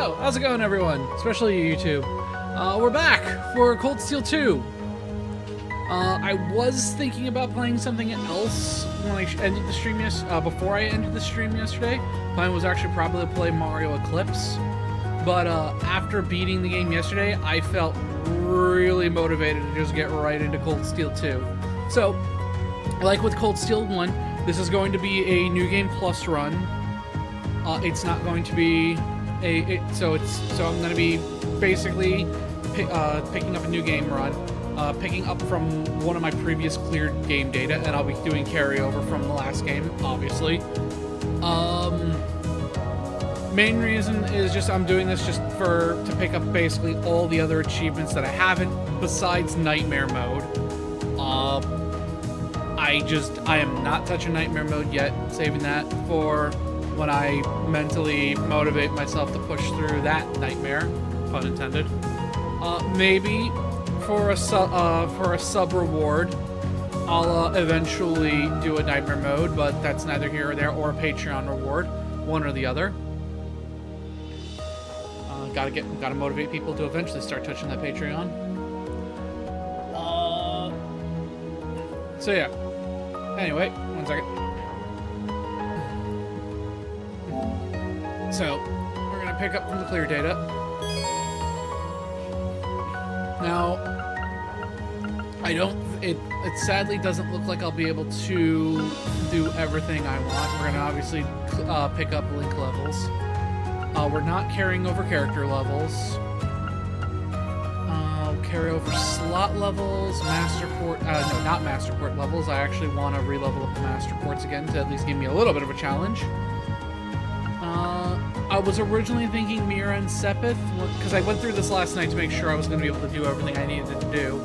Yo, how's it going, everyone? Especially YouTube. We're back for Cold Steel 2. I was thinking about playing something else when I ended the stream before I ended the stream yesterday. Plan was actually probably to play Mario Eclipse, but after beating the game yesterday, I felt really motivated to just get right into Cold Steel 2. So, like with Cold Steel 1, this is going to be a New Game Plus run. It's not going to be so I'm going to be basically picking up a new game run, picking up from one of my previous cleared game data, and I'll be doing carryover from the last game, obviously. Main reason is just I'm doing this just to pick up basically all the other achievements that I haven't besides Nightmare Mode. I am not touching Nightmare Mode yet, saving that for when I mentally motivate myself to push through that nightmare, pun intended. Maybe for a sub reward, I'll eventually do a Nightmare Mode, but that's neither here or there, or a Patreon reward, one or the other. Gotta motivate people to eventually start touching that Patreon. So yeah. Anyway, one second. So, we're gonna pick up from the clear data. Now, it sadly doesn't look like I'll be able to do everything I want. We're gonna obviously pick up link levels. We're not carrying over character levels. Carry over slot levels, master port, no, not master port levels. I actually want to re-level up the master ports again to at least give me a little bit of a challenge. I was originally thinking Mira and Sepith, because I went through this last night to make sure I was going to be able to do everything I needed to do.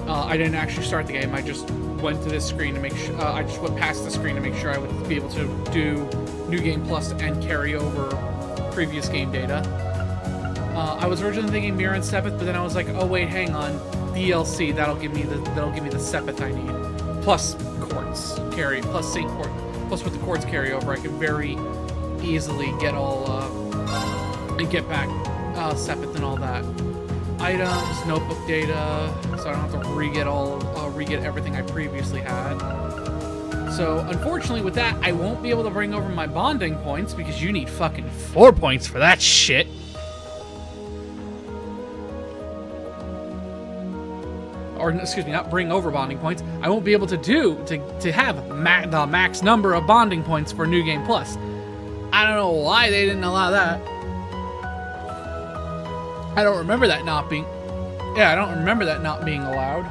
I didn't actually start the game, I just went to this screen to make sure, I just went past the screen to make sure I would be able to do New Game Plus and carry over previous game data. I was originally thinking Mira and Sepith, but then I was like, oh wait, hang on, DLC, that'll give me the Sepith I need, plus quartz carry, plus Saint Port, plus with the quartz carryover, I can very easily get and get back Sepith and all that. Items, notebook data, so I don't have to re-get everything I previously had. So unfortunately with that, I won't be able to bring over my bonding points because you need fucking 4 points for that shit. Or excuse me, not bring over bonding points. I won't be able to have the max number of bonding points for New Game Plus. I don't know why they didn't allow that. I don't remember that not being. Yeah, I don't remember that not being allowed.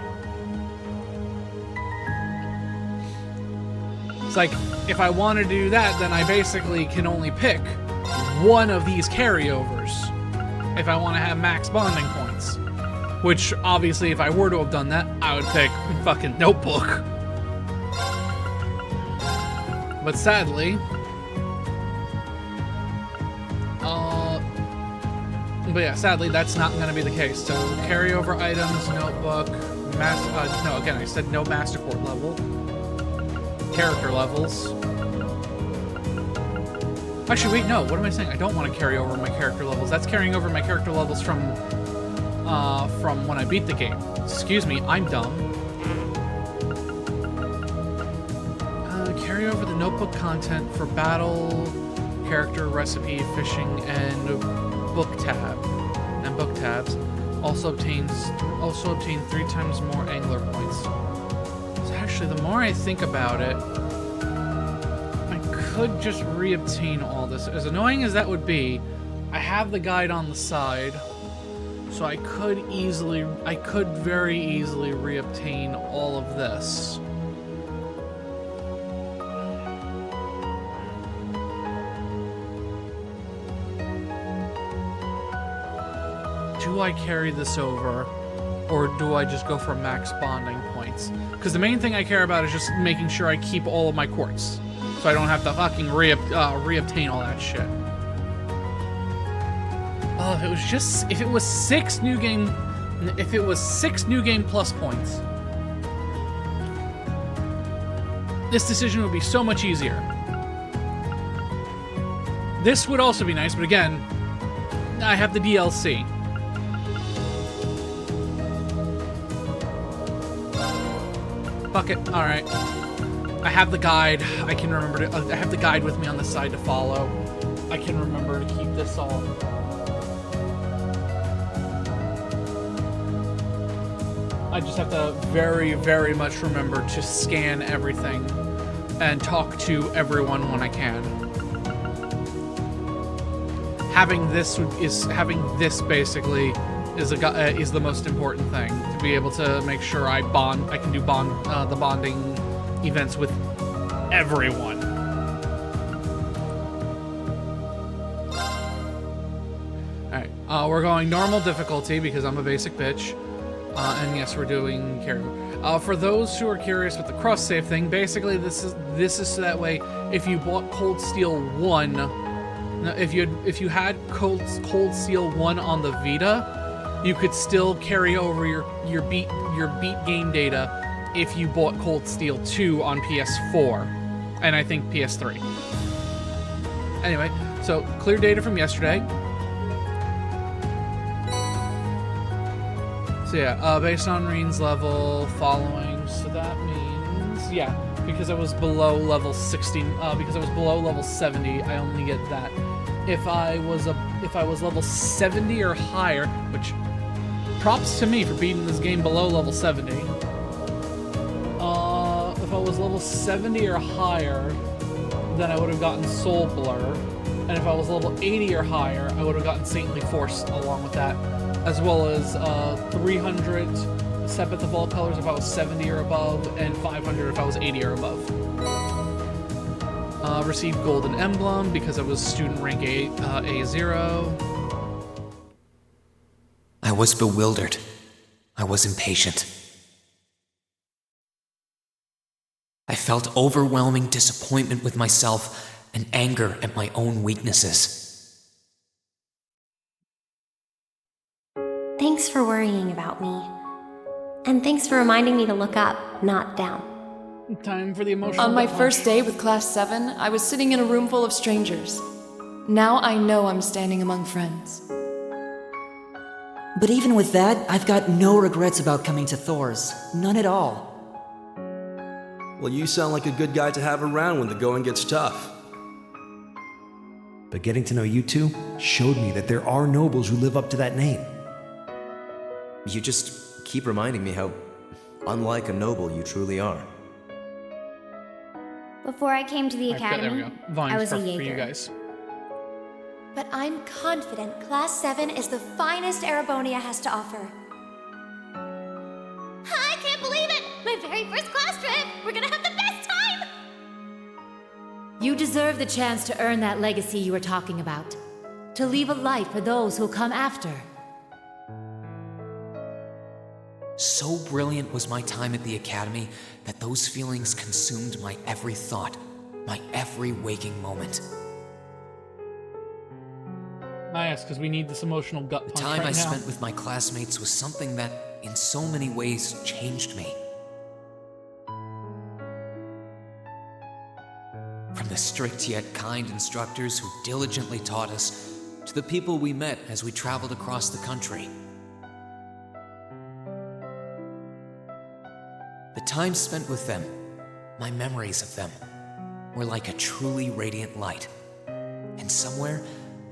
It's like if I want to do that, then I basically can only pick one of these carryovers if I want to have max bonding points. Which, obviously, if I were to have done that, I would pick fucking Notebook. But sadly... But yeah, sadly, that's not going to be the case. So, carryover items, Notebook, no, again, I said no Master Port level. Character levels. Actually, wait, no, what am I saying? I don't want to carry over my character levels. That's carrying over my character levels from when I beat the game. Excuse me, I'm dumb. Carry over the notebook content for battle, character, recipe, fishing, and book tabs. Also obtain 3 times more angler points. So actually, the more I think about it, I could just re-obtain all this. As annoying as that would be, I have the guide on the side. So I could very easily re-obtain all of this. Do I carry this over, or do I just go for max bonding points? Because the main thing I care about is just making sure I keep all of my quartz, so I don't have to fucking re-obtain all that shit. Oh, if it was 6 New Game Plus points, this decision would be so much easier. This would also be nice, but again, I have the DLC. Fuck it. All right. I have the guide. I can remember to. I have the guide with me on the side to follow. I can remember to keep this all. I just have to very, very much remember to scan everything and talk to everyone when I can. Having this basically is the most important thing, to be able to make sure I can do the bonding events with everyone. Alright, we're going normal difficulty because I'm a basic bitch. And yes, we're doing carry. For those who are curious with the cross save thing, basically this is so that way if you bought Cold Steel 1, if you had Cold Steel 1 on the Vita, you could still carry over your beat game data if you bought Cold Steel 2 on PS4 and I think PS3. Anyway, so clear data from yesterday. So yeah, based on Reen's level following, so that means, yeah, because I was below level 60, because I was below level 70, I only get that. If I was level 70 or higher, which props to me for beating this game below level 70. If I was level 70 or higher, then I would have gotten Soul Blur, and if I was level 80 or higher, I would have gotten Saintly Force along with that, as well as 300 Sepith of all colors if I was 70 or above, and 500 if I was 80 or above. Received Golden Emblem because I was student rank A0. I was bewildered. I was impatient. I felt overwhelming disappointment with myself and anger at my own weaknesses. Thanks for worrying about me. And thanks for reminding me to look up, not down. Time for the emotional. On my first day with Class 7, I was sitting in a room full of strangers. Now I know I'm standing among friends. But even with that, I've got no regrets about coming to Thor's. None at all. Well, you sound like a good guy to have around when the going gets tough. But getting to know you two showed me that there are nobles who live up to that name. You just keep reminding me how unlike a noble you truly are. Before I came to the academy, I was a for you Jaeger. guys. But I'm confident Class 7 is the finest Erebonia has to offer. I can't believe it! My very first class trip! We're gonna have the best time! You deserve the chance to earn that legacy you were talking about. To leave a light for those who'll come after. So brilliant was my time at the academy that those feelings consumed my every thought, my every waking moment. Yes, because we need this emotional gut punch The time right I now. spent with my classmates was something that, in so many ways, changed me. From the strict yet kind instructors who diligently taught us, to the people we met as we traveled across the country. The time spent with them, my memories of them, were like a truly radiant light. And somewhere,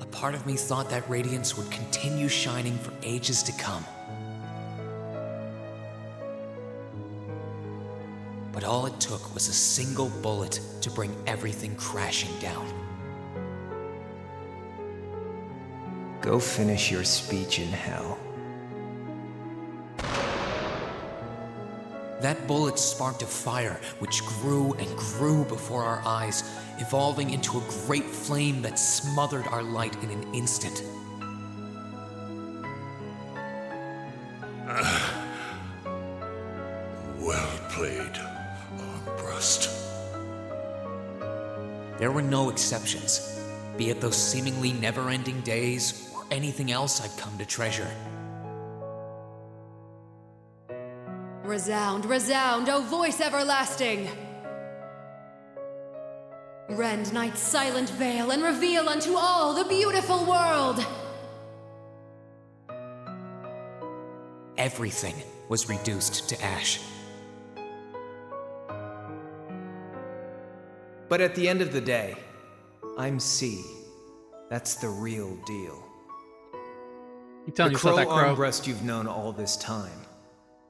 a part of me thought that radiance would continue shining for ages to come. But all it took was a single bullet to bring everything crashing down. Go finish your speech in hell. That bullet sparked a fire which grew and grew before our eyes, evolving into a great flame that smothered our light in an instant. Well played, Armbrust. There were no exceptions, be it those seemingly never-ending days or anything else I'd come to treasure. Resound, resound, O voice everlasting! Rend night's silent veil and reveal unto all the beautiful world! everything was reduced to ash. But at the end of the day, I'm C. That's the real deal. You telling the yourself Crow that, Crow? Armbrust you've known all this time,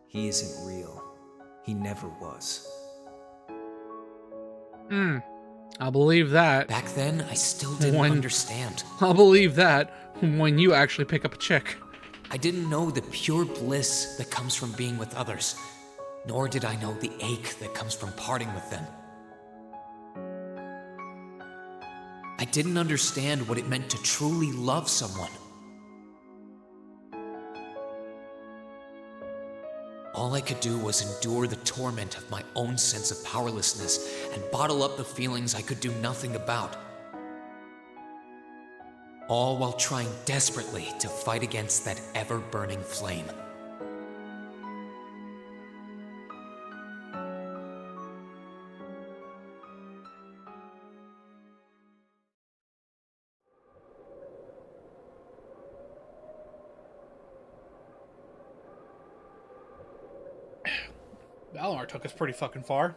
he isn't real. He never was. I'll believe that. Back then, I still didn't understand. I'll believe that when you actually pick up a chick. I didn't know the pure bliss that comes from being with others, nor did I know the ache that comes from parting with them. I didn't understand what it meant to truly love someone. All I could do was endure the torment of my own sense of powerlessness and bottle up the feelings I could do nothing about. All while trying desperately to fight against that ever-burning flame. Valimar took us pretty fucking far.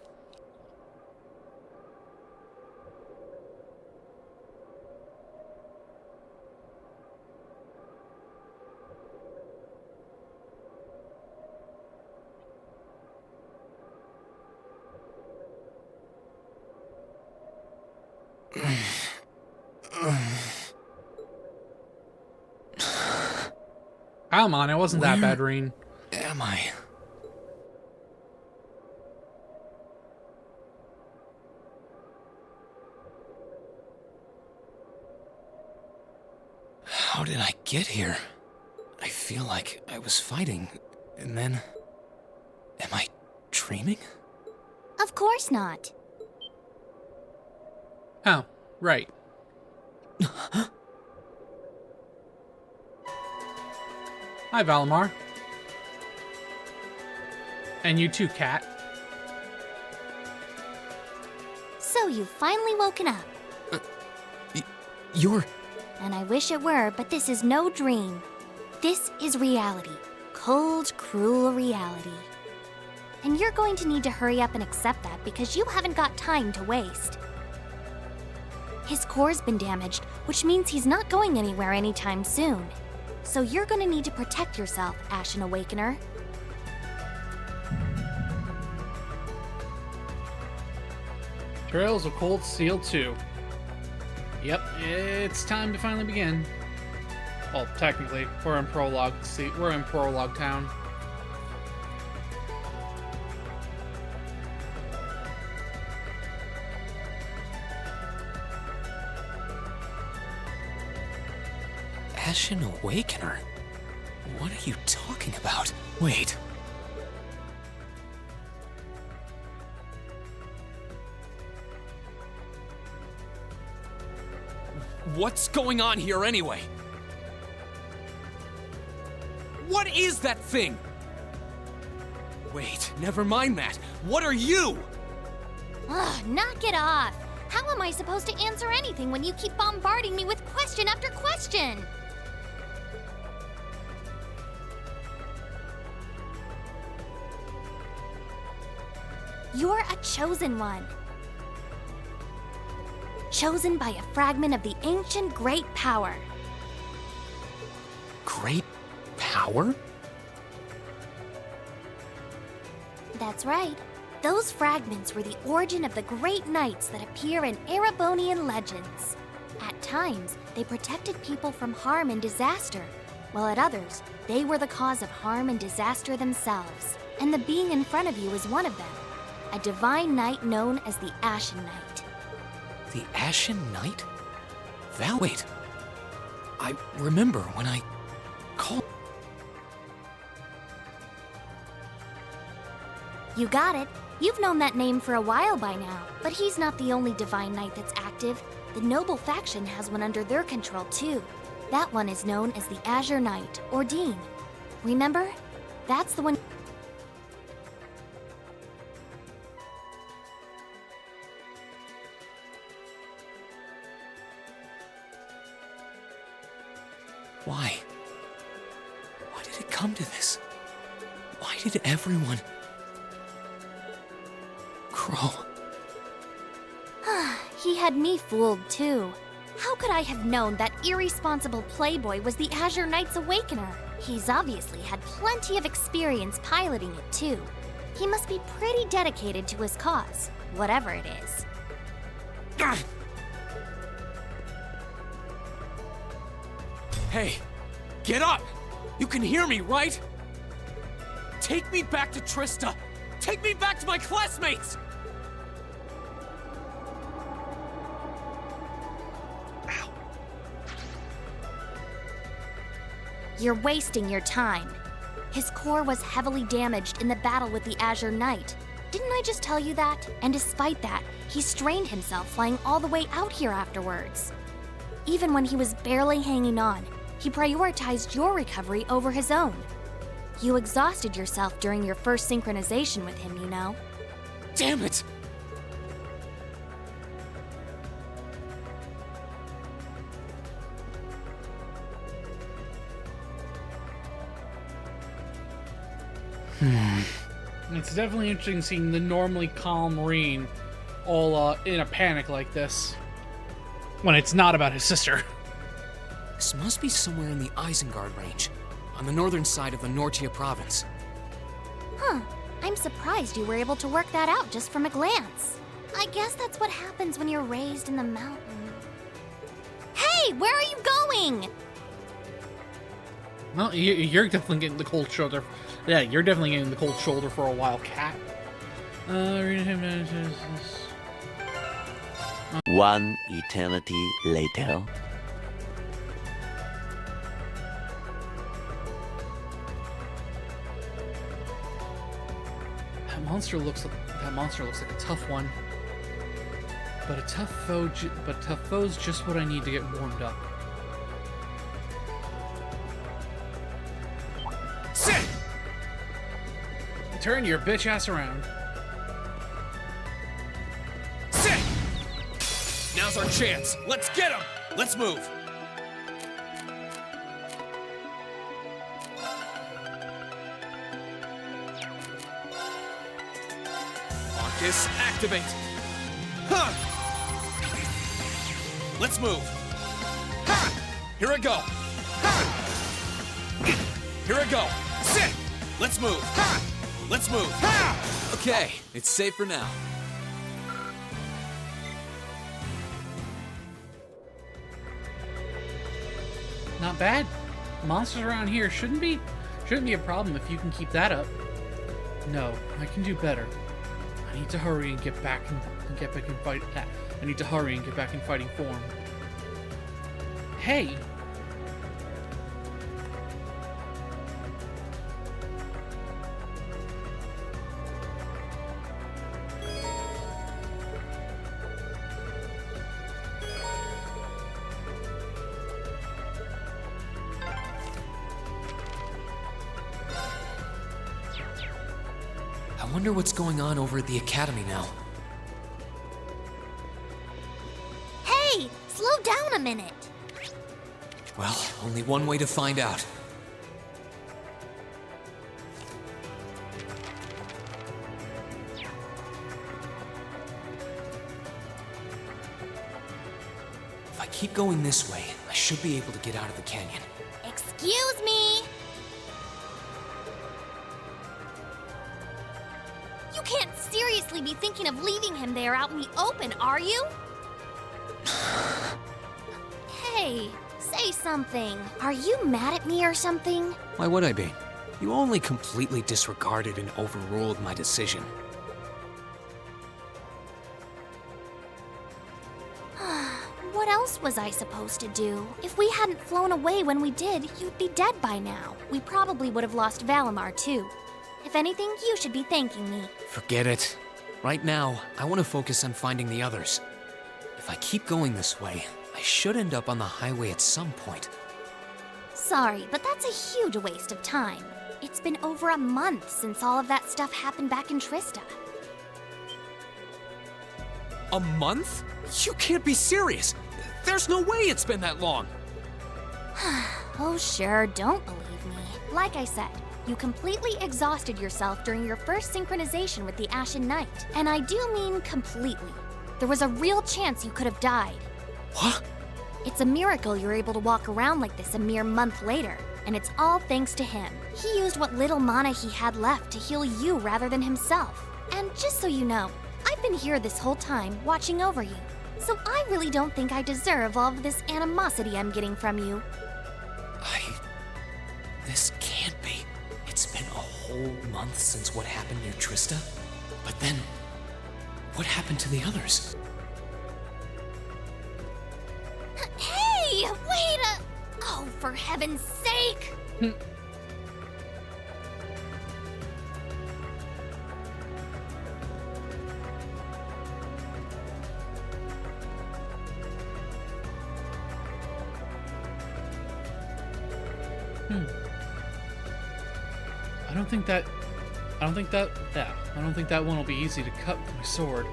Come on, it wasn't that bad, Reen. Am I? How did I get here? I feel like I was fighting, and then... Am I dreaming? Of course not. Oh, right. Hi, Valimar. And you too, Cat. So you've finally woken up. You're... And I wish it were, but this is no dream. This is reality. Cold, cruel reality. And you're going to need to hurry up and accept that because you haven't got time to waste. His core's been damaged, which means he's not going anywhere anytime soon. So you're going to need to protect yourself, Ashen Awakener. Trails of Cold Steel 2. Yep, it's time to finally begin. Well, technically, we're in prologue. See, we're in prologue town. Ashen Awakener? What are you talking about? Wait. What's going on here anyway? What is that thing? Wait, never mind that. What are you? Ugh, knock it off. How am I supposed to answer anything when you keep bombarding me with question after question? You're a chosen one. Chosen by a fragment of the ancient great power. Great power? That's right. Those fragments were the origin of the great knights that appear in Erebonian legends. At times, they protected people from harm and disaster, while at others, they were the cause of harm and disaster themselves. And the being in front of you is one of them, a divine knight known as the Ashen Knight. The Ashen Knight? Wait. I remember when I called... You got it. You've known that name for a while by now, but he's not the only divine knight that's active. The noble faction has one under their control too. That one is known as the Azure Knight, or Dean. Remember? That's the one... Why? Why did it come to this? Why did everyone... Crow? He had me fooled too. How could I have known that irresponsible playboy was the Azure Knight's Awakener? He's obviously had plenty of experience piloting it too. He must be pretty dedicated to his cause, whatever it is. Hey, get up! You can hear me, right? Take me back to Trista! Take me back to my classmates! Ow. You're wasting your time. His core was heavily damaged in the battle with the Azure Knight. Didn't I just tell you that? And despite that, he strained himself flying all the way out here afterwards. Even when he was barely hanging on, he prioritized your recovery over his own. You exhausted yourself during your first synchronization with him, you know. Damn it! It's definitely interesting seeing the normally calm Marine all in a panic like this when it's not about his sister. This must be somewhere in the Isengard range, on the northern side of the Nortia province. Huh. I'm surprised you were able to work that out just from a glance. I guess that's what happens when you're raised in the mountain. Hey, where are you going? Well, you're definitely getting the cold shoulder. Yeah, you're definitely getting the cold shoulder for a while, cat. One eternity later. That monster looks like a tough one. But a tough foe's just what I need to get warmed up. Sit! Turn your bitch ass around. Sit! Now's our chance. Let's get him! Let's move! Marcus, activate! Huh! Let's move! Ha! Here I go! Ha! Here I go! Sit! Let's move! Ha! Let's move! Ha! Okay, it's safe for now. Not bad. Monsters around here shouldn't be a problem if you can keep that up. No, I can do better. I need to hurry and get back in fight. I need to hurry and get back in fighting form. Hey. I wonder what's going on over at the academy now. Hey, slow down a minute. Well, only one way to find out. If I keep going this way, I should be able to get out of the canyon. Excuse me. You can't seriously be thinking of leaving him there out in the open, are you? Hey, say something. Are you mad at me or something? Why would I be? You only completely disregarded and overruled my decision. What else was I supposed to do? If we hadn't flown away when we did, you'd be dead by now. We probably would have lost Valimar too. If anything, you should be thanking me. Forget it. Right now, I want to focus on finding the others. If I keep going this way, I should end up on the highway at some point. Sorry, but that's a huge waste of time. It's been over a month since all of that stuff happened back in Trista. A month? You can't be serious! There's no way it's been that long! Oh sure, don't believe me. Like I said, You completely exhausted yourself during your first synchronization with the Ashen Knight. And I do mean completely. There was a real chance you could have died. What? It's a miracle you're able to walk around like this a mere month later, and it's all thanks to him. He used what little mana he had left to heal you rather than himself. And just so you know, I've been here this whole time, watching over you. So I really don't think I deserve all of this animosity I'm getting from you. This can't be. It's been a whole month since what happened near Trista. But then, what happened to the others? Hey, wait a... Oh, for heaven's sake! I don't think that one will be easy to cut with my sword.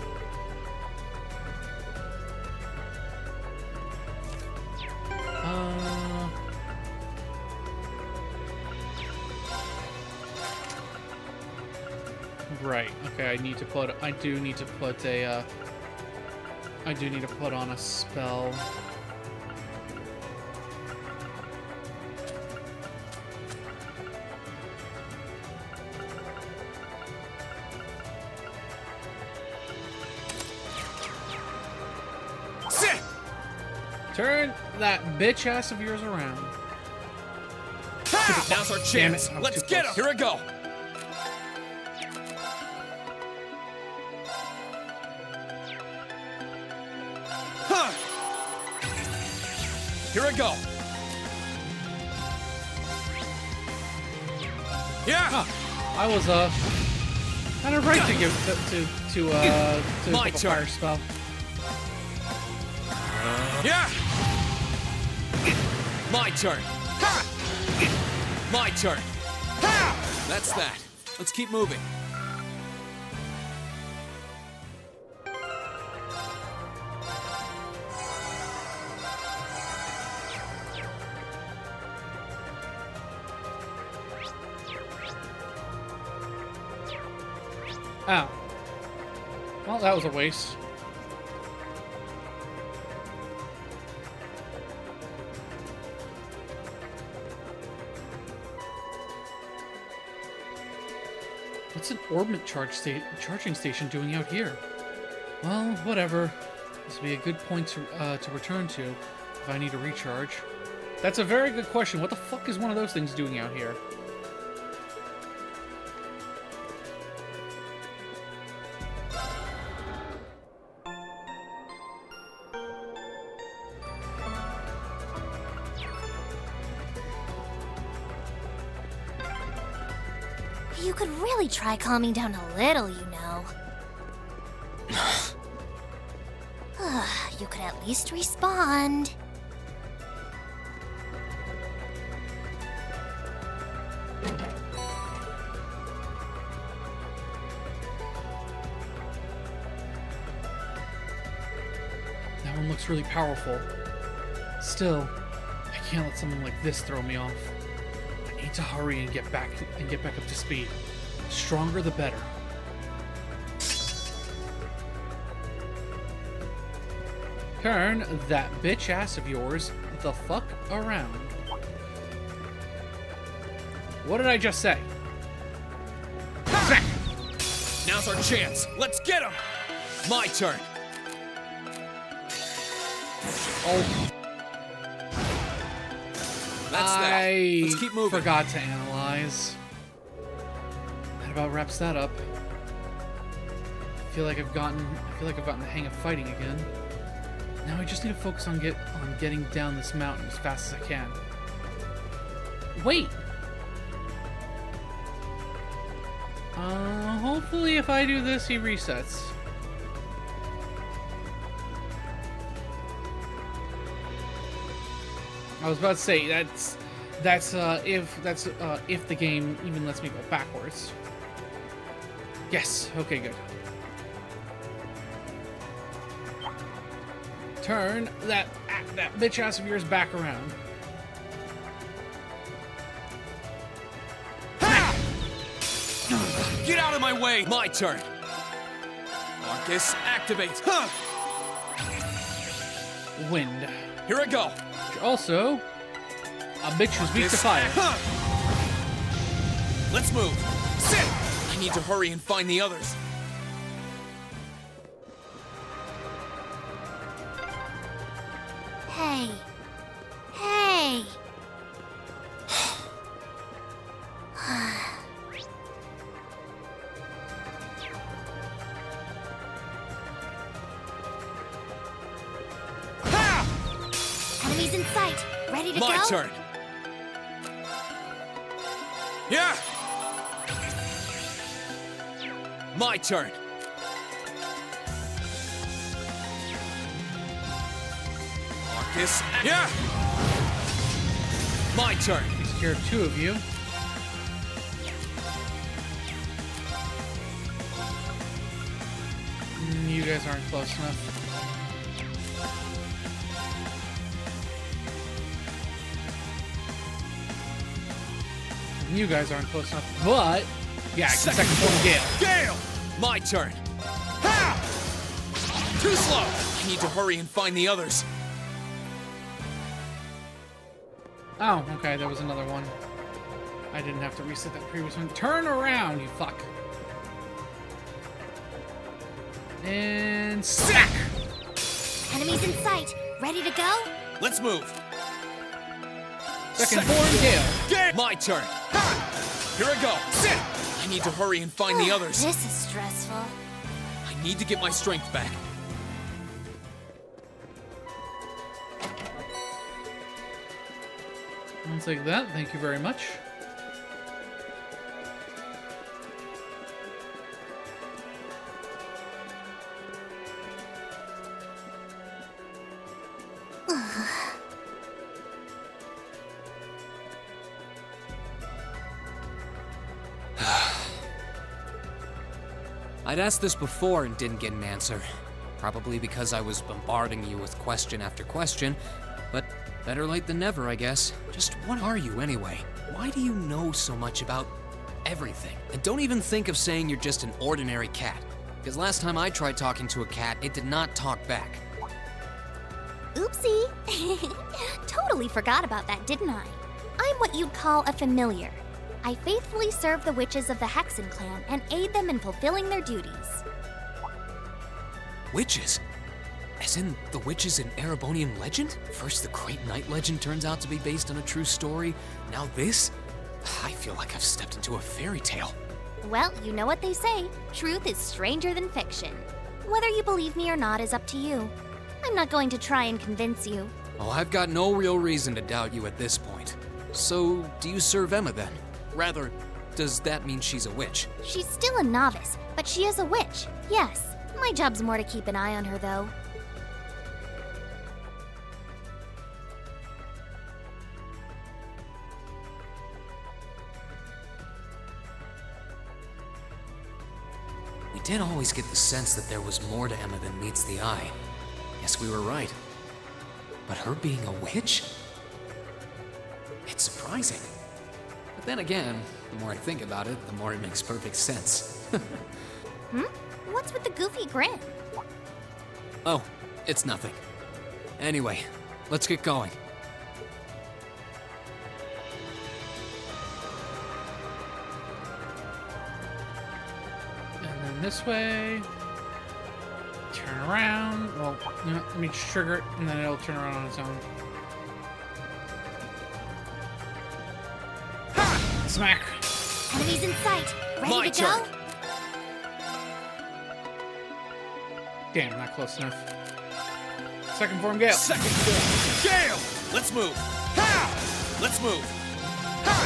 Right. Okay, I do need to put on a spell. Turn that bitch ass of yours around. Now's our chance. Let's get him. Here we go. Here we go. Yeah. I was kind of right to give to my a turn. fire spell. Yeah. My turn. My turn. That's that. Let's keep moving. Oh. Well, that was a waste. What's an orbit charging station doing out here? Well, whatever. This will be a good point to return to if I need to recharge. That's a very good question. What the fuck is one of those things doing out here? You could really try calming down a little, you know. You could at least respond. That one looks really powerful. Still, I can't let something like this throw me off. I need to hurry and get back up to speed. The stronger the better. Turn that bitch ass of yours the fuck around. What did I just say? Now's our chance. Let's get him. My turn. Oh. That's that. Let's keep moving. Forgot to analyze. That about wraps that up. I feel like I've gotten the hang of fighting again. Now I just need to focus on getting down this mountain as fast as I can. Wait. Hopefully if I do this, he resets. I was about to say that's if the game even lets me go backwards. Yes. Okay. Good. Turn that bitch ass of yours back around. Get out of my way! My turn! Marcus, activate! Huh! Wind. Here I go! Also, a bitch who's weak to fire. Huh! Let's move! Sit! I need to hurry and find the others. Hey. Hey. Enemies in sight. Ready to go? My turn. Yeah. My turn. Marcus. Yeah. My turn. Takes care of 2 of you. You guys aren't close enough. You guys aren't close enough, but yeah, second form Gale. Gale! My turn. Ha! Too slow. I need to hurry and find the others. Oh, okay, there was another one. I didn't have to reset that previous one. Turn around, you fuck. And sack! Enemies in sight. Ready to go? Let's move. Second form Gale. Gale! My turn. Ha! Here I go. Sit! I need to hurry and find the others. This is stressful. I need to get my strength back. I'll take that. Thank you very much. I'd asked this before and didn't get an answer. Probably because I was bombarding you with question after question, but better late than never, I guess. Just what are you anyway? Why do you know so much about everything? And don't even think of saying you're just an ordinary cat, because last time I tried talking to a cat, it did not talk back. Oopsie. Totally forgot about that, didn't I? I'm what you'd call a familiar. I faithfully serve the witches of the Hexen clan and aid them in fulfilling their duties. Witches? As in the witches in Erebonian legend? First the Great Night legend turns out to be based on a true story, now this? I feel like I've stepped into a fairy tale. Well, you know what they say, truth is stranger than fiction. Whether you believe me or not is up to you. I'm not going to try and convince you. Oh, I've got no real reason to doubt you at this point. So, do you serve Emma then? Rather, does that mean she's a witch? She's still a novice, but she is a witch, yes. My job's more to keep an eye on her, though. We did always get the sense that there was more to Emma than meets the eye. Guess we were right. But her being a witch? It's surprising. But then again, the more I think about it, the more it makes perfect sense. What's with the goofy grin? Oh, it's nothing. Anyway, let's get going. And then this way. Turn around. Well, you know, let me just trigger it, and then it'll turn around on its own. Ha! Smack! Enemies in sight. Ready My to go? turn. Damn, not close enough. Second form Gale. Second form. Gale! Let's move. Ha! Let's move. Ha!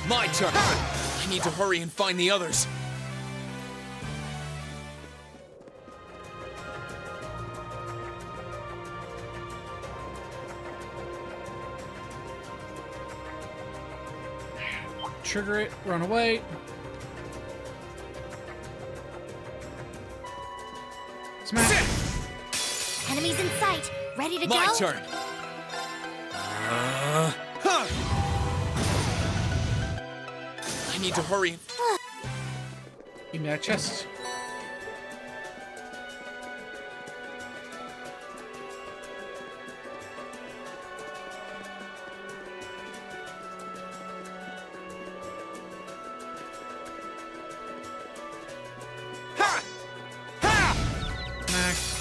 My turn. Ha! I need to hurry and find the others. Trigger it, run away. Smack. Sit! Enemies in sight. Ready to My go? turn. I need to hurry. Give me that chest.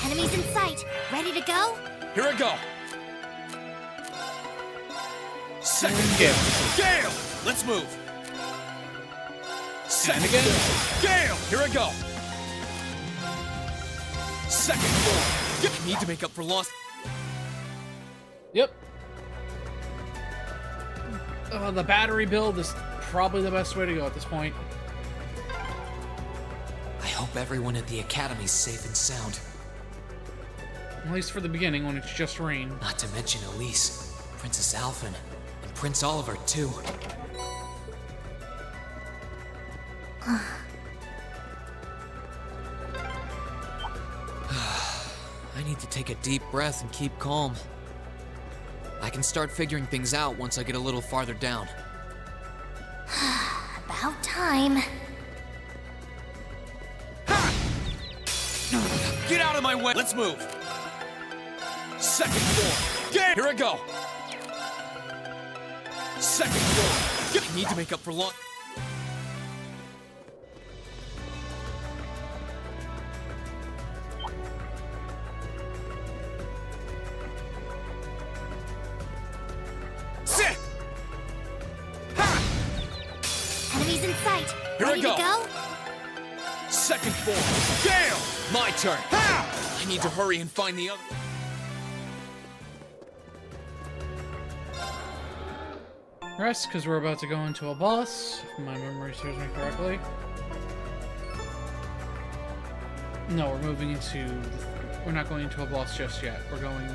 Enemies in sight. Ready to go? Here I go. Second Gale. Gale! Let's move. Second again. Gale! Here I go. Second floor. I need to make up for lost. Yep. The battery build is probably the best way to go at this point. I hope everyone at the Academy's safe and sound. At least for the beginning, when it's just rain. Not to mention Elise, Princess Alphen, and Prince Oliver, too. I need to take a deep breath and keep calm. I can start figuring things out once I get a little farther down. About time. Get out of my way. Let's move. Second floor. Gale! Here I go. Second floor. I need to make up for lost. Enemies in sight. Here Ready I go. to go? Second floor. Gale! My turn. I need to hurry and find the other. Rest, because we're about to go into a boss, if my memory serves me correctly. No, we're moving into... We're not going into a boss just yet. We're going...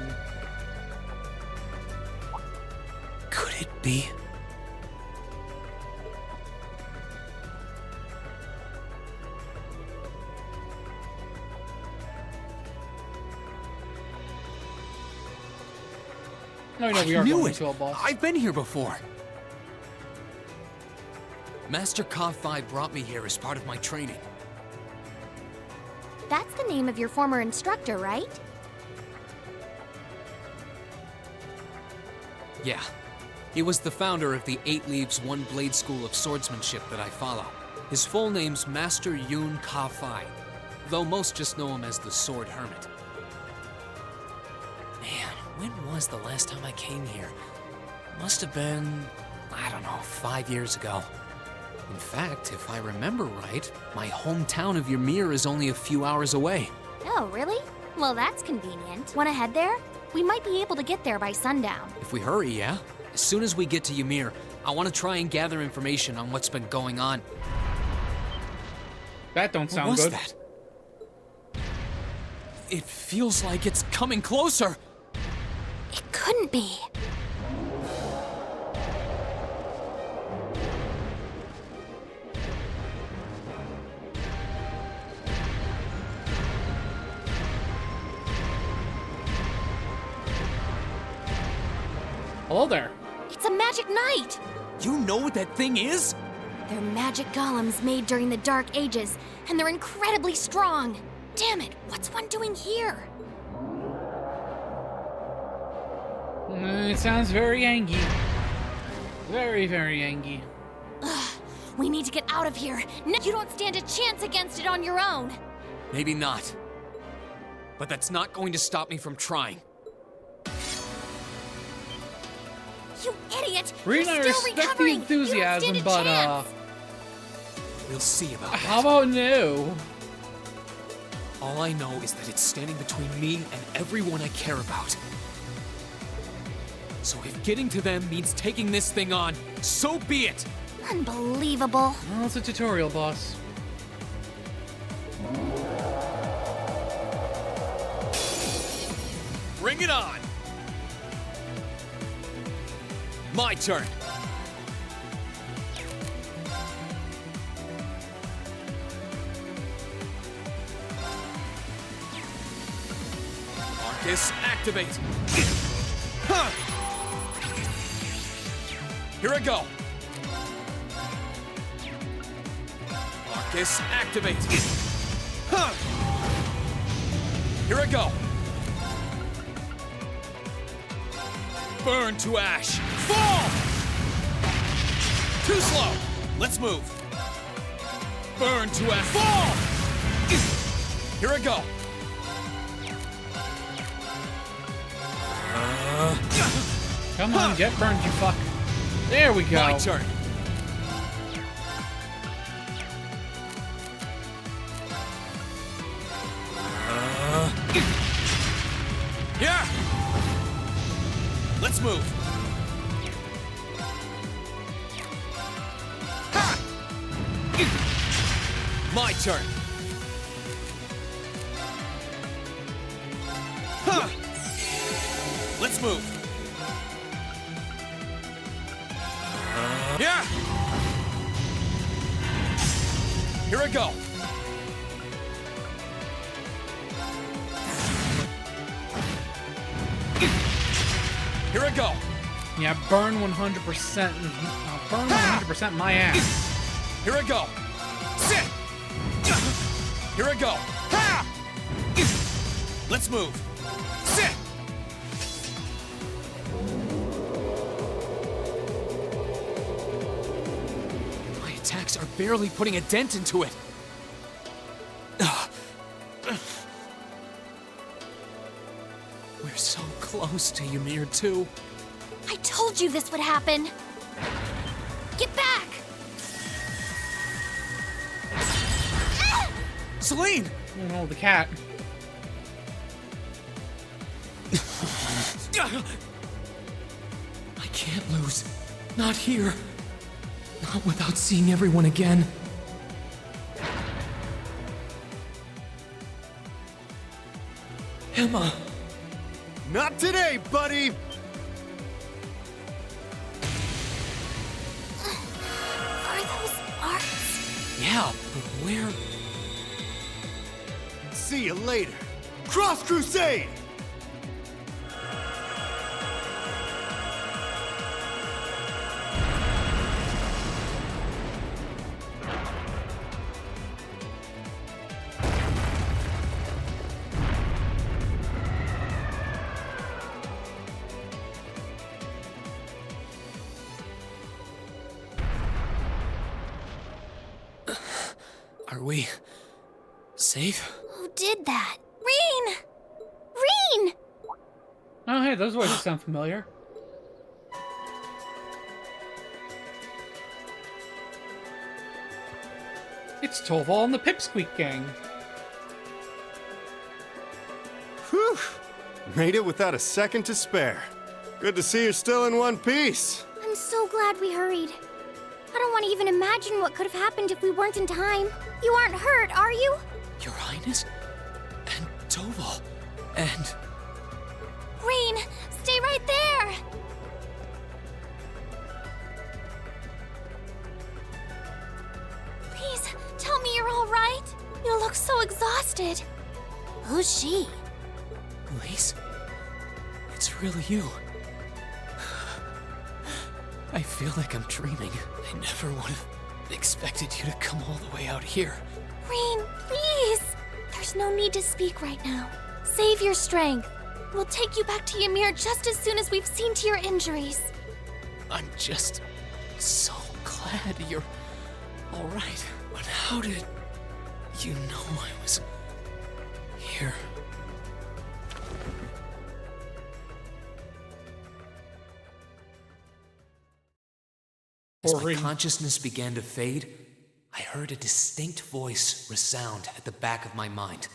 Could it be? No, we are going into a boss. I've been here before. Master Ka-Fi brought me here as part of my training. That's the name of your former instructor, right? Yeah. He was the founder of the 8 Leaves, 1 Blade School of Swordsmanship that I follow. His full name's Master Yun Ka-Fi, though most just know him as the Sword Hermit. Man, when was the last time I came here? Must have been, I don't know, 5 years ago. In fact, if I remember right, my hometown of Ymir is only a few hours away. Oh, really? Well, that's convenient. Wanna head there? We might be able to get there by sundown. If we hurry, yeah? As soon as we get to Ymir, I want to try and gather information on what's been going on. That don't sound what was good. That? It feels like it's coming closer. It couldn't be. Hello there. It's a magic knight! You know what that thing is? They're magic golems made during the Dark Ages, and they're incredibly strong. Damn it, what's one doing here? It sounds very Angie. Very, very Angie. Ugh, we need to get out of here. No, you don't stand a chance against it on your own. Maybe not. But that's not going to stop me from trying. You idiot! Rena, I You're still respect the recovering. enthusiasm, you don't stand a chance. We'll see about that. How about no? All I know is that it's standing between me and everyone I care about. So if getting to them means taking this thing on, so be it! Unbelievable. Well, it's a tutorial, boss. Bring it on! My turn! Marcus, activate! Huh. Here I go! Focus, activate. Huh. Here I go. Burn to ash. Fall! Too slow. Let's move. Burn to ash. Fall! Here I go. Come on, get burned, you fuck. There we go. My turn. Yeah! Let's move. Ha! My turn. Ha! Let's move. Yeah! Here I go. Here I go. Yeah, burn 100%. Burn 100% my ass. Here I go. Sit. Here I go. Ha! Let's move. Sit. My attacks are barely putting a dent into it. We're so close to Ymir too. I told you this would happen. Get back! Celine! Oh, the cat. I can't lose. Not here. Not without seeing everyone again. Emma! Not today, buddy! Are those arts? Yeah, but where? See you later. Cross Crusade! Are we safe? Who did that? Reen! Reen! Oh, hey, those voices sound familiar. It's Torval and the Pipsqueak Gang. Whew! Made it without a second to spare. Good to see you're still in one piece. I'm so glad we hurried. I don't want to even imagine what could have happened if we weren't in time. You aren't hurt, are you? Your Highness? And Toval? And... Reen, stay right there! Please, tell me you're all right. You look so exhausted. Who's she? Elise? It's really you. I feel like I'm dreaming. I never would have expected you to come all the way out here. Reen, please! There's no need to speak right now. Save your strength. We'll take you back to Ymir just as soon as we've seen to your injuries. I'm just so glad you're all right. But how did you know I was here? As my consciousness began to fade, I heard a distinct voice resound at the back of my mind.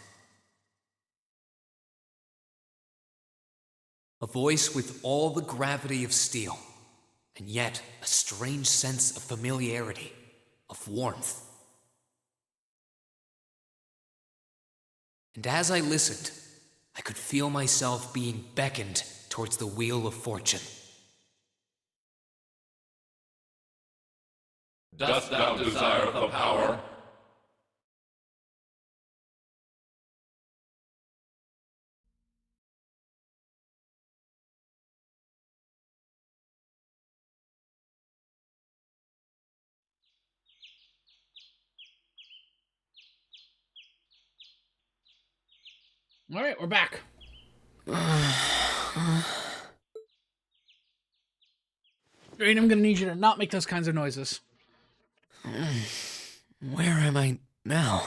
A voice with all the gravity of steel, and yet a strange sense of familiarity, of warmth. And as I listened, I could feel myself being beckoned towards the wheel of fortune. Dost thou desire the power? Alright, we're back. Rain, I'm gonna need you to not make those kinds of noises. Where am I now?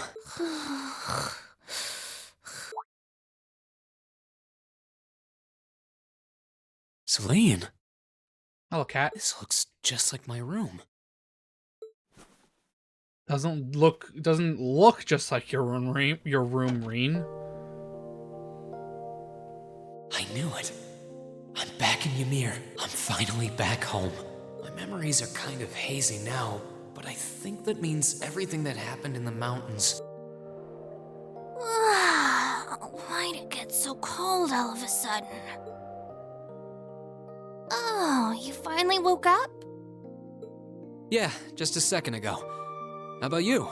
Celine. Hello, cat. This looks just like my room. Doesn't look just like your room, Reen. I knew it. I'm back in Ymir. I'm finally back home. My memories are kind of hazy now, but I think that means everything that happened in the mountains. Why'd it get so cold all of a sudden? Oh, you finally woke up? Yeah, just a second ago. How about you?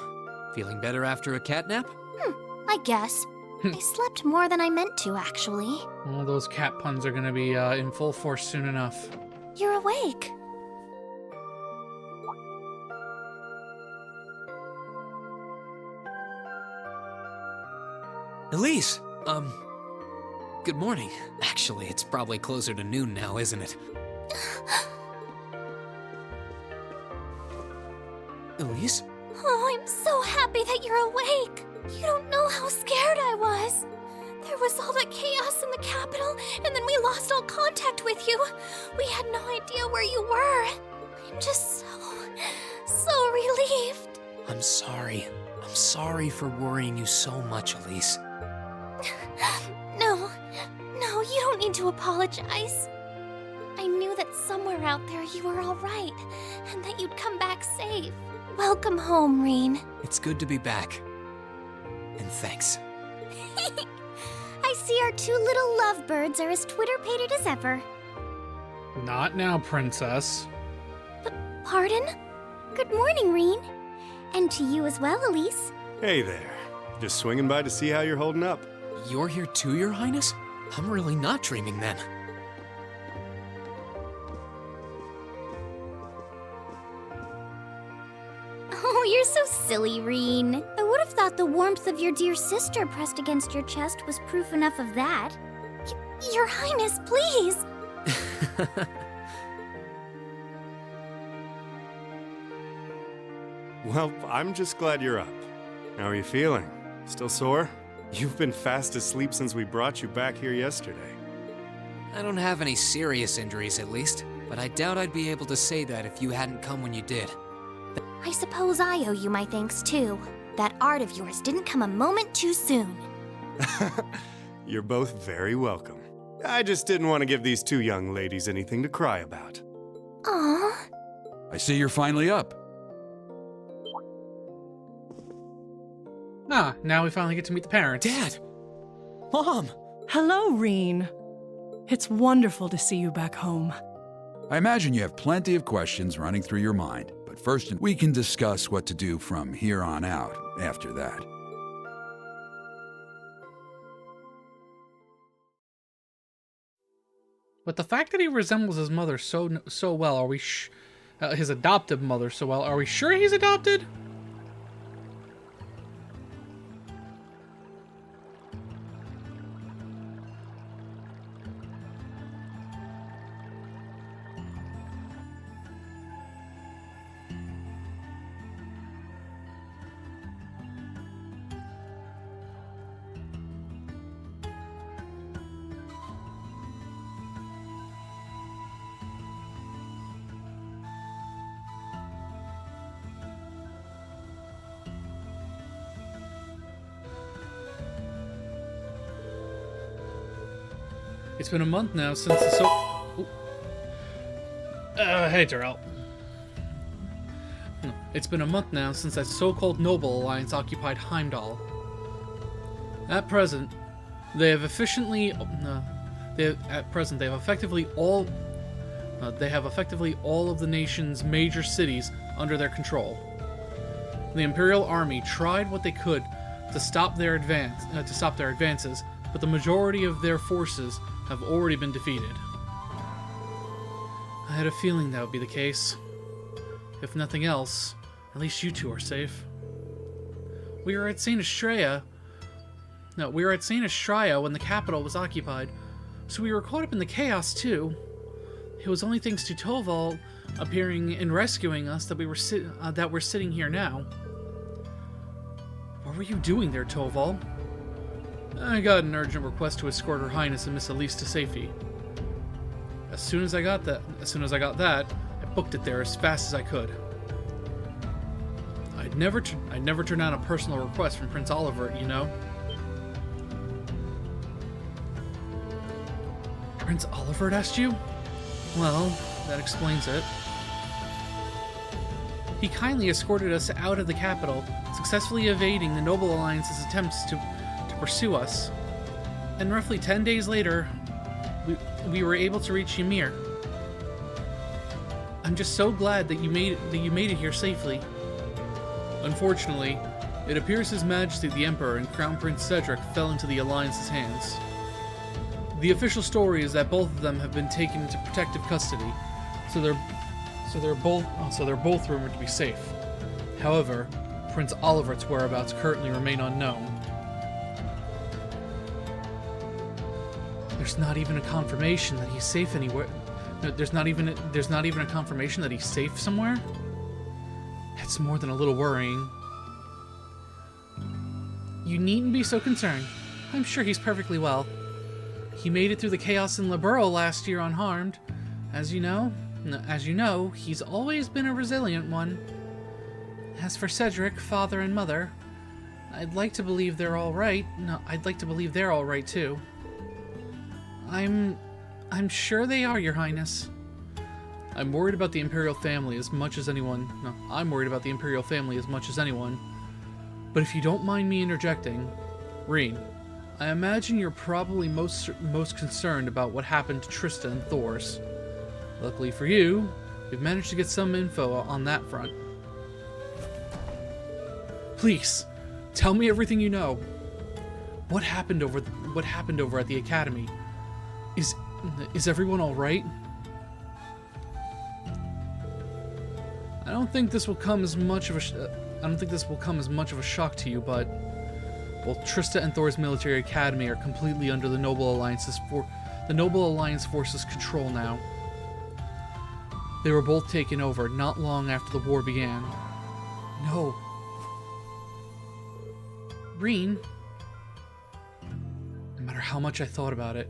Feeling better after a cat nap? I guess. I slept more than I meant to, actually. Well, those cat puns are gonna be in full force soon enough. You're awake. Elise! Good morning. Actually, it's probably closer to noon now, isn't it? Elise? Oh, I'm so happy that you're awake. You don't know how scared I was. There was all that chaos in the capital, and then we lost all contact with you. We had no idea where you were. I'm just so relieved. I'm sorry. I'm sorry for worrying you so much, Elise. No, you don't need to apologize. I knew that somewhere out there you were all right, and that you'd come back safe. Welcome home, Reen. It's good to be back. And thanks. I see our two little lovebirds are as Twitter-pated as ever. Not now, princess. Pardon? Good morning, Reen. And to you as well, Elise. Hey there. Just swinging by to see how you're holding up. You're here too, Your Highness? I'm really not dreaming then. Oh, you're so silly, Reen. I would have thought the warmth of your dear sister pressed against your chest was proof enough of that. Your Highness, please! Well, I'm just glad you're up. How are you feeling? Still sore? You've been fast asleep since we brought you back here yesterday. I don't have any serious injuries, at least, but I doubt I'd be able to say that if you hadn't come when you did. I suppose I owe you my thanks, too. That art of yours didn't come a moment too soon. You're both very welcome. I just didn't want to give these two young ladies anything to cry about. Aww. I see you're finally up. Ah, now we finally get to meet the parents. Dad! Mom! Hello, Reen. It's wonderful to see you back home. I imagine you have plenty of questions running through your mind, but first we can discuss what to do from here on out after that. But the fact that he resembles his mother so well, are we his adoptive mother so well, are we sure he's adopted? It's been a month now since the hey, Darrell. It's been a month now since that so-called Noble Alliance occupied Heimdall. At present, they have effectively all of the nation's major cities under their control. The Imperial Army tried what they could to stop their advances, but the majority of their forces have already been defeated. I had a feeling that would be the case. If nothing else, at least you two are safe. We are at St. Estrella, No, we were at St. Estraya when the capital was occupied, so we were caught up in the chaos too. It was only thanks to Toval appearing and rescuing us that we're sitting here now. What were you doing there, Toval? I got an urgent request to escort Her Highness and Miss Elise to safety. As soon as I got that, I booked it there as fast as I could. I'd never turn down a personal request from Prince Oliver, you know. Prince Oliver asked you? Well, that explains it. He kindly escorted us out of the capital, successfully evading the Noble Alliance's attempts to pursue us. And roughly 10 days later, we were able to reach Ymir. I'm just so glad that you made it here safely. Unfortunately, it appears His Majesty the Emperor and Crown Prince Cedric fell into the Alliance's hands. The official story is that both of them have been taken into protective custody, so they're both rumored to be safe. However, Prince Oliver's whereabouts currently remain unknown. There's not even a confirmation that he's safe anywhere. No, there's not even a confirmation that he's safe somewhere. That's more than a little worrying. You needn't be so concerned. I'm sure he's perfectly well. He made it through the chaos in Liberl last year unharmed. As you know, he's always been a resilient one. As for Cedric, father and mother, I'd like to believe they're all right. No, I'd like to believe they're all right too. I'm sure they are, Your Highness. I'm worried about the Imperial family as much as anyone. No, I'm worried about the Imperial family as much as anyone. But if you don't mind me interjecting, Reen, I imagine you're probably most concerned about what happened to Trista and Thors. Luckily for you, we've managed to get some info on that front. Please, tell me everything you know. What happened over at the academy? Is everyone all right? I don't think this will come as much of a shock to you, but both Trista and Thor's military academy are completely under the Noble Alliance forces' control now. They were both taken over not long after the war began. No. Reen, no matter how much I thought about it,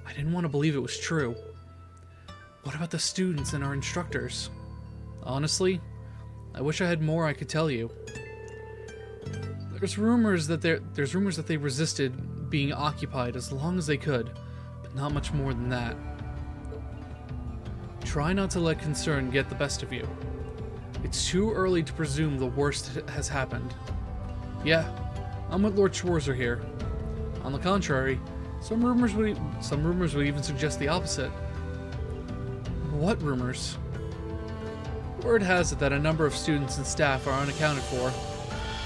I didn't want to believe it was true. What about the students and our instructors? Honestly, I wish I had more I could tell you. There's rumors that they resisted being occupied as long as they could, but not much more than that. Try not to let concern get the best of you. It's too early to presume the worst has happened. Yeah, I'm with Lord Schwarzer here. On the contrary, some rumors would even suggest the opposite. What rumors? Word has it that a number of students and staff are unaccounted for,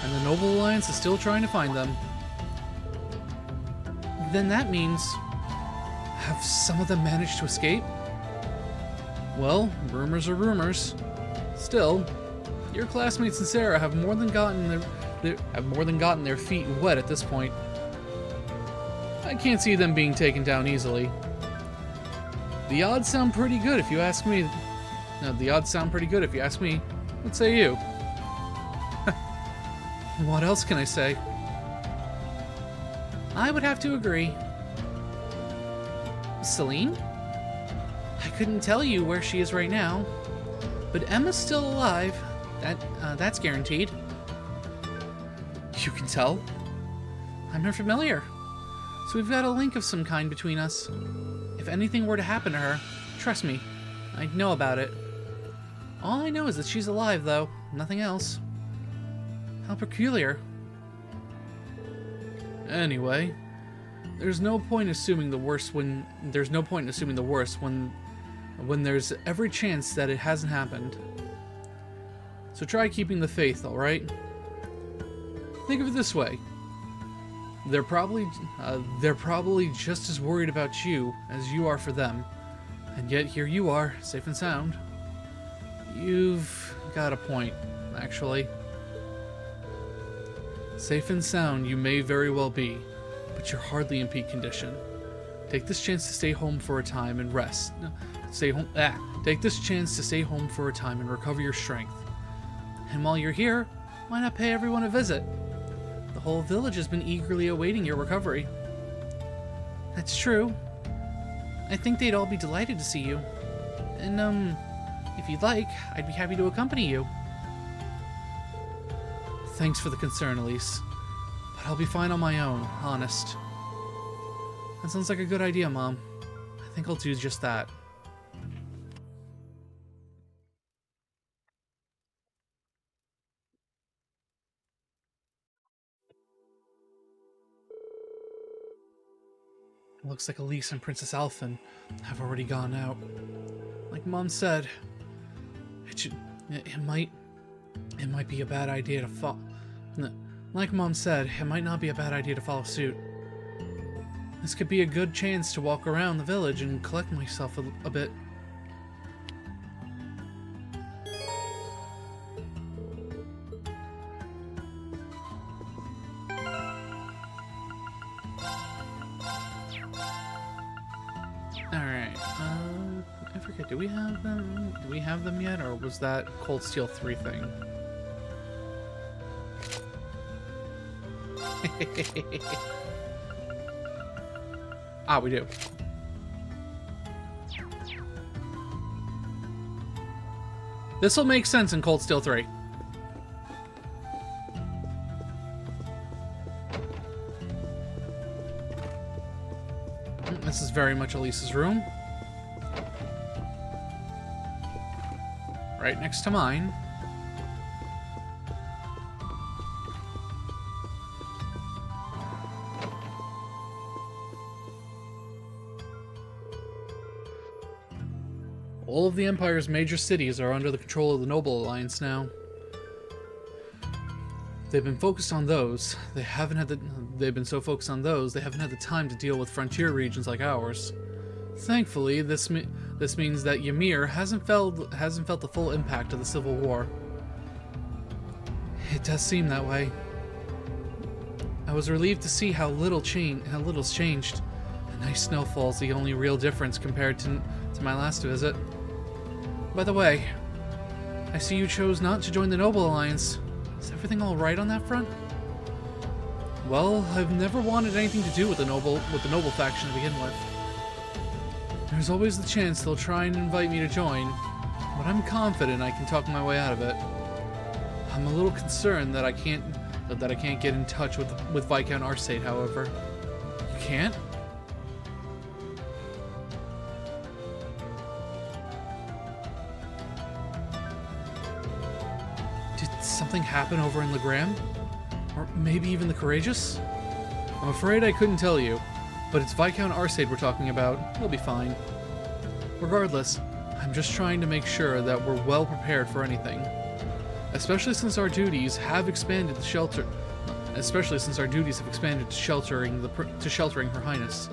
and the Noble Alliance is still trying to find them. Then that means... have some of them managed to escape? Well, rumors are rumors. Still, your classmates and Sarah have more than gotten their feet wet at this point. I can't see them being taken down easily. The odds sound pretty good if you ask me. No, the odds sound pretty good if you ask me. What say you? What else can I say? I would have to agree. Celine? I couldn't tell you where she is right now, but Emma's still alive. That's guaranteed. You can tell? I'm her familiar, so we've got a link of some kind between us. If anything were to happen to her, trust me, I'd know about it. All I know is that she's alive, though. Nothing else. How peculiar. Anyway, there's no point assuming the worst when there's every chance that it hasn't happened. So try keeping the faith, all right? Think of it this way. They're probably just as worried about you as you are for them. And yet here you are, safe and sound. You've got a point, actually. Safe and sound you may very well be, but you're hardly in peak condition. Take this chance to stay home for a time and rest. Take this chance to stay home for a time and recover your strength. And while you're here, why not pay everyone a visit? The whole village has been eagerly awaiting your recovery. That's true. I think they'd all be delighted to see you. And, if you'd like, I'd be happy to accompany you. Thanks for the concern, Elise. But I'll be fine on my own, honest. That sounds like a good idea, Mom. I think I'll do just that. It looks like Elise and Princess Alphen have already gone out. Like Mom said, it might be a bad idea to follow. Like Mom said, it might not be a bad idea to follow suit. This could be a good chance to walk around the village and collect myself a bit. Alright, I forget, do we have them? Do we have them yet, or was that Cold Steel 3 thing? Ah, we do. This will make sense in Cold Steel 3. This is very much Elise's room. Right next to mine. All of the Empire's major cities are under the control of the Noble Alliance now. They've been focused on those. They've been so focused on those, they haven't had the time to deal with frontier regions like ours. Thankfully, this means that Ymir hasn't felt the full impact of the Civil War. It does seem that way. I was relieved to see how little's changed. A nice snowfall's the only real difference compared to my last visit. By the way, I see you chose not to join the Noble Alliance. Is everything all right on that front? Well, I've never wanted anything to do with the Noble faction to begin with. There's always the chance they'll try and invite me to join, but I'm confident I can talk my way out of it. I'm a little concerned that I can't get in touch with Viscount Arsate, however. You can't? Something happen over in GLEGam? Or maybe even the Courageous? I'm afraid I couldn't tell you, but it's Viscount Arsate we're talking about. We'll be fine. Regardless, I'm just trying to make sure that we're well prepared for anything. Especially since our duties have expanded to sheltering Her Highness.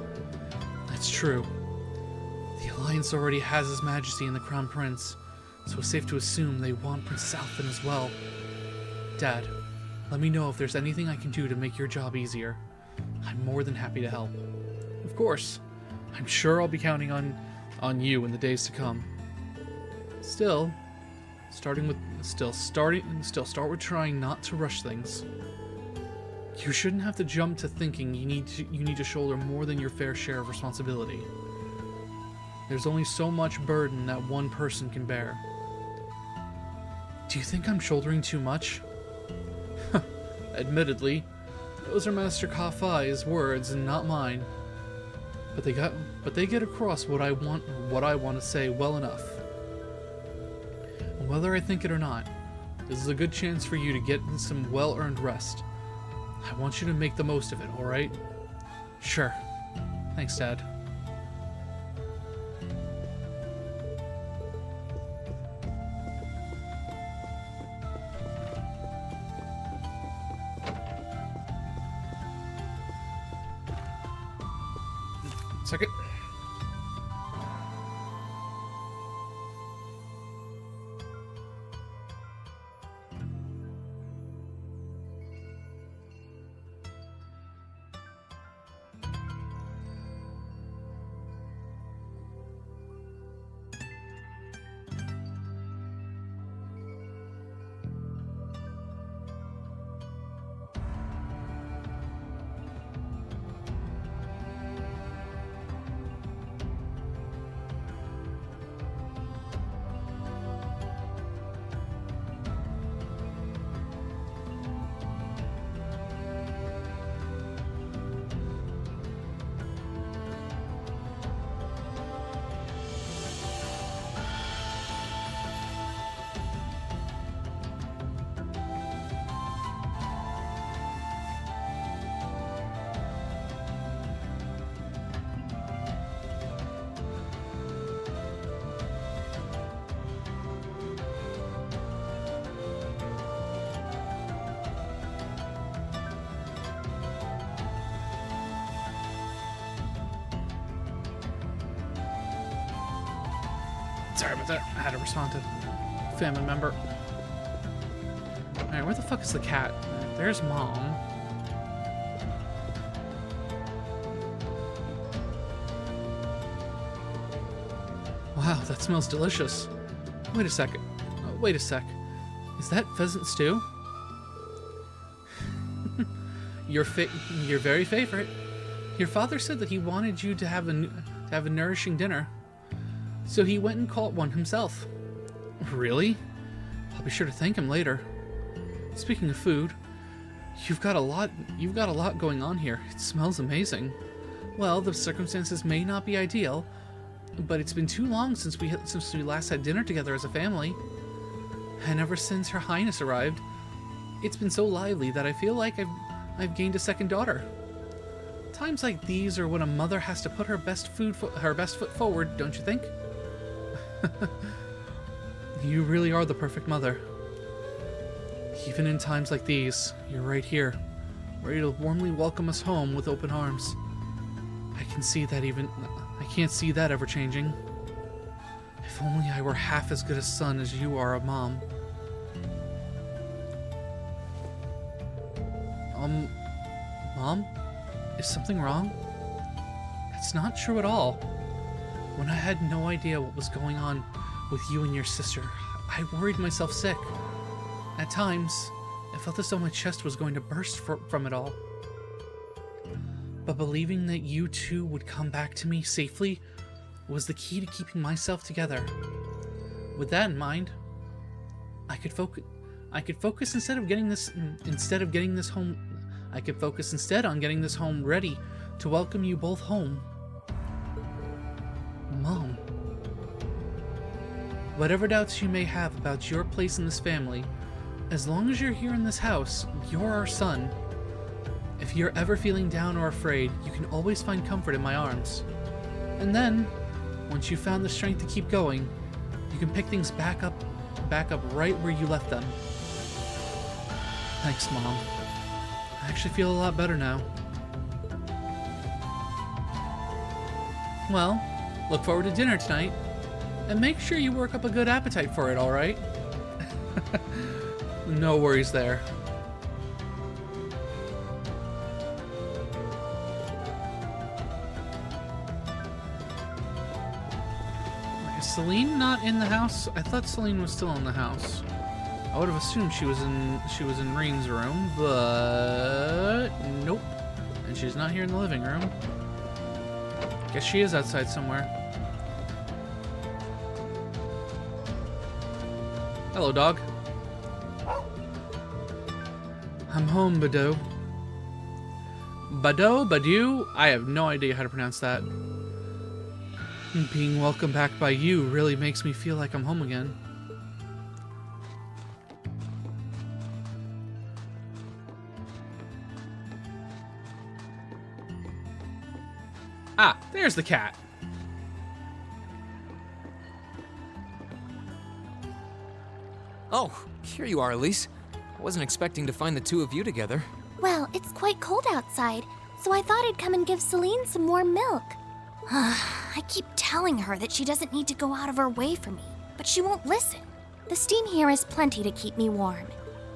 That's true. The Alliance already has His Majesty and the Crown Prince, so it's safe to assume they want Princess Alphen as well. Dad, let me know if there's anything I can do to make your job easier. I'm more than happy to help. Of course. I'm sure I'll be counting on you in the days to come. Start with trying not to rush things. You shouldn't have to jump to thinking you need to shoulder more than your fair share of responsibility. There's only so much burden that one person can bear. Do you think I'm shouldering too much? Admittedly, those are Master Ka-Fai's words and not mine. But they get across what I want to say well enough. Whether I think it or not, this is a good chance for you to get some well-earned rest. I want you to make the most of it, alright? Sure. Thanks, Dad. Second. Sorry about that. I had to respond to a family member. Alright, where the fuck is the cat? There's Mom. Wow, that smells delicious. Wait a second. Wait a sec. Is that pheasant stew? Your very favorite. Your father said that he wanted you to have a nourishing dinner, so he went and caught one himself. Really? I'll be sure to thank him later. Speaking of food, you've got a lot going on here. It smells amazing. Well, the circumstances may not be ideal, but it's been too long since we last had dinner together as a family. And ever since Her Highness arrived, it's been so lively that I feel like I've gained a second daughter. Times like these are when a mother has to put her best foot forward, don't you think? You really are the perfect mother. Even in times like these, you're right here, ready to warmly welcome us home with open arms. I can't see that ever changing. If only I were half as good a son as you are a mom. Mom? Is something wrong? It's not true at all. When I had no idea what was going on with you and your sister, I worried myself sick. At times, I felt as though my chest was going to burst from it all. But believing that you two would come back to me safely was the key to keeping myself together. With that in mind, I could focus instead on getting this home ready to welcome you both home. Mom. Whatever doubts you may have about your place in this family, as long as you're here in this house, you're our son. If you're ever feeling down or afraid, you can always find comfort in my arms. And then, once you've found the strength to keep going, you can pick things back up right where you left them. Thanks, Mom. I actually feel a lot better now. Well, look forward to dinner tonight, and make sure you work up a good appetite for it, alright? No worries there. Is Celine not in the house? I thought Celine was still in the house. I would have assumed she was in Rain's room, but nope. And she's not here in the living room. Guess she is outside somewhere. Hello, dog. I'm home, Bado. Badu? I have no idea how to pronounce that. Being welcomed back by you really makes me feel like I'm home again. Ah, there's the cat. Oh, here you are, Elise. I wasn't expecting to find the two of you together. Well, it's quite cold outside, so I thought I'd come and give Celine some warm milk. I keep telling her that she doesn't need to go out of her way for me, but she won't listen. The steam here is plenty to keep me warm.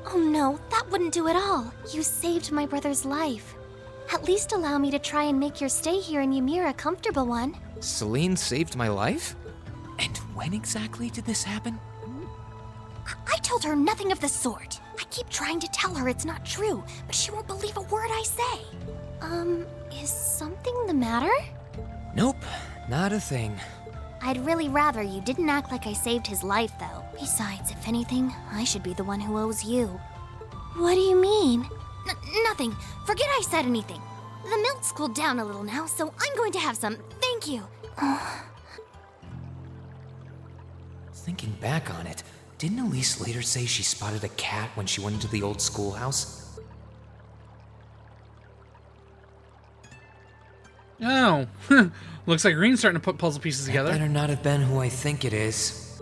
Oh no, that wouldn't do at all. You saved my brother's life. At least allow me to try and make your stay here in Ymir a comfortable one. Celine saved my life? And when exactly did this happen? I told her nothing of the sort. I keep trying to tell her it's not true, but she won't believe a word I say. Is something the matter? Nope, not a thing. I'd really rather you didn't act like I saved his life, though. Besides, if anything, I should be the one who owes you. What do you mean? Nothing. Forget I said anything. The milk's cooled down a little now, so I'm going to have some. Thank you. Thinking back on it, didn't Elise later say she spotted a cat when she went into the old schoolhouse? Oh, looks like Green's starting to put puzzle pieces together. That better not have been who I think it is.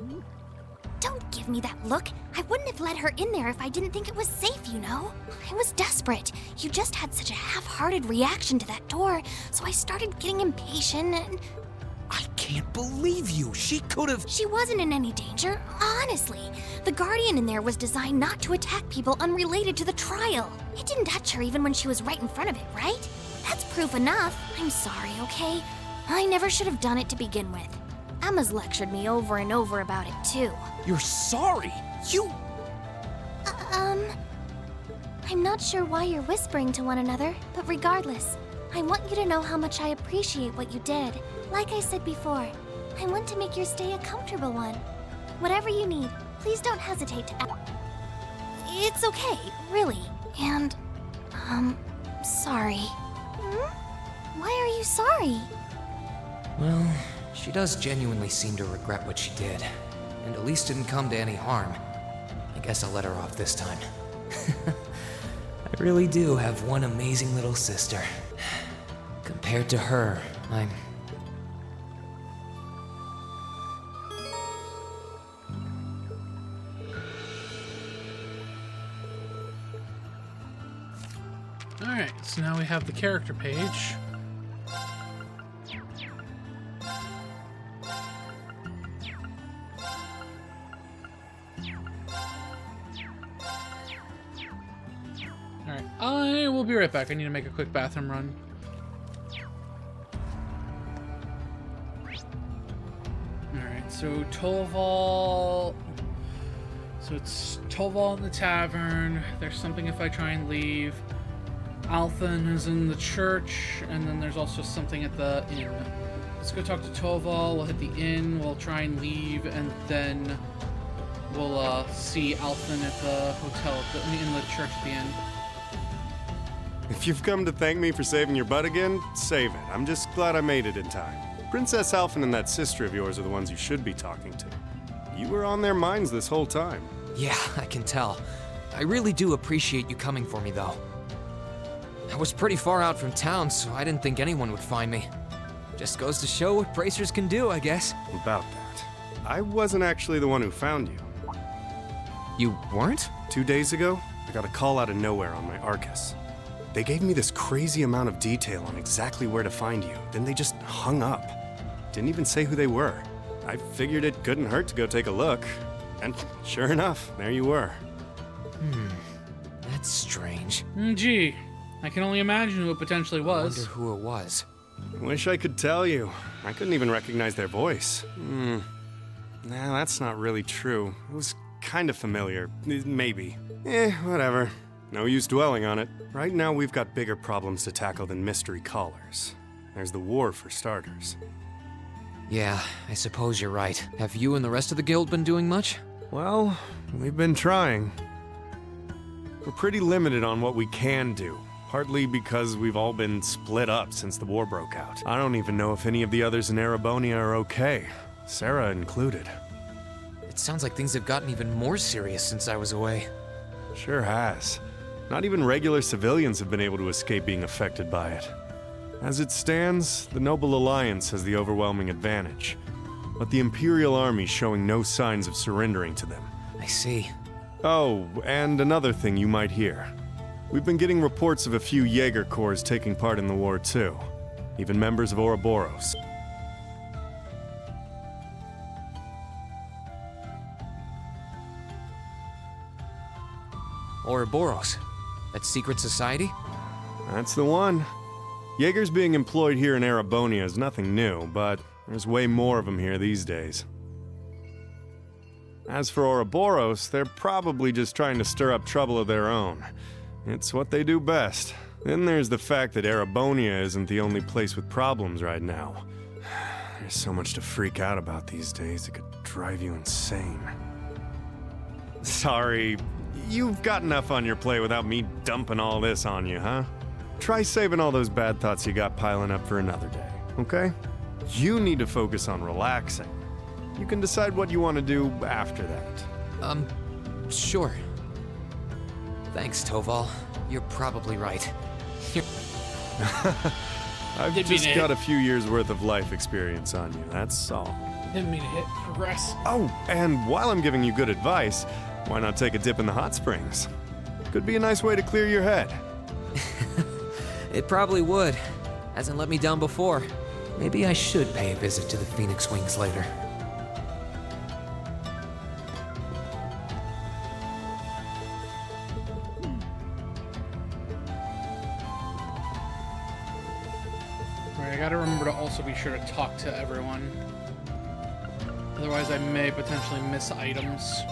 Don't give me that look. I wouldn't have let her in there if I didn't think it was safe, you know? I was desperate. You just had such a half-hearted reaction to that door, so I started getting impatient and... I can't can't believe you. She could've... She wasn't in any danger, honestly. The Guardian in there was designed not to attack people unrelated to the trial. It didn't touch her even when she was right in front of it, right? That's proof enough. I'm sorry, okay? I never should have done it to begin with. Emma's lectured me over and over about it, too. You're sorry? You... I'm not sure why you're whispering to one another, but regardless, I want you to know how much I appreciate what you did. Like I said before, I want to make your stay a comfortable one. Whatever you need, please don't hesitate to ask. It's okay, really. And, sorry. Why are you sorry? Well, she does genuinely seem to regret what she did, and at least didn't come to any harm. I guess I'll let her off this time. I really do have one amazing little sister. Compared to her, I'm... Alright, so now we have the character page. Alright, I will be right back. I need to make a quick bathroom run. Alright, so Toval... So it's Toval in the tavern. There's something if I try and leave. Althan is in the church, and then there's also something at the inn. Let's go talk to Toval. We'll hit the inn. We'll try and leave, and then we'll see Althan at the hotel in the church at the end. If you've come to thank me for saving your butt again, save it. I'm just glad I made it in time. Princess Alphen and that sister of yours are the ones you should be talking to. You were on their minds this whole time. Yeah, I can tell. I really do appreciate you coming for me, though. I was pretty far out from town, so I didn't think anyone would find me. Just goes to show what bracers can do, I guess. About that, I wasn't actually the one who found you. You weren't? 2 days ago, I got a call out of nowhere on my Arcus. They gave me this crazy amount of detail on exactly where to find you, then they just hung up. Didn't even say who they were. I figured it couldn't hurt to go take a look. And sure enough, there you were. That's strange. Gee, I can only imagine who it potentially was. I wonder who it was. Wish I could tell you. I couldn't even recognize their voice. Nah, that's not really true. It was kind of familiar. Maybe. Whatever. No use dwelling on it. Right now we've got bigger problems to tackle than mystery callers. There's the war for starters. Yeah, I suppose you're right. Have you and the rest of the guild been doing much? Well, we've been trying. We're pretty limited on what we can do. Partly because we've all been split up since the war broke out. I don't even know if any of the others in Erebonia are okay. Sarah included. It sounds like things have gotten even more serious since I was away. Sure has. Not even regular civilians have been able to escape being affected by it. As it stands, the Noble Alliance has the overwhelming advantage, but the Imperial Army's showing no signs of surrendering to them. I see. Oh, and another thing you might hear. We've been getting reports of a few Jaeger Corps taking part in the war too, even members of Ouroboros. Ouroboros? That secret society? That's the one. Jaegers being employed here in Erebonia is nothing new, but there's way more of them here these days. As for Ouroboros, they're probably just trying to stir up trouble of their own. It's what they do best. Then there's the fact that Erebonia isn't the only place with problems right now. There's so much to freak out about these days, it could drive you insane. Sorry, you've got enough on your plate without me dumping all this on you, huh? Try saving all those bad thoughts you got piling up for another day, okay? You need to focus on relaxing. You can decide what you want to do after that. Sure. Thanks, Toval. You're probably right. I've just got a few years worth of life experience on you, that's all. Didn't mean to hit progress. Oh, and while I'm giving you good advice, why not take a dip in the hot springs? Could be a nice way to clear your head. It probably would. Hasn't let me down before. Maybe I should pay a visit to the Phoenix Wings later. Alright, I gotta remember to also be sure to talk to everyone. Otherwise I may potentially miss items.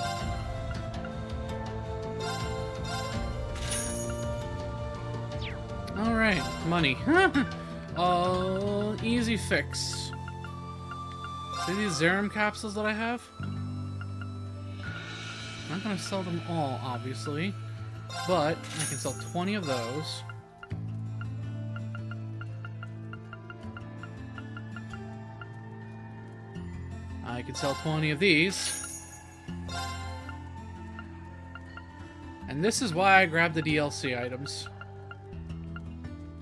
Alright, money. Easy fix. See these Zerum capsules that I have? I'm not gonna sell them all, obviously, but I can sell 20 of those. I can sell 20 of these. And this is why I grabbed the DLC items.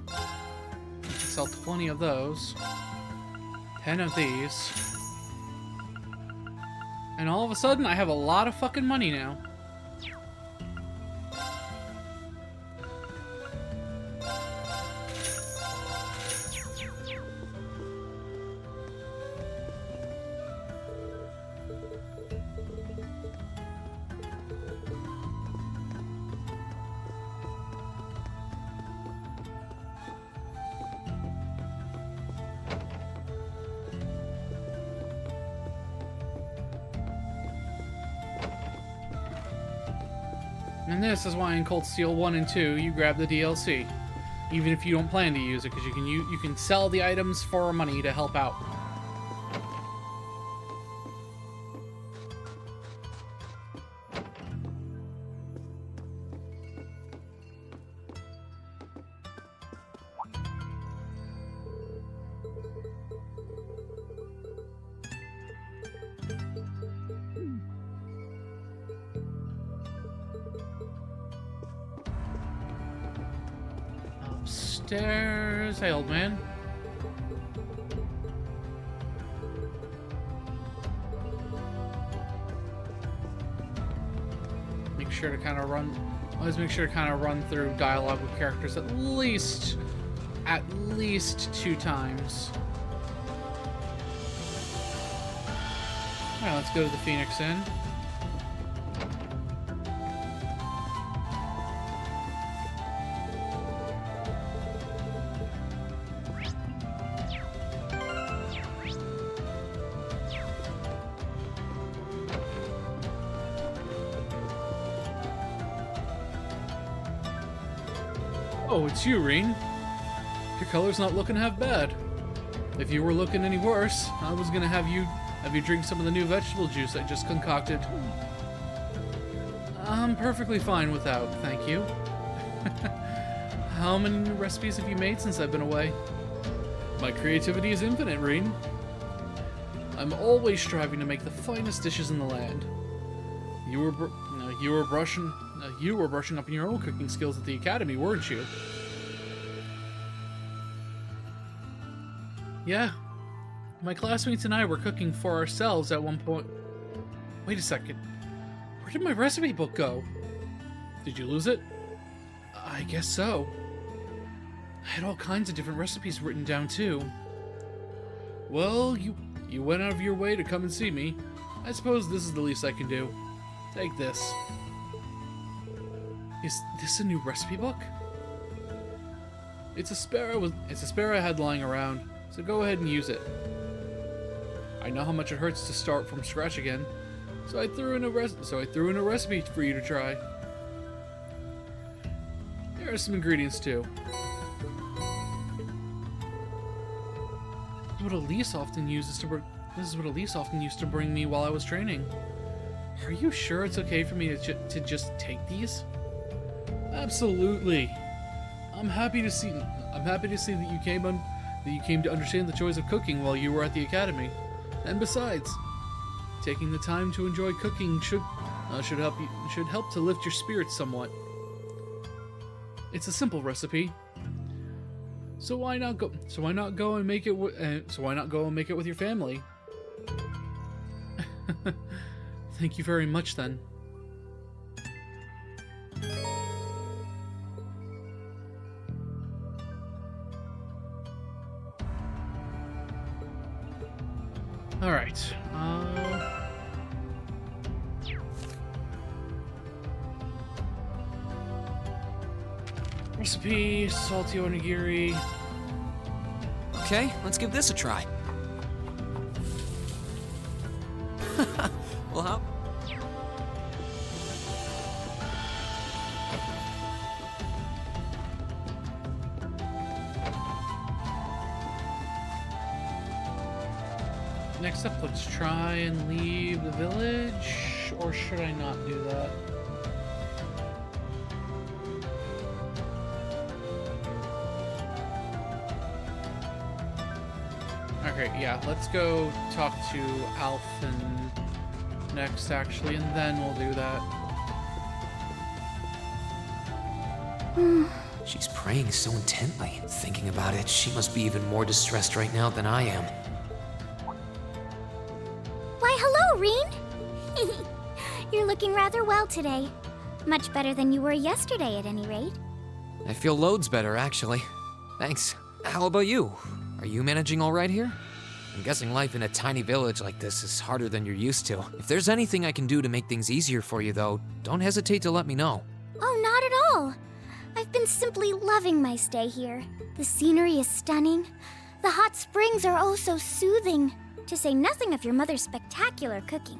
I can sell 20 of those. 10 of these. And all of a sudden, I have a lot of fucking money now. And this is why in Cold Steel 1 and 2, you grab the DLC. Even if you don't plan to use it, because you can sell the items for money to help out. Upstairs. Hey, old man. Make sure to kind of run. Always make sure to kind of run through dialogue with characters at least 2 times. Alright, let's go to the Phoenix Inn. Oh, it's you, Reen. Your color's not looking half bad. If you were looking any worse, I was gonna have you drink some of the new vegetable juice I just concocted. I'm perfectly fine without, thank you. How many new recipes have you made since I've been away? My creativity is infinite, Reen. I'm always striving to make the finest dishes in the land. You were brushing up on your own cooking skills at the academy, weren't you? Yeah. My classmates and I were cooking for ourselves at one point. Wait a second. Where did my recipe book go? Did you lose it? I guess so. I had all kinds of different recipes written down too. Well, you went out of your way to come and see me. I suppose this is the least I can do. Take this. Is this a new recipe book? It's a spare I had lying around, so go ahead and use it. I know how much it hurts to start from scratch again, so I threw in a recipe for you to try. There are some ingredients too. This is what Elise often used to bring me while I was training. Are you sure it's okay for me to just take these? Absolutely. I'm happy to see that you came to understand the joys of cooking while you were at the academy. And besides, taking the time to enjoy cooking should help to lift your spirits somewhat. It's a simple recipe. So why not go and make it with your family? Thank you very much then. Alright. Recipe, salty onigiri. Okay, let's give this a try. Well, how? Next up, let's try and leave the village. Or should I not do that? Okay, yeah, let's go talk to Alphen next, actually, and then we'll do that. She's praying so intently. Thinking about it, she must be even more distressed right now than I am. Why, hello, Reen! You're looking rather well today. Much better than you were yesterday, at any rate. I feel loads better, actually. Thanks. How about you? Are you managing all right here? I'm guessing life in a tiny village like this is harder than you're used to. If there's anything I can do to make things easier for you, though, don't hesitate to let me know. Oh, not at all. I've been simply loving my stay here. The scenery is stunning. The hot springs are oh so soothing, to say nothing of your mother's spectacular cooking.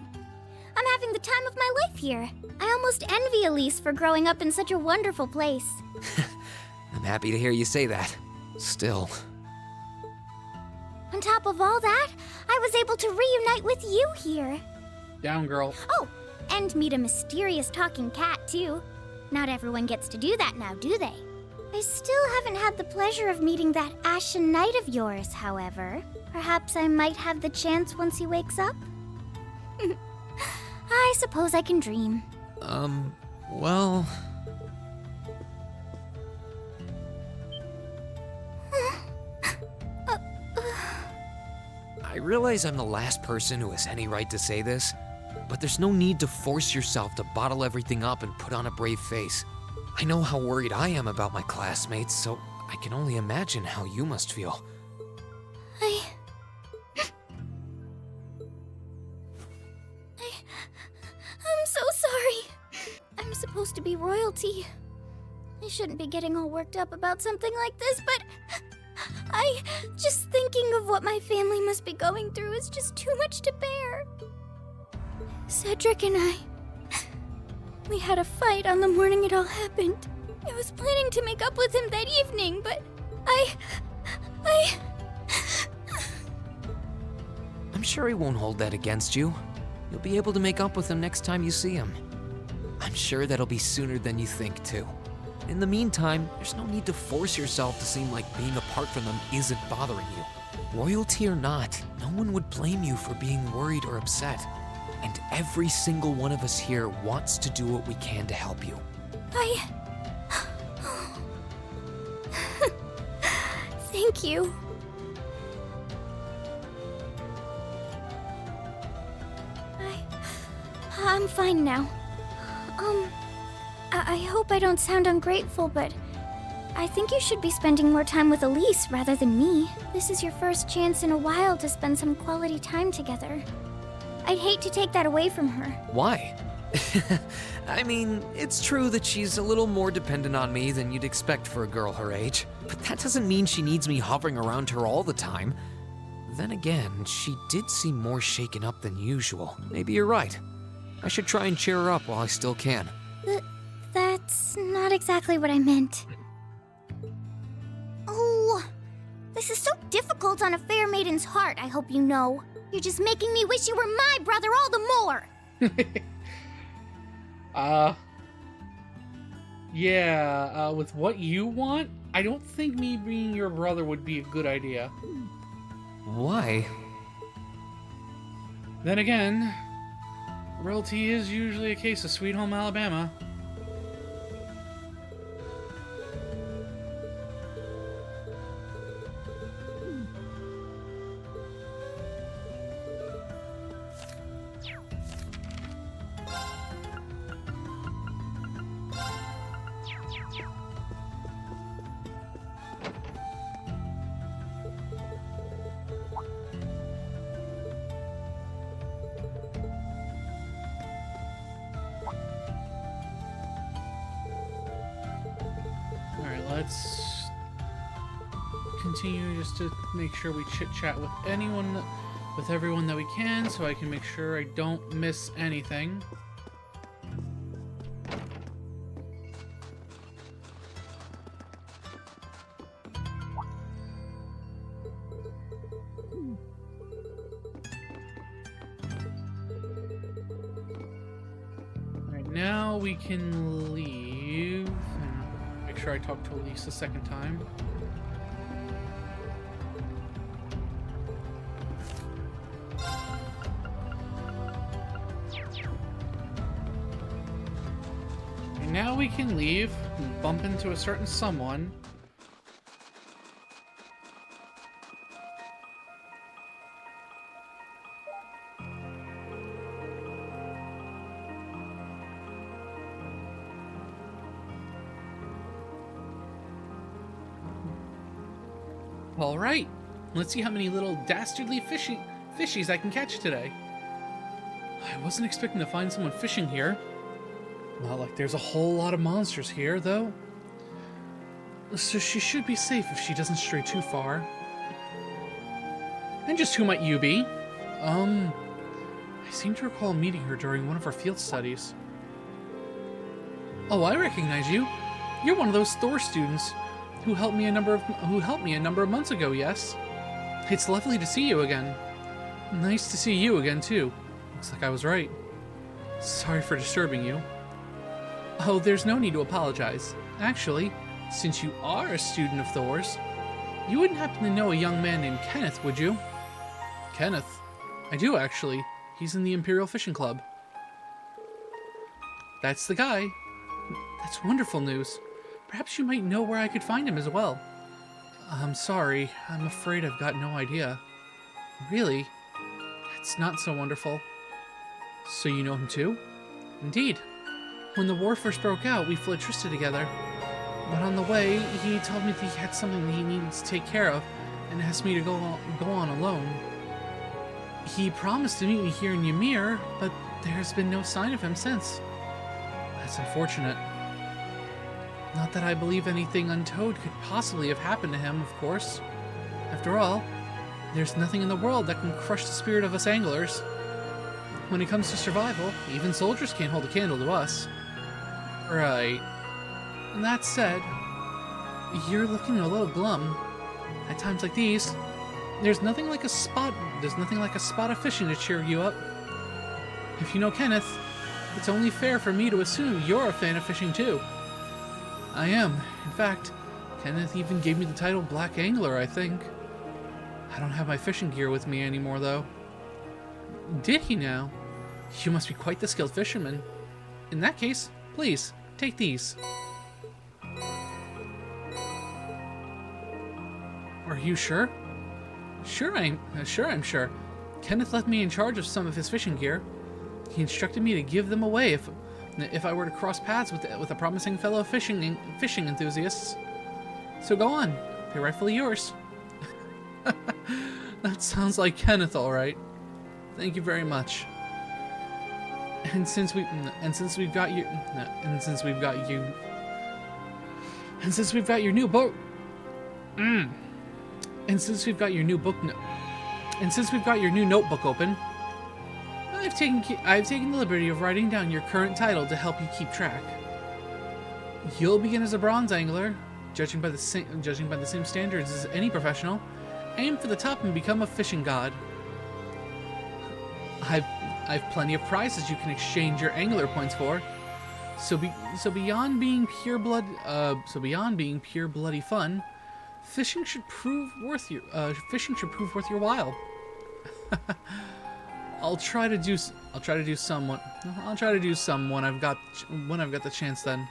I'm having the time of my life here. I almost envy Elise for growing up in such a wonderful place. I'm happy to hear you say that. Still. On top of all that, I was able to reunite with you here. Down, girl. Oh, and meet a mysterious talking cat, too. Not everyone gets to do that now, do they? I still haven't had the pleasure of meeting that Ashen Knight of yours, however. Perhaps I might have the chance once he wakes up? I suppose I can dream. Well... I realize I'm the last person who has any right to say this, but there's no need to force yourself to bottle everything up and put on a brave face. I know how worried I am about my classmates, so I can only imagine how you must feel. I'm so sorry. I'm supposed to be royalty. I shouldn't be getting all worked up about something like this, but just thinking of what my family must be going through is just too much to bear. Cedric and we had a fight on the morning it all happened. I was planning to make up with him that evening, but I'm sure he won't hold that against you. You'll be able to make up with him next time you see him. I'm sure that'll be sooner than you think, too. In the meantime, there's no need to force yourself to seem like being apart from them isn't bothering you. Royalty or not, no one would blame you for being worried or upset. And every single one of us here wants to do what we can to help you. Thank you. I'm fine now. I hope I don't sound ungrateful, but I think you should be spending more time with Elise rather than me. This is your first chance in a while to spend some quality time together. I'd hate to take that away from her. Why? I mean, it's true that she's a little more dependent on me than you'd expect for a girl her age, but that doesn't mean she needs me hovering around her all the time. Then again, she did seem more shaken up than usual. Maybe you're right. I should try and cheer her up while I still can. That's not exactly what I meant. Oh, this is so difficult on a fair maiden's heart, I hope you know. You're just making me wish you were my brother all the more. Yeah, with what you want, I don't think me being your brother would be a good idea. Why? Then again, royalty is usually a case of Sweet Home Alabama. let's continue just to make sure we chit-chat with everyone that we can, so I can make sure I don't miss anything. Right now we can leave and make sure I talk to Elise a second time. Now we can leave and bump into a certain someone. All right, let's see how many little dastardly fishies I can catch today. I wasn't expecting to find someone fishing here. Not like there's a whole lot of monsters here, though. So she should be safe if she doesn't stray too far. And just who might you be? I seem to recall meeting her during one of our field studies. Oh, I recognize you. You're one of those Thor students who helped me a number of months ago, yes? It's lovely to see you again. Nice to see you again, too. Looks like I was right. Sorry for disturbing you. Oh, there's no need to apologize. Actually, since you are a student of Thor's, you wouldn't happen to know a young man named Kenneth, would you? Kenneth? I do, actually. He's in the Imperial Fishing Club. That's the guy. That's wonderful news. Perhaps you might know where I could find him as well. I'm sorry. I'm afraid I've got no idea. Really? That's not so wonderful. So you know him too? Indeed. When the war first broke out, we fled Trista together. But on the way, he told me that he had something he needed to take care of, and asked me to go on alone. He promised to meet me here in Ymir, but there's been no sign of him since. That's unfortunate. Not that I believe anything untoward could possibly have happened to him, of course. After all, there's nothing in the world that can crush the spirit of us anglers. When it comes to survival, even soldiers can't hold a candle to us. Right. And that said, you're looking a little glum. At times like these, there's nothing like a spot of fishing to cheer you up. If you know Kenneth, it's only fair for me to assume you're a fan of fishing too. I am. In fact, Kenneth even gave me the title Black Angler, I think. I don't have my fishing gear with me anymore, though. Did he now? You must be quite the skilled fisherman. In that case, please, take these. Are you sure? I'm sure. Kenneth left me in charge of some of his fishing gear. He instructed me to give them away if I were to cross paths with a promising fellow fishing enthusiasts. So go on, they're rightfully yours. That sounds like Kenneth, all right. Thank you very much. And since we've got your new book, and since we've got your new notebook open, I've taken the liberty of writing down your current title to help you keep track. You'll begin as a bronze angler, judging by the same standards as any professional. Aim for the top and become a fishing god. I've plenty of prizes you can exchange your angler points for. So beyond being pure bloody fun, fishing should prove worth your while. I'll try to do some when I've got the chance then.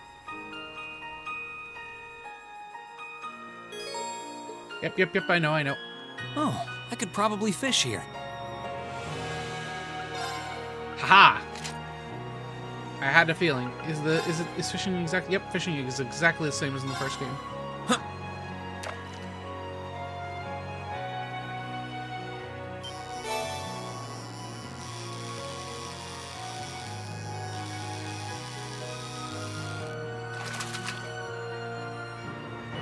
Yep, I know. Oh, I could probably fish here. Haha! I had a feeling. Is fishing exactly? Yep, fishing is exactly the same as in the first game. Huh.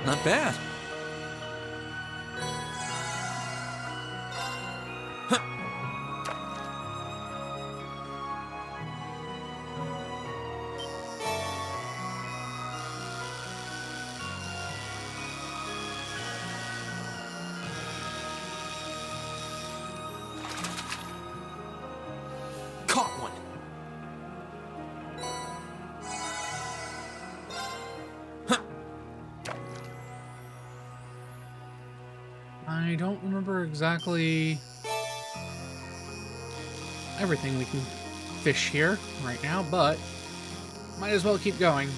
Not bad. Caught one. I don't remember exactly everything we can fish here right now, but might as well keep going.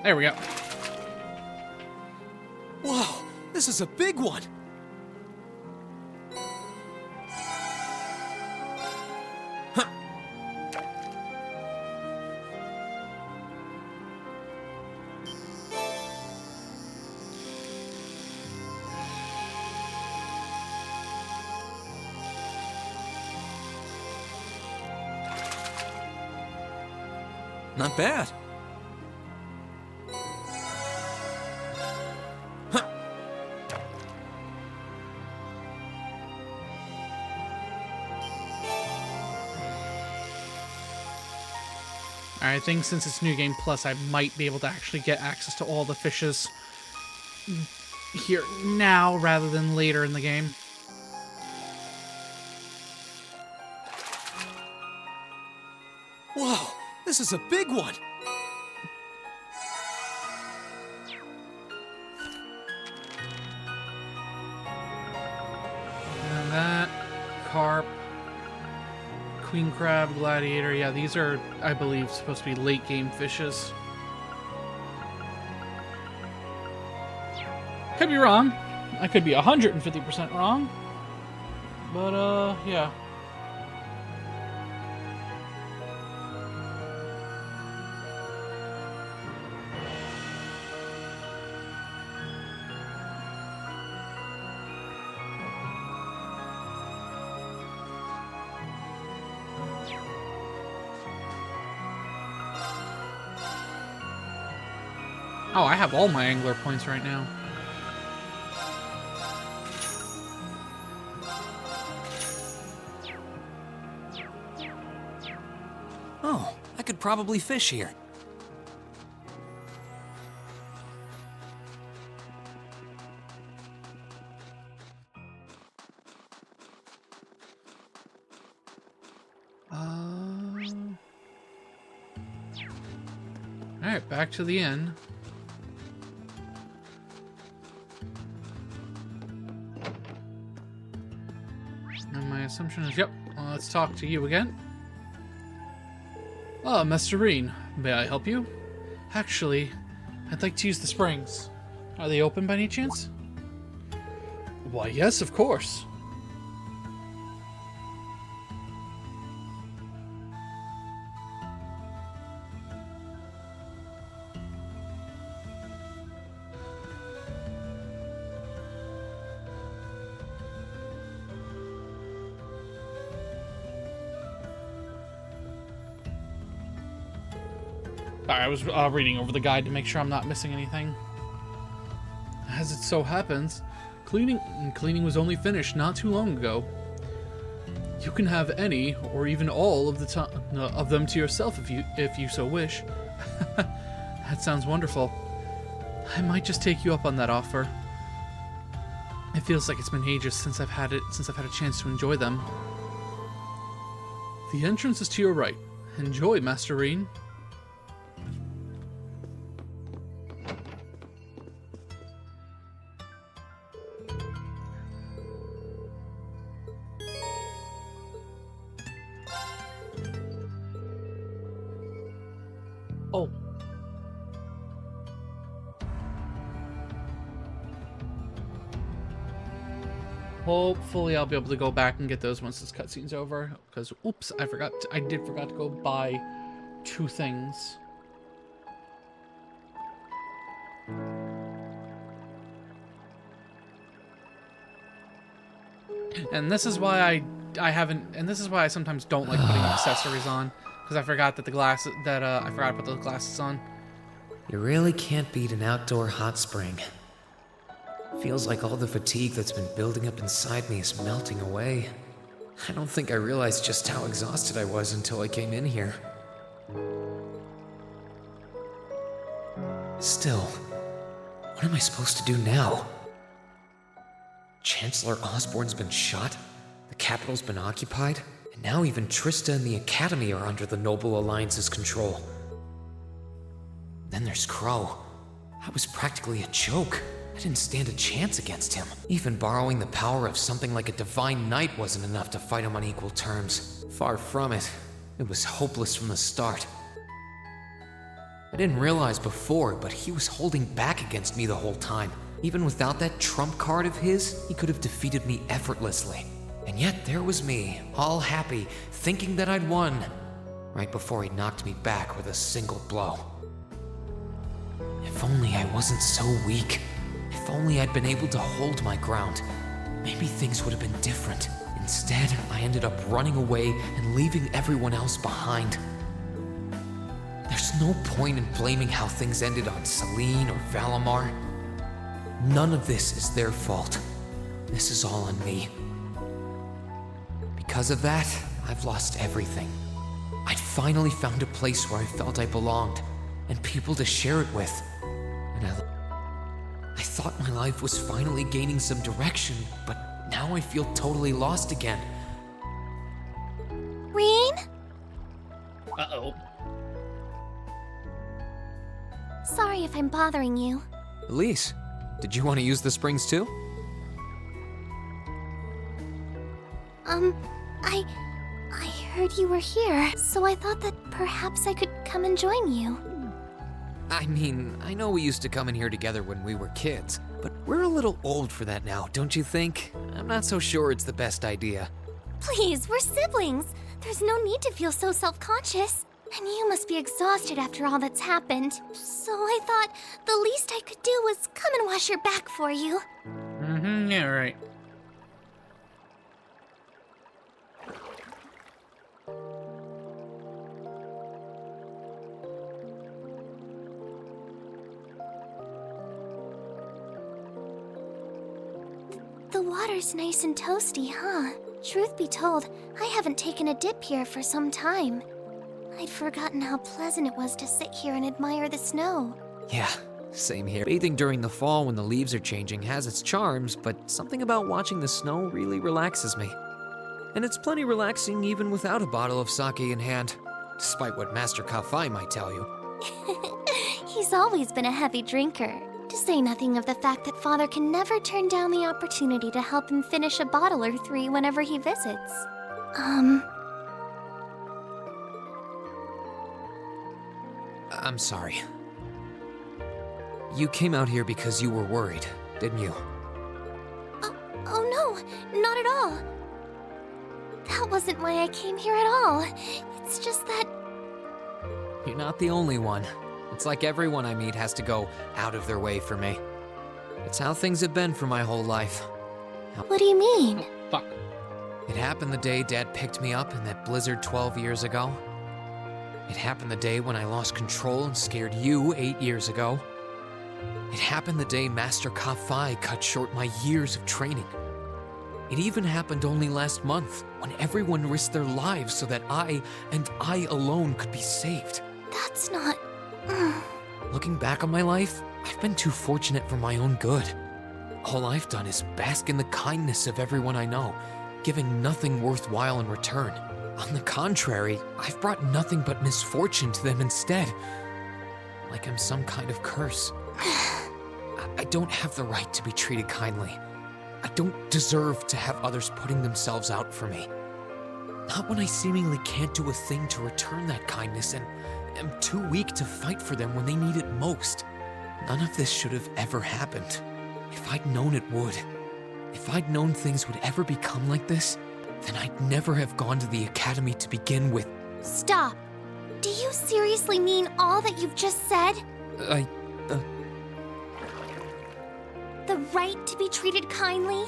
There we go. Wow, this is a big one. Not bad. I think since it's New Game Plus, I might be able to actually get access to all the fishes here now rather than later in the game. Wow, this is a big one. And that, carp, queen crab, gladiator, yeah, these are, I believe, supposed to be late game fishes. Could be wrong. I could be 150% wrong. But, yeah. Oh, I have all my angler points right now. Oh, I could probably fish here. Alright, back to the inn. And my assumption is, yep, well, let's talk to you again. Oh, Master Reen, may I help you? Actually, I'd like to use the springs. Are they open by any chance? Why, yes, of course. I was reading over the guide to make sure I'm not missing anything. As it so happens, cleaning was only finished not too long ago. You can have any, or even all, of them to yourself if you so wish. That sounds wonderful. I might just take you up on that offer. It feels like it's been ages since I've had a chance to enjoy them. The entrance is to your right. Enjoy, Master Reen. Oh. Hopefully I'll be able to go back and get those once this cutscene's over. Because, oops, I did forgot to go buy 2 things. And this is why I haven't, and this is why I sometimes don't like putting accessories on, because I forgot that I forgot to put those glasses on. You really can't beat an outdoor hot spring. Feels like all the fatigue that's been building up inside me is melting away. I don't think I realized just how exhausted I was until I came in here. Still, what am I supposed to do now? Chancellor Osborne's been shot, the capital's been occupied, and now even Trista and the Academy are under the Noble Alliance's control. Then there's Crow. I was practically a joke. I didn't stand a chance against him. Even borrowing the power of something like a divine knight wasn't enough to fight him on equal terms. Far from it. It was hopeless from the start. I didn't realize before, but he was holding back against me the whole time. Even without that trump card of his, he could have defeated me effortlessly. And yet there was me, all happy, thinking that I'd won, right before he knocked me back with a single blow. If only I wasn't so weak. If only I'd been able to hold my ground. Maybe things would have been different. Instead, I ended up running away and leaving everyone else behind. There's no point in blaming how things ended on Celine or Valimar. None of this is their fault. This is all on me. Because of that, I've lost everything. I'd finally found a place where I felt I belonged, and people to share it with. And I thought my life was finally gaining some direction, but now I feel totally lost again. Reen? Uh-oh. Sorry if I'm bothering you. Elise, did you want to use the springs too? I heard you were here, so I thought that perhaps I could come and join you. I mean, I know we used to come in here together when we were kids, but we're a little old for that now, don't you think? I'm not so sure it's the best idea. Please, we're siblings. There's no need to feel so self-conscious. And you must be exhausted after all that's happened. So I thought the least I could do was come and wash your back for you. Yeah, right. The water's nice and toasty, huh? Truth be told, I haven't taken a dip here for some time. I'd forgotten how pleasant it was to sit here and admire the snow. Yeah, same here. Bathing during the fall when the leaves are changing has its charms, but something about watching the snow really relaxes me. And it's plenty relaxing even without a bottle of sake in hand, despite what Master Kafai might tell you. He's always been a heavy drinker. To say nothing of the fact that Father can never turn down the opportunity to help him finish a bottle or three whenever he visits. I'm sorry. You came out here because you were worried, didn't you? Oh no, not at all. That wasn't why I came here at all. It's just that... You're not the only one. It's like everyone I meet has to go out of their way for me. It's how things have been for my whole life. What do you mean? Fuck. It happened the day Dad picked me up in that blizzard 12 years ago. It happened the day when I lost control and scared you 8 years ago. It happened the day Master Kafai cut short my years of training. It even happened only last month, when everyone risked their lives so that I, and I alone, could be saved. That's not... Looking back on my life, I've been too fortunate for my own good. All I've done is bask in the kindness of everyone I know, giving nothing worthwhile in return. On the contrary, I've brought nothing but misfortune to them instead. Like I'm some kind of curse. I don't have the right to be treated kindly. I don't deserve to have others putting themselves out for me. Not when I seemingly can't do a thing to return that kindness and am too weak to fight for them when they need it most. None of this should have ever happened. If I'd known it would, if I'd known things would ever become like this, then I'd never have gone to the academy to begin with. Stop. Do you seriously mean all that you've just said? The right to be treated kindly?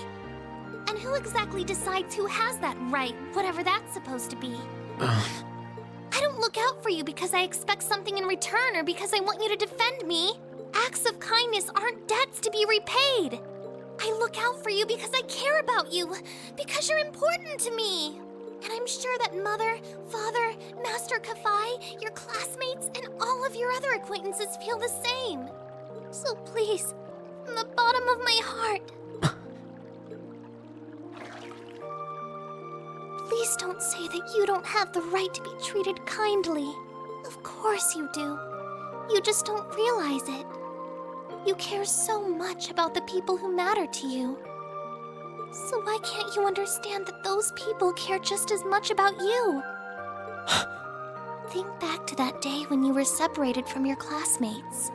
And who exactly decides who has that right, whatever that's supposed to be? I don't look out for you because I expect something in return or because I want you to defend me. Acts of kindness aren't debts to be repaid. I look out for you because I care about you, because you're important to me. And I'm sure that Mother, Father, Master Kafai, your classmates, and all of your other acquaintances feel the same. So please, from the bottom of my heart, please don't say that you don't have the right to be treated kindly. Of course you do. You just don't realize it. You care so much about the people who matter to you. So why can't you understand that those people care just as much about you? Think back to that day when you were separated from your classmates.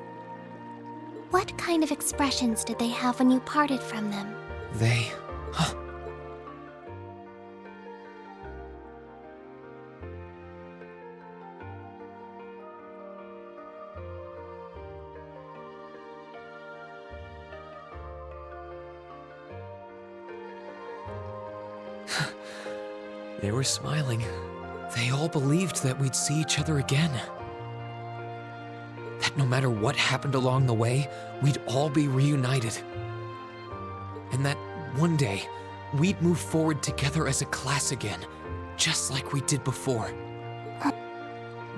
What kind of expressions did they have when you parted from them? They... They were smiling. They all believed that we'd see each other again. That no matter what happened along the way, we'd all be reunited. And that one day, we'd move forward together as a class again, just like we did before.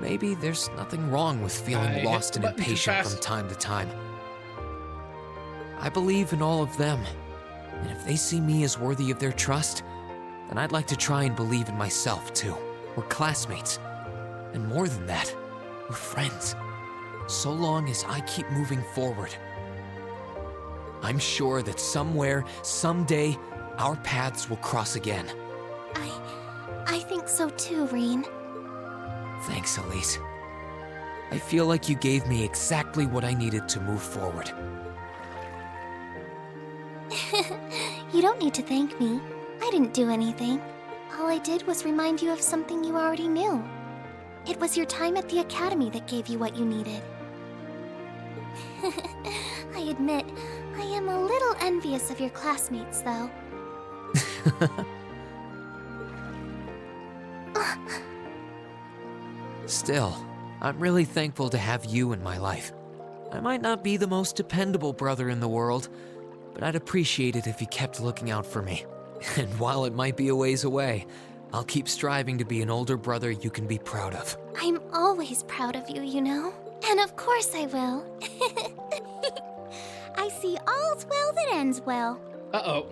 Maybe there's nothing wrong with feeling lost and impatient from time to time. I believe in all of them, and if they see me as worthy of their trust, then I'd like to try and believe in myself, too. We're classmates. And more than that, we're friends. So long as I keep moving forward. I'm sure that somewhere, someday, our paths will cross again. I think so too, Reen. Thanks, Elise. I feel like you gave me exactly what I needed to move forward. You don't need to thank me. I didn't do anything. All I did was remind you of something you already knew. It was your time at the academy that gave you what you needed. I admit, I am a little envious of your classmates, though. Still, I'm really thankful to have you in my life. I might not be the most dependable brother in the world, but I'd appreciate it if you kept looking out for me. And while it might be a ways away, I'll keep striving to be an older brother you can be proud of. I'm always proud of you, you know? And of course I will. I see all's well that ends well. Uh-oh.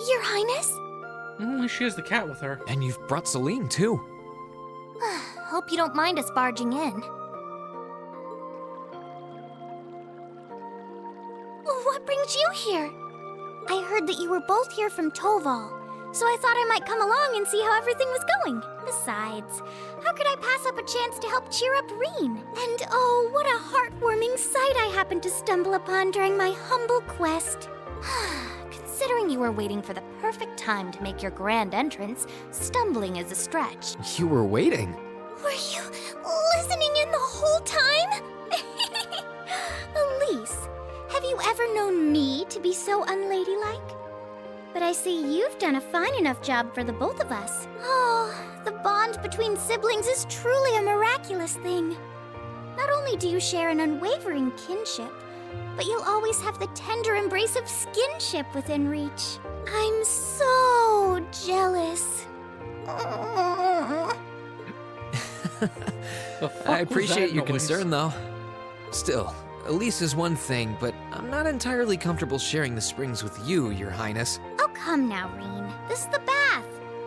Your Highness? She has the cat with her. And you've brought Celine, too. Hope you don't mind us barging in. What brings you here? I heard that you were both here from Toval, so I thought I might come along and see how everything was going. Besides, how could I pass up a chance to help cheer up Reen? And oh, what a heartwarming sight I happened to stumble upon during my humble quest. Considering you were waiting for the perfect time to make your grand entrance, stumbling is a stretch. You were waiting? Were you listening in the whole time? Elise, have you ever known me to be so unladylike? But I see you've done a fine enough job for the both of us. Oh, the bond between siblings is truly a miraculous thing. Not only do you share an unwavering kinship, but you'll always have the tender embrace of skinship within reach. I'm so jealous. I appreciate your concern, though. Still, Elise is one thing, but I'm not entirely comfortable sharing the springs with you, Your Highness. Oh, come now, Reen. This is the bath.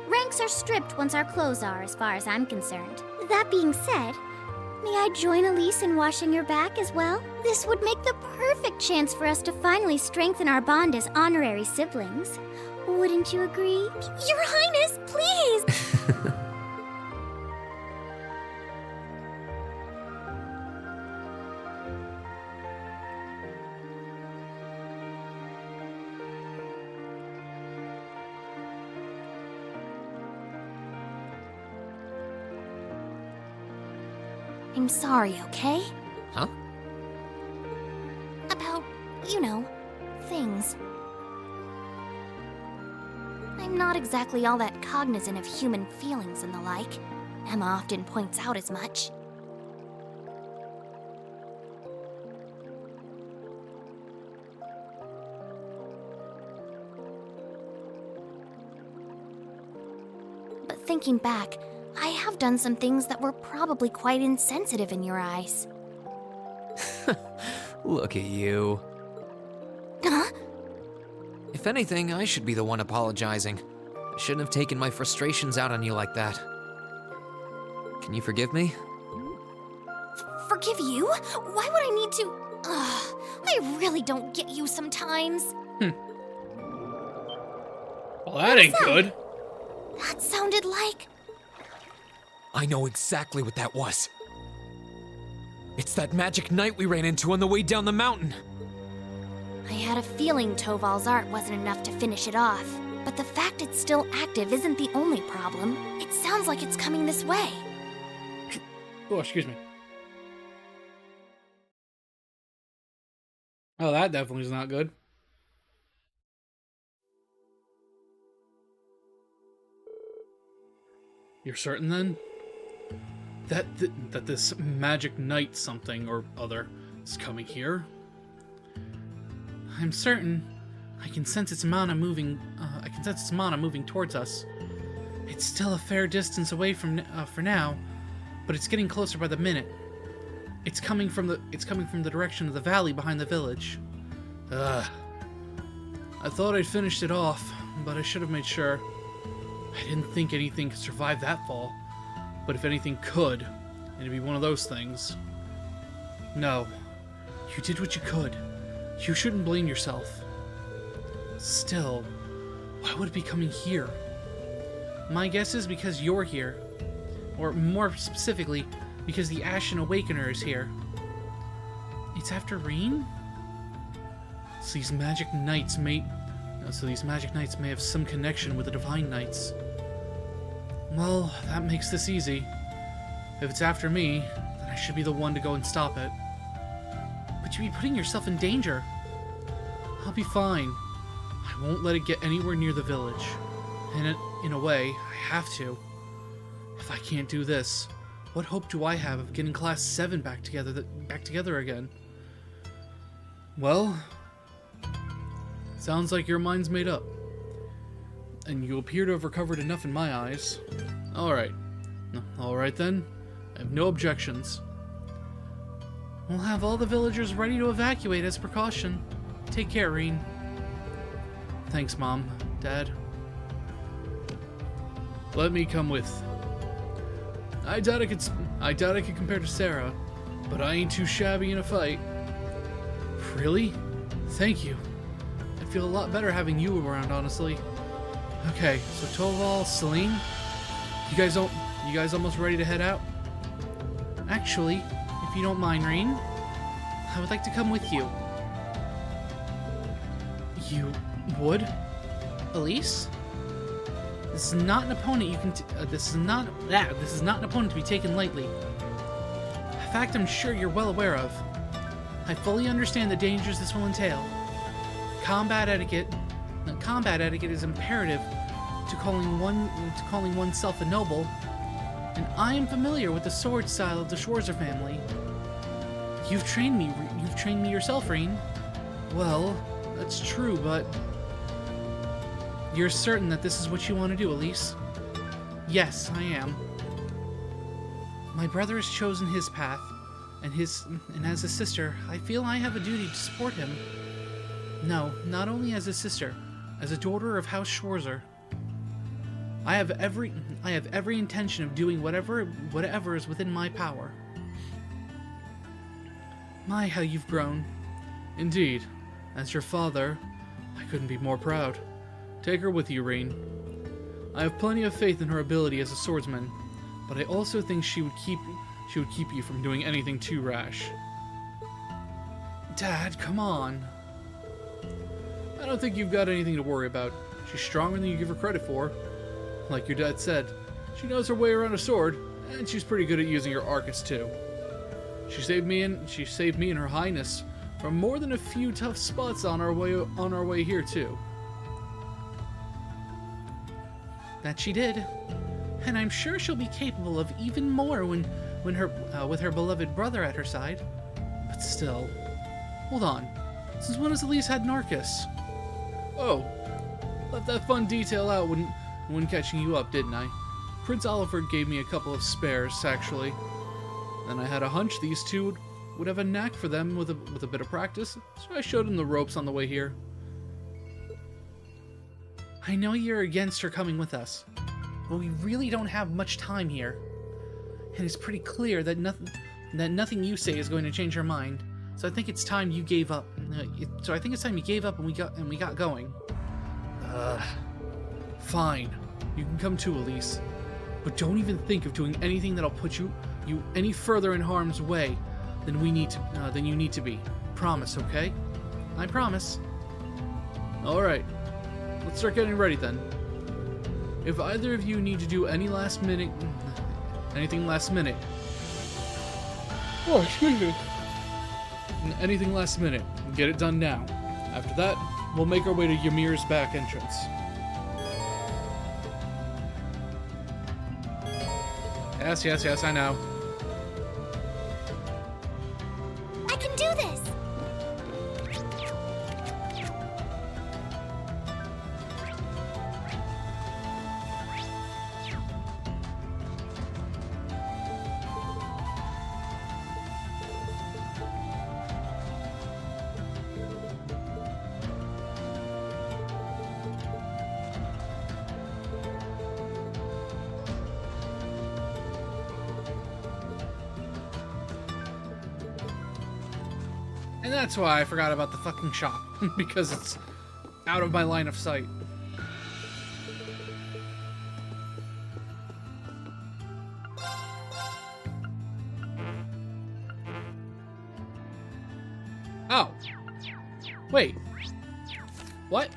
Ranks are stripped once our clothes are, as far as I'm concerned. That being said, may I join Elise in washing your back as well? This would make the perfect chance for us to finally strengthen our bond as honorary siblings. Wouldn't you agree? Your Highness, please! I'm sorry, okay? Huh? About, you know, things. I'm not exactly all that cognizant of human feelings and the like. Emma often points out as much. But thinking back, I have done some things that were probably quite insensitive in your eyes. Look at you. Huh? If anything, I should be the one apologizing. I shouldn't have taken my frustrations out on you like that. Can you forgive me? Forgive you? Why would I need to? I really don't get you sometimes. Well, that ain't good. That sounded like... I know exactly what that was. It's that magic knight we ran into on the way down the mountain. I had a feeling Toval's art wasn't enough to finish it off. But the fact it's still active isn't the only problem. It sounds like it's coming this way. Oh, excuse me. Oh, that definitely is not good. You're certain then? That this magic knight something or other is coming here? I'm certain. I can sense its mana moving. I can sense its mana moving towards us. It's still a fair distance away from for now, but it's getting closer by the minute. It's coming from the direction of the valley behind the village. I thought I'd finished it off, but I should have made sure. I didn't think anything could survive that fall, but if anything could, it'd be one of those things. No, you did what you could. You shouldn't blame yourself. Still, why would it be coming here? My guess is because you're here. Or more specifically, because the Ashen Awakener is here. It's after Reen? So these magic knights may have some connection with the Divine Knights. Well, that makes this easy. If it's after me, then I should be the one to go and stop it. But you'd be putting yourself in danger. I'll be fine. I won't let it get anywhere near the village. And in a way, I have to. If I can't do this, what hope do I have of getting Class 7 back together again? Well, sounds like your mind's made up. And you appear to have recovered enough in my eyes. Alright. Alright then. I have no objections. We'll have all the villagers ready to evacuate as precaution. Take care, Reen. Thanks, Mom. Dad. Let me come with. I doubt I could compare to Sarah, but I ain't too shabby in a fight. Really? Thank you. I'd feel a lot better having you around, honestly. Okay, so Toval, Celine, you guys almost ready to head out? Actually, if you don't mind, Reen, I would like to come with you. You would? Elise? This is not an opponent this is not an opponent to be taken lightly. A fact I'm sure you're well aware of. I fully understand the dangers this will entail. Combat etiquette is imperative to calling oneself a noble, and I am familiar with the sword style of the Schwarzer family. You've trained me yourself, Reen. Well, that's true, but you're certain that this is what you want to do, Elise? Yes, I am. My brother has chosen his path, and as a sister, I feel I have a duty to support him. No, not only as a sister, as a daughter of House Schwarzer. I have every intention of doing whatever is within my power. My, how you've grown. Indeed, as your father, I couldn't be more proud. Take her with you, Reen. I have plenty of faith in her ability as a swordsman, but I also think she would keep you from doing anything too rash. Dad, come on. I don't think you've got anything to worry about. She's stronger than you give her credit for. Like your dad said, she knows her way around a sword, and she's pretty good at using her arcus too. She saved me and her highness from more than a few tough spots on our way here too. That she did, and I'm sure she'll be capable of even more when with her beloved brother at her side. But still, hold on. Since when has Elise had Narcus? Oh, left that fun detail out when catching you up, didn't I? Prince Oliver gave me a couple of spares, actually. Then I had a hunch these two would have a knack for them with a bit of practice, so I showed them the ropes on the way here. I know you're against her coming with us, but we really don't have much time here. And it's pretty clear that nothing you say is going to change her mind. So I think it's time you gave up. And we got going. Fine. You can come too, Elise. But don't even think of doing anything that'll put you any further in harm's way than you need to be. Promise, okay? I promise. All right. Let's start getting ready then. If either of you need to do anything last minute, oh, excuse me. Anything last minute, get it done now. After that, we'll make our way to Ymir's back entrance. Yes, I know. I can do this! And that's why I forgot about the fucking shop, because it's out of my line of sight. Oh. Wait. What?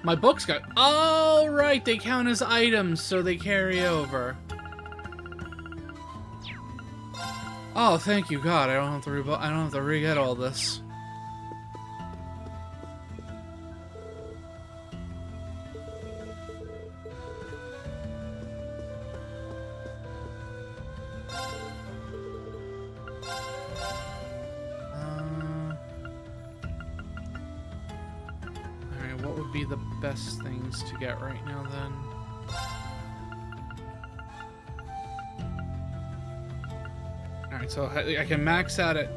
My books got... Oh, right, they count as items, so they carry over. Oh, thank you, God! I don't have to re-get all this. Alright, what would be the best things to get right now then? Alright, so I can max out at...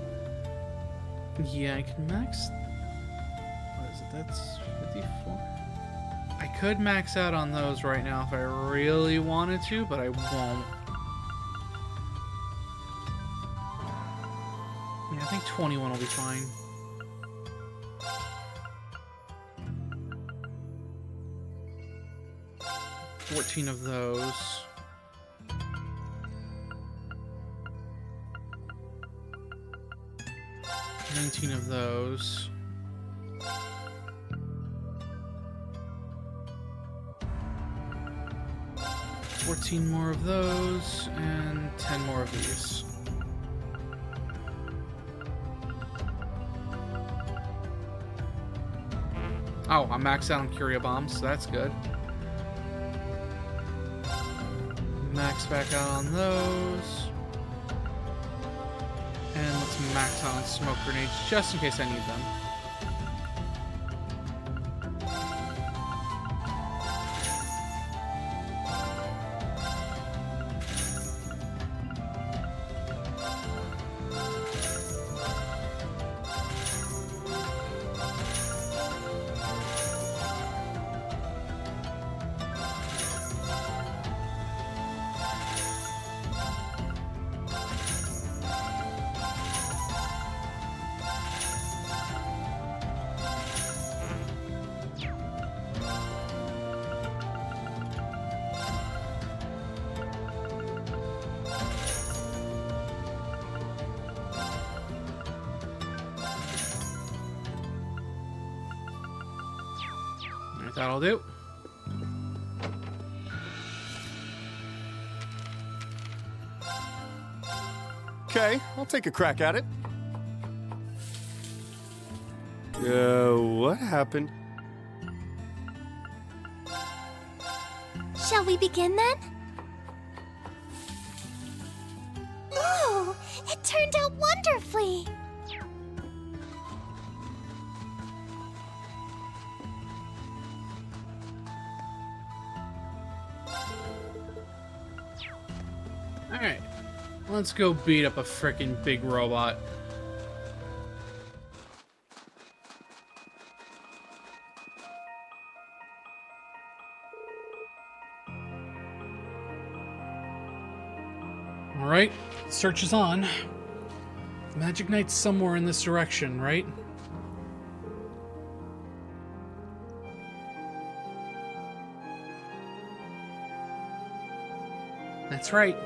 Yeah, I can max... What is it? That's 54? I could max out on those right now if I really wanted to, but I won't. Yeah, I think 21 will be fine. $14 of those. 19 of those. 14 more of those, and 10 more of these. Oh, I'm maxed out on Curia Bombs, so that's good. Max back out on those. And let's max out on smoke grenades, just in case I need them. That'll do. Okay, I'll take a crack at it. What happened? Shall we begin then? Ooh, it turned out wonderfully! Alright, let's go beat up a frickin' big robot. Alright, search is on. Magic Knight's somewhere in this direction, right? That's right.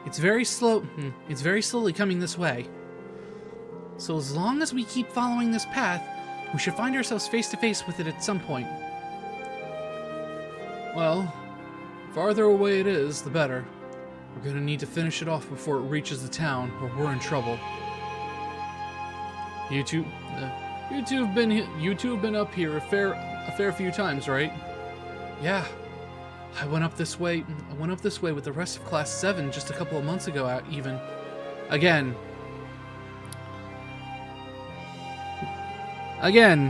It's very slow. It's very slowly coming this way. So as long as we keep following this path, we should find ourselves face to face with it at some point. Well, farther away it is, the better. We're gonna need to finish it off before it reaches the town, or we're in trouble. You two have been up here a fair few times, right? Yeah. I went up this way with the rest of Class 7 just a couple of months ago, even. Again,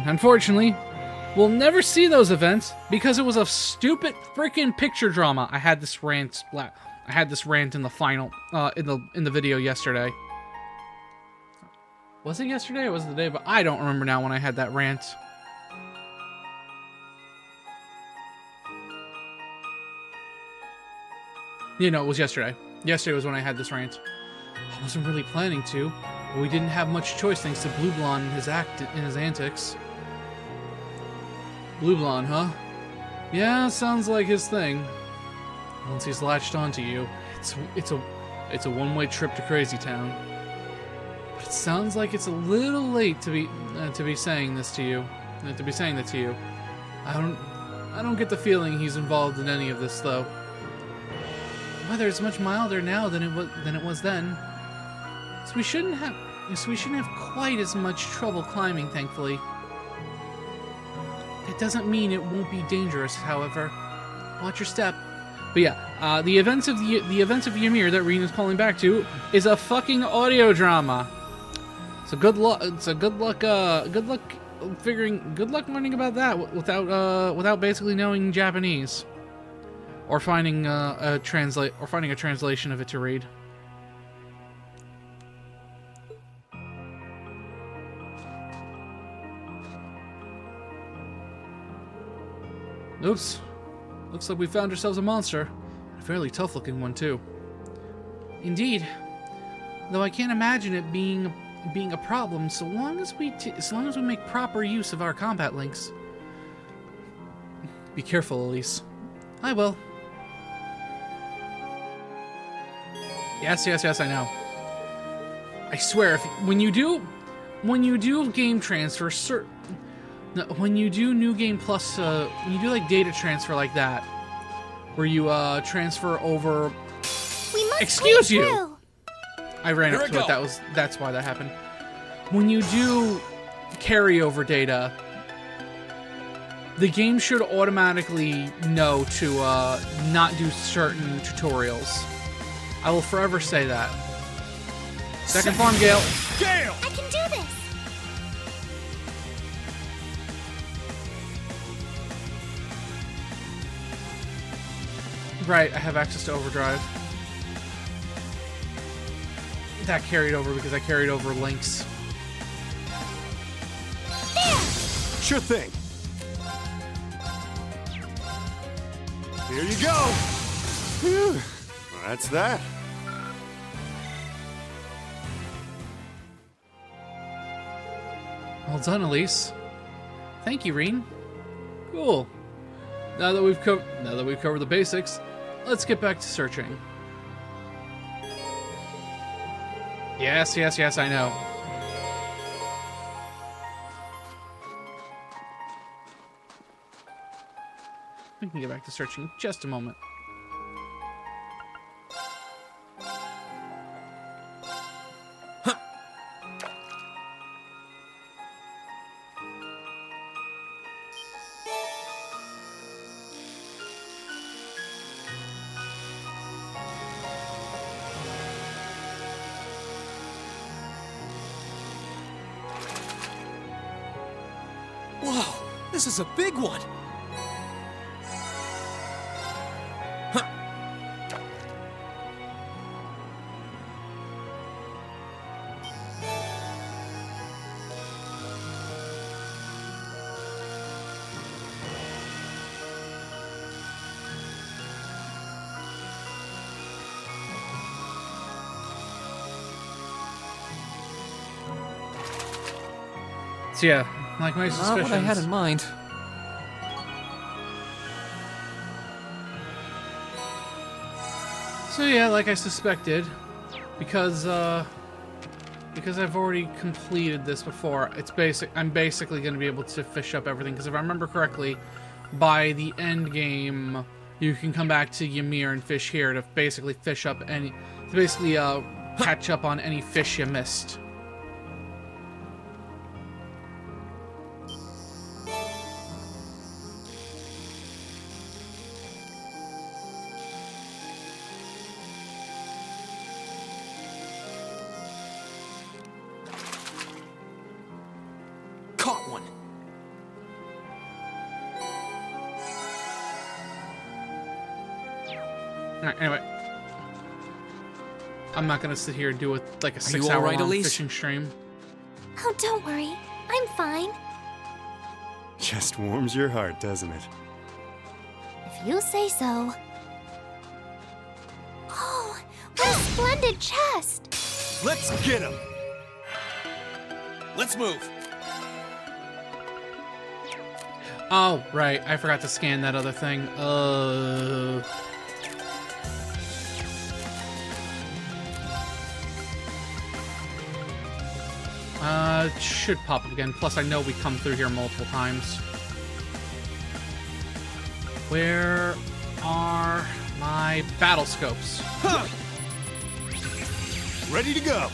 unfortunately, we'll never see those events because it was a stupid freaking picture drama. I had this rant in the final, in the video yesterday. Was it yesterday or was it the day? But I don't remember now when I had that rant. You know, it was yesterday. Yesterday was when I had this rant. I wasn't really planning to, but we didn't have much choice thanks to Blue Blonde in his antics. Blue Blonde, huh? Yeah, sounds like his thing. Once he's latched onto you, it's a one-way trip to Crazy Town. But it sounds like it's a little late to be saying this to you. I don't get the feeling he's involved in any of this though. Weather is much milder now than it was then, so we shouldn't have quite as much trouble climbing, thankfully. That doesn't mean it won't be dangerous, however. Watch your step. But yeah, the events of Ymir that Reen is calling back to is a fucking audio drama. So good luck. Good luck learning about that without basically knowing Japanese. Or finding a translation of it to read. Oops. Looks like we found ourselves a monster. A fairly tough-looking one too. Indeed. Though I can't imagine it being a problem so long as we make proper use of our combat links. Be careful, Elise. I will. Yes, I know. I swear, when you do game transfer, when you do New Game Plus, when you do like data transfer like that, where you transfer over. Excuse you. I ran up to it. That's why that happened. When you do carryover data, the game should automatically know to not do certain tutorials. I will forever say that. Second farm, Gale. Gale! I can do this! Right, I have access to overdrive. That carried over because I carried over links. There! Sure thing. Here you go. Whew. Well, that's that. Well done, Elise. Thank you, Reen. Cool. Now that we've covered the basics, let's get back to searching. Yes, I know. We can get back to searching in just a moment. Whoa, this is a big one. So yeah, like my Not suspicions. what I had in mind. So yeah, like I suspected, because I've already completed this before, I'm basically going to be able to fish up everything. Because if I remember correctly, by the end game, you can come back to Ymir and fish here to basically fish up catch up on any fish you missed. Caught one. Alright, anyway. I'm not gonna sit here and do like a Are you all 6-hour right, long Elise? fishing stream. Oh, don't worry. I'm fine. Just warms your heart, doesn't it? If you say so. Oh, what a splendid chest! Let's get him. Let's move. Oh, right. I forgot to scan that other thing. It should pop up again. Plus, I know we come through here multiple times. Where are my battle scopes? Huh. Ready to go.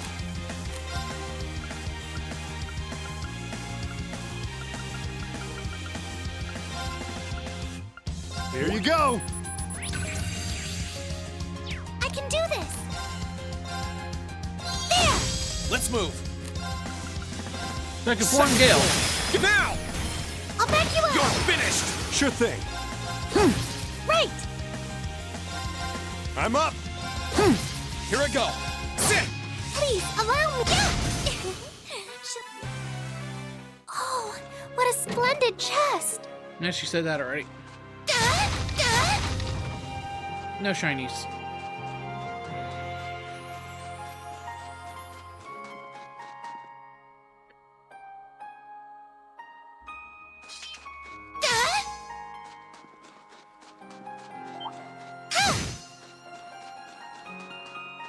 Here you go. I can do this! There! Let's move. Second form Gale. Now! I'll back you up! You're finished! Sure thing. Right! I'm up. Here I go. Sit! Please, allow me! Oh, what a splendid chest! Yeah, she said that already. No shinies.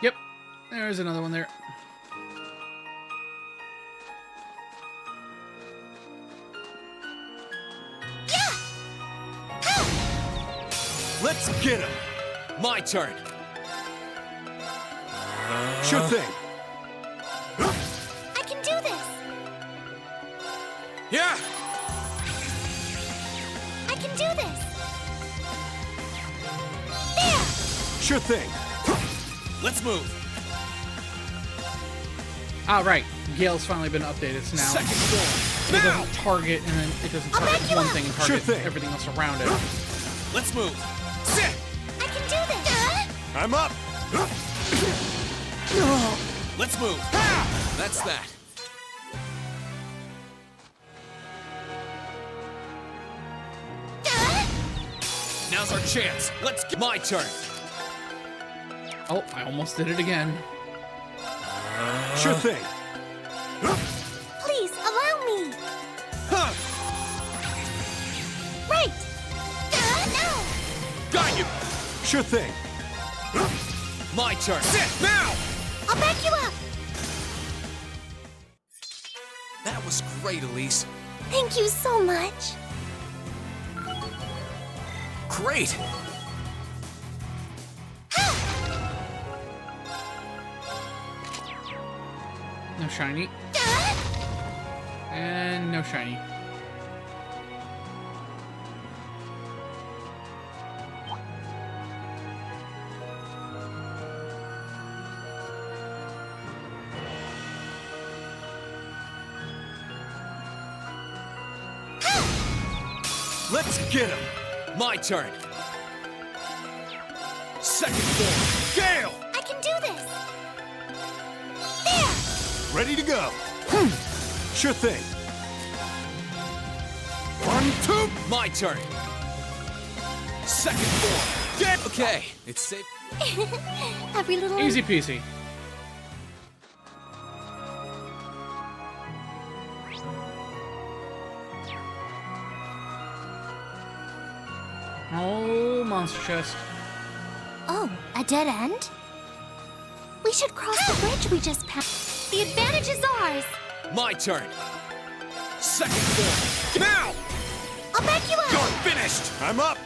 Yep, there's another one there. Let's get him. My turn. Sure thing. I can do this! Yeah! I can do this! There! Sure thing. Let's move. Ah, right. Gale's finally been updated, so now Second form. it Now! doesn't target, and then it doesn't I'll target back you one up. thing and Sure target thing. everything else around it. Let's move. Sit! I can do this! I'm up. Let's move. That's that. Now's our chance. Let's get my turn. Oh, I almost did it again. Sure thing. Please, allow me! Huh. Right! No! Got you. Sure thing. My turn. Sit now. I'll back you up! That was great, Elise. Thank you so much! Great. No shiny. And no shiny. Let's get him! My turn! Second form, Gale! I can do this! There! Ready to go. Sure thing. 1, 2. My turn! Second form, Gale! Okay, it's safe. Every little... Easy peasy. Oh, monster chest. Oh, a dead end? We should cross the bridge we just passed. The advantage is ours. My turn! Second form, now! I'll back you up. You're finished! I'm up.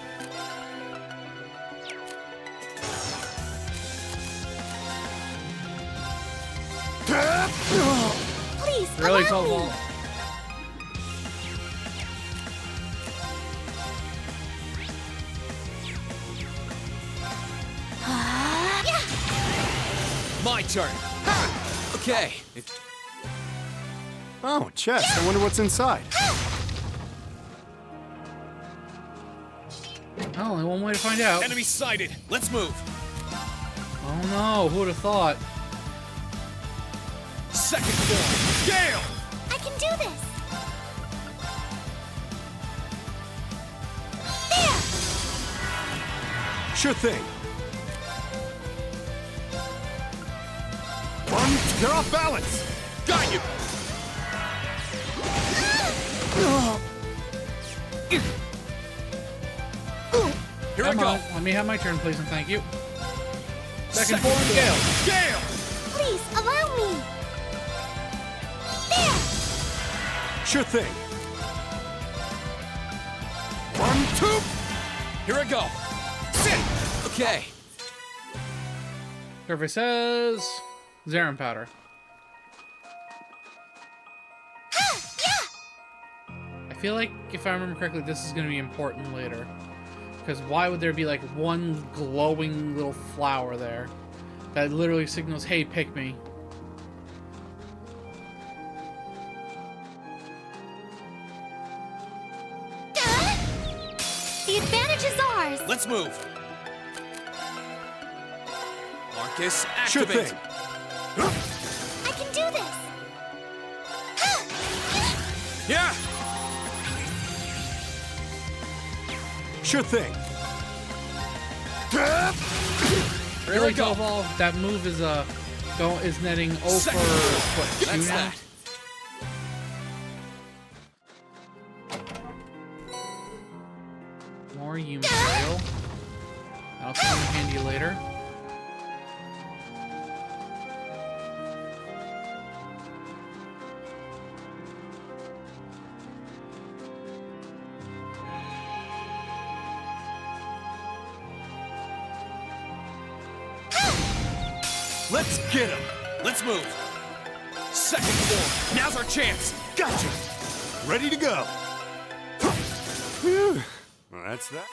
Please, Really, allow me. Tall My turn! Okay, Oh, chest. I wonder what's inside. Oh, only one way to find out. Enemy sighted! Let's move! Oh no, who would have thought? Second form, Gale! I can do this. There! Sure thing. 1, they're off balance. Got you! Here I Come go! on, let me have my turn, please, and thank you. Second form, form, Gale. Gale! Please, allow me. There! Sure thing. 1, 2. Here I go! Sit! Okay. Survey says... Zarin powder. I feel like, if I remember correctly, this is going to be important later. Because why would there be, like, one glowing little flower there that literally signals, hey, pick me? The advantage is ours. Let's move! Marcus, Sure activate! thing. I can do this. Yeah! Sure thing. Really, Tall? That move is is netting over what, 2 That's now? that. More U material. That'll come in handy later. Let's get him! Let's move! Second form, now's our chance! Gotcha. Ready to go. Phew. Well, that's that.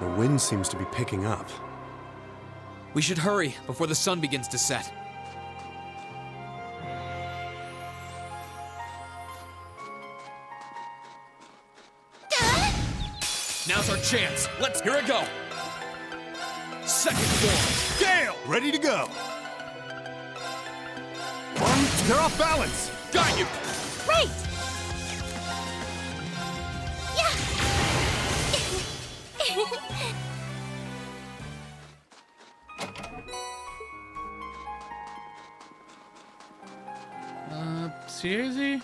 The wind seems to be picking up. We should hurry before the sun begins to set. Now's our chance. Let's hear it go. Second form, Gale! Ready to go. 1, they're off balance. Got you! Right! Seriously?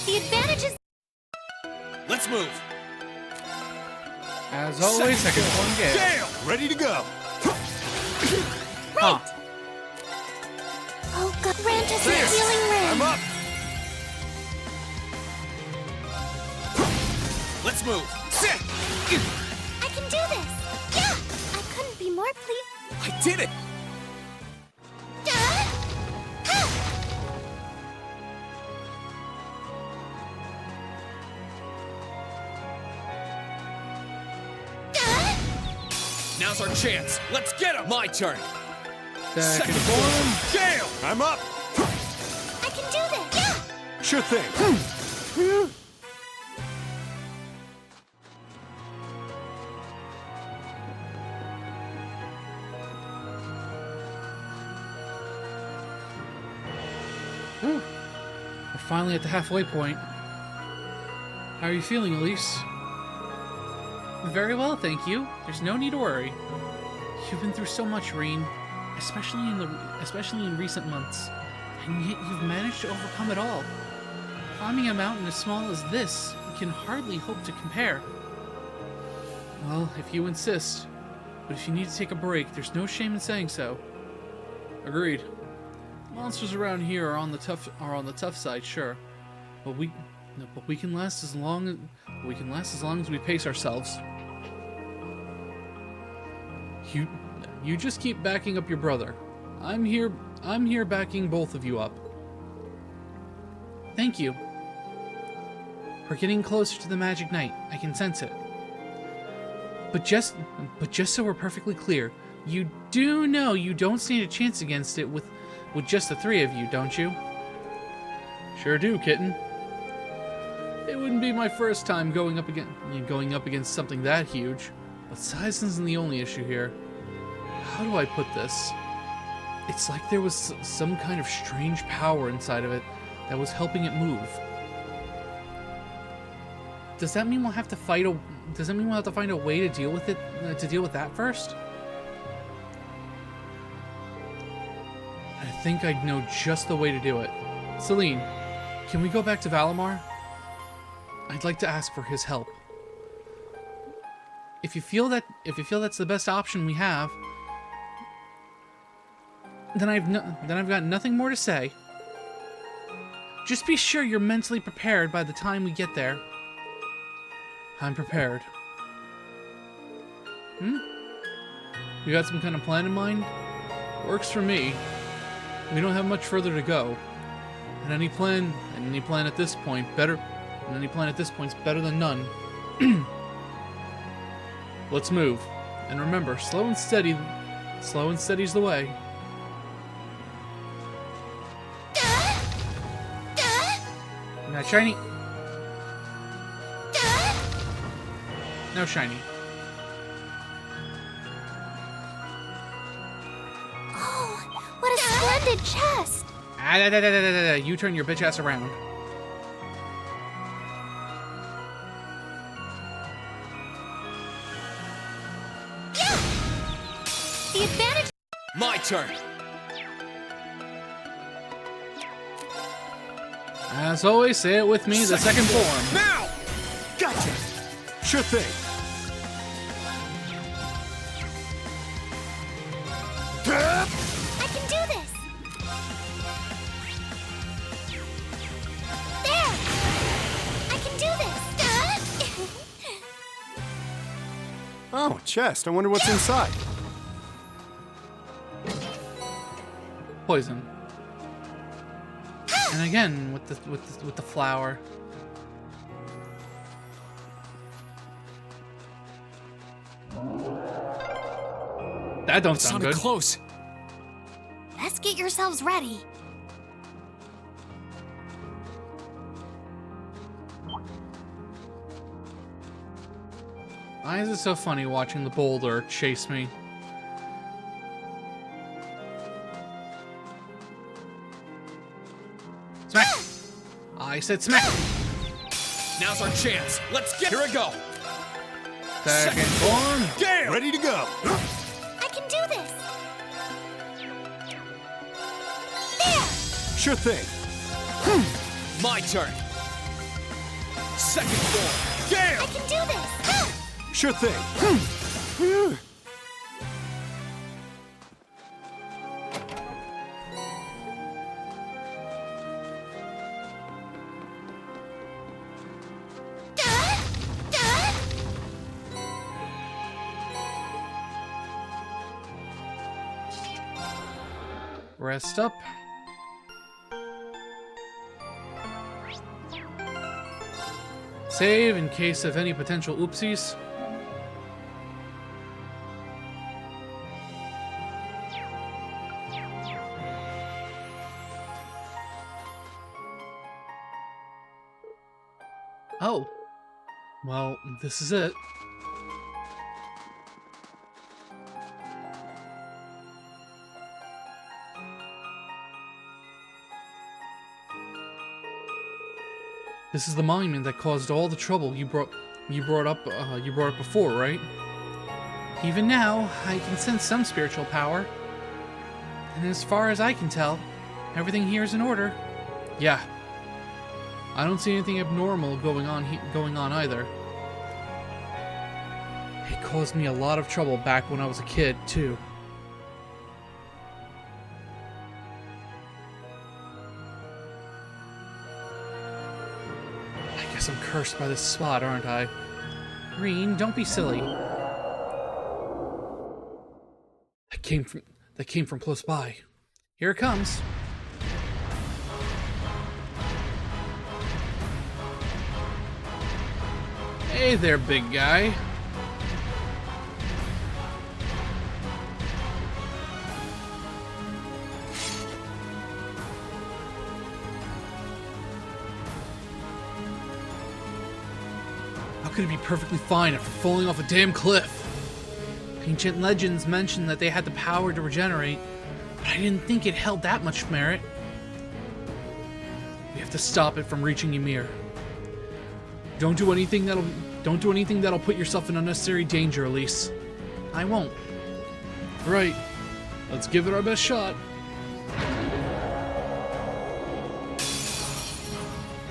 The advantage is... Let's move. As always, second form, Gale. Gale! Ready to go. Huh. Oh god, grant us a There. healing ring. I'm up. Let's move. Sit! I can do this. Yeah! I couldn't be more pleased. I did it! Now's our chance. Let's get him. My turn. Second form. Gale! I'm up. I can do this! Yeah! Sure thing. Whew. We're finally at the halfway point. How are you feeling, Elise? Very well, thank you. There's no need to worry. You've been through so much, Reen, especially in recent months, and yet you've managed to overcome it all. Climbing a mountain as small as this can hardly hope to compare. Well, if you insist. But if you need to take a break, there's no shame in saying so. Agreed. Monsters around here are on the tough side, sure, but we can last as long as we pace ourselves. You just keep backing up your brother. I'm here backing both of you up. Thank you. We're getting closer to the magic night. I can sense it. But just so we're perfectly clear, you do know you don't stand a chance against it with just the three of you, don't you? Sure do, kitten. It wouldn't be my first time going up against something that huge, but size isn't the only issue here. How do I put this? It's like there was some kind of strange power inside of it that was helping it move. Does that mean we'll have to find a way to deal with it? To deal with that first? I think I know just the way to do it. Celine, can we go back to Valimar? I'd like to ask for his help. If you feel that's the best option we have, then I've got nothing more to say. Just be sure you're mentally prepared by the time we get there. I'm prepared. You got some kind of plan in mind? Works for me. We don't have much further to go. And any plan at this point is better than none. Let's move. And remember, slow and steady's the way. Now, shiny. No shiny. Oh, what a splendid chest! You turn your bitch ass around. Yeah! The advantage. My turn. As always, say it with me, the second form. Now! Gotcha! Sure thing. I can do this! There! I can do this! Oh, a chest. I wonder what's inside. Poison. And again with the flower. That don't sound good. Close. Let's get yourselves ready. Why is it so funny watching the boulder chase me? Smack! I said smack! Now's our chance. Let's get. Here I go. Second form. Gale! Ready to go. I can do this. There! Sure thing. My turn. Second form. Gale! I can do this. Sure thing. Rest up. Save in case of any potential oopsies. Oh. Well, this is it. This is the monument that caused all the trouble you brought up before, right? Even now, I can sense some spiritual power. And as far as I can tell, everything here is in order. Yeah. I don't see anything abnormal going on either. It caused me a lot of trouble back when I was a kid, too. I guess I'm cursed by this spot, aren't I? Green, don't be silly. That came from close by. Here it comes. Hey there, big guy. How could it be perfectly fine after falling off a damn cliff? Ancient legends mentioned that they had the power to regenerate, but I didn't think it held that much merit. We have to stop it from reaching Ymir. Don't do anything that'll put yourself in unnecessary danger, Elise. I won't. Right. Let's give it our best shot.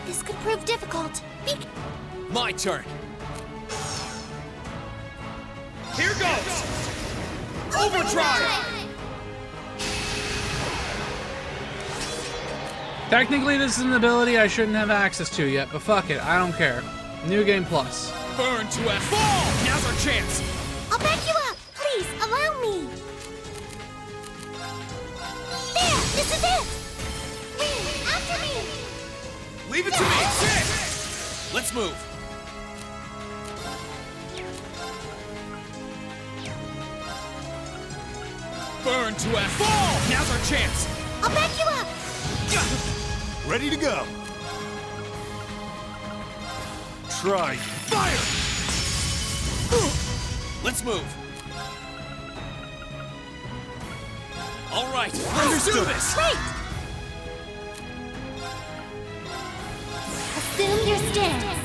This could prove difficult. My turn. Here goes! Overdrive! Technically, this is an ability I shouldn't have access to yet, but fuck it, I don't care. New Game Plus. Burn to a fall! Now's our chance! I'll back you up! Please, allow me! There! This is it! Wait, after me! Leave it to me! Sit! Let's move. Burn to a fall! Now's our chance! I'll back you up! Ready to go. Try fire! Let's move. All right, let's do this! Wait! Assume your stance.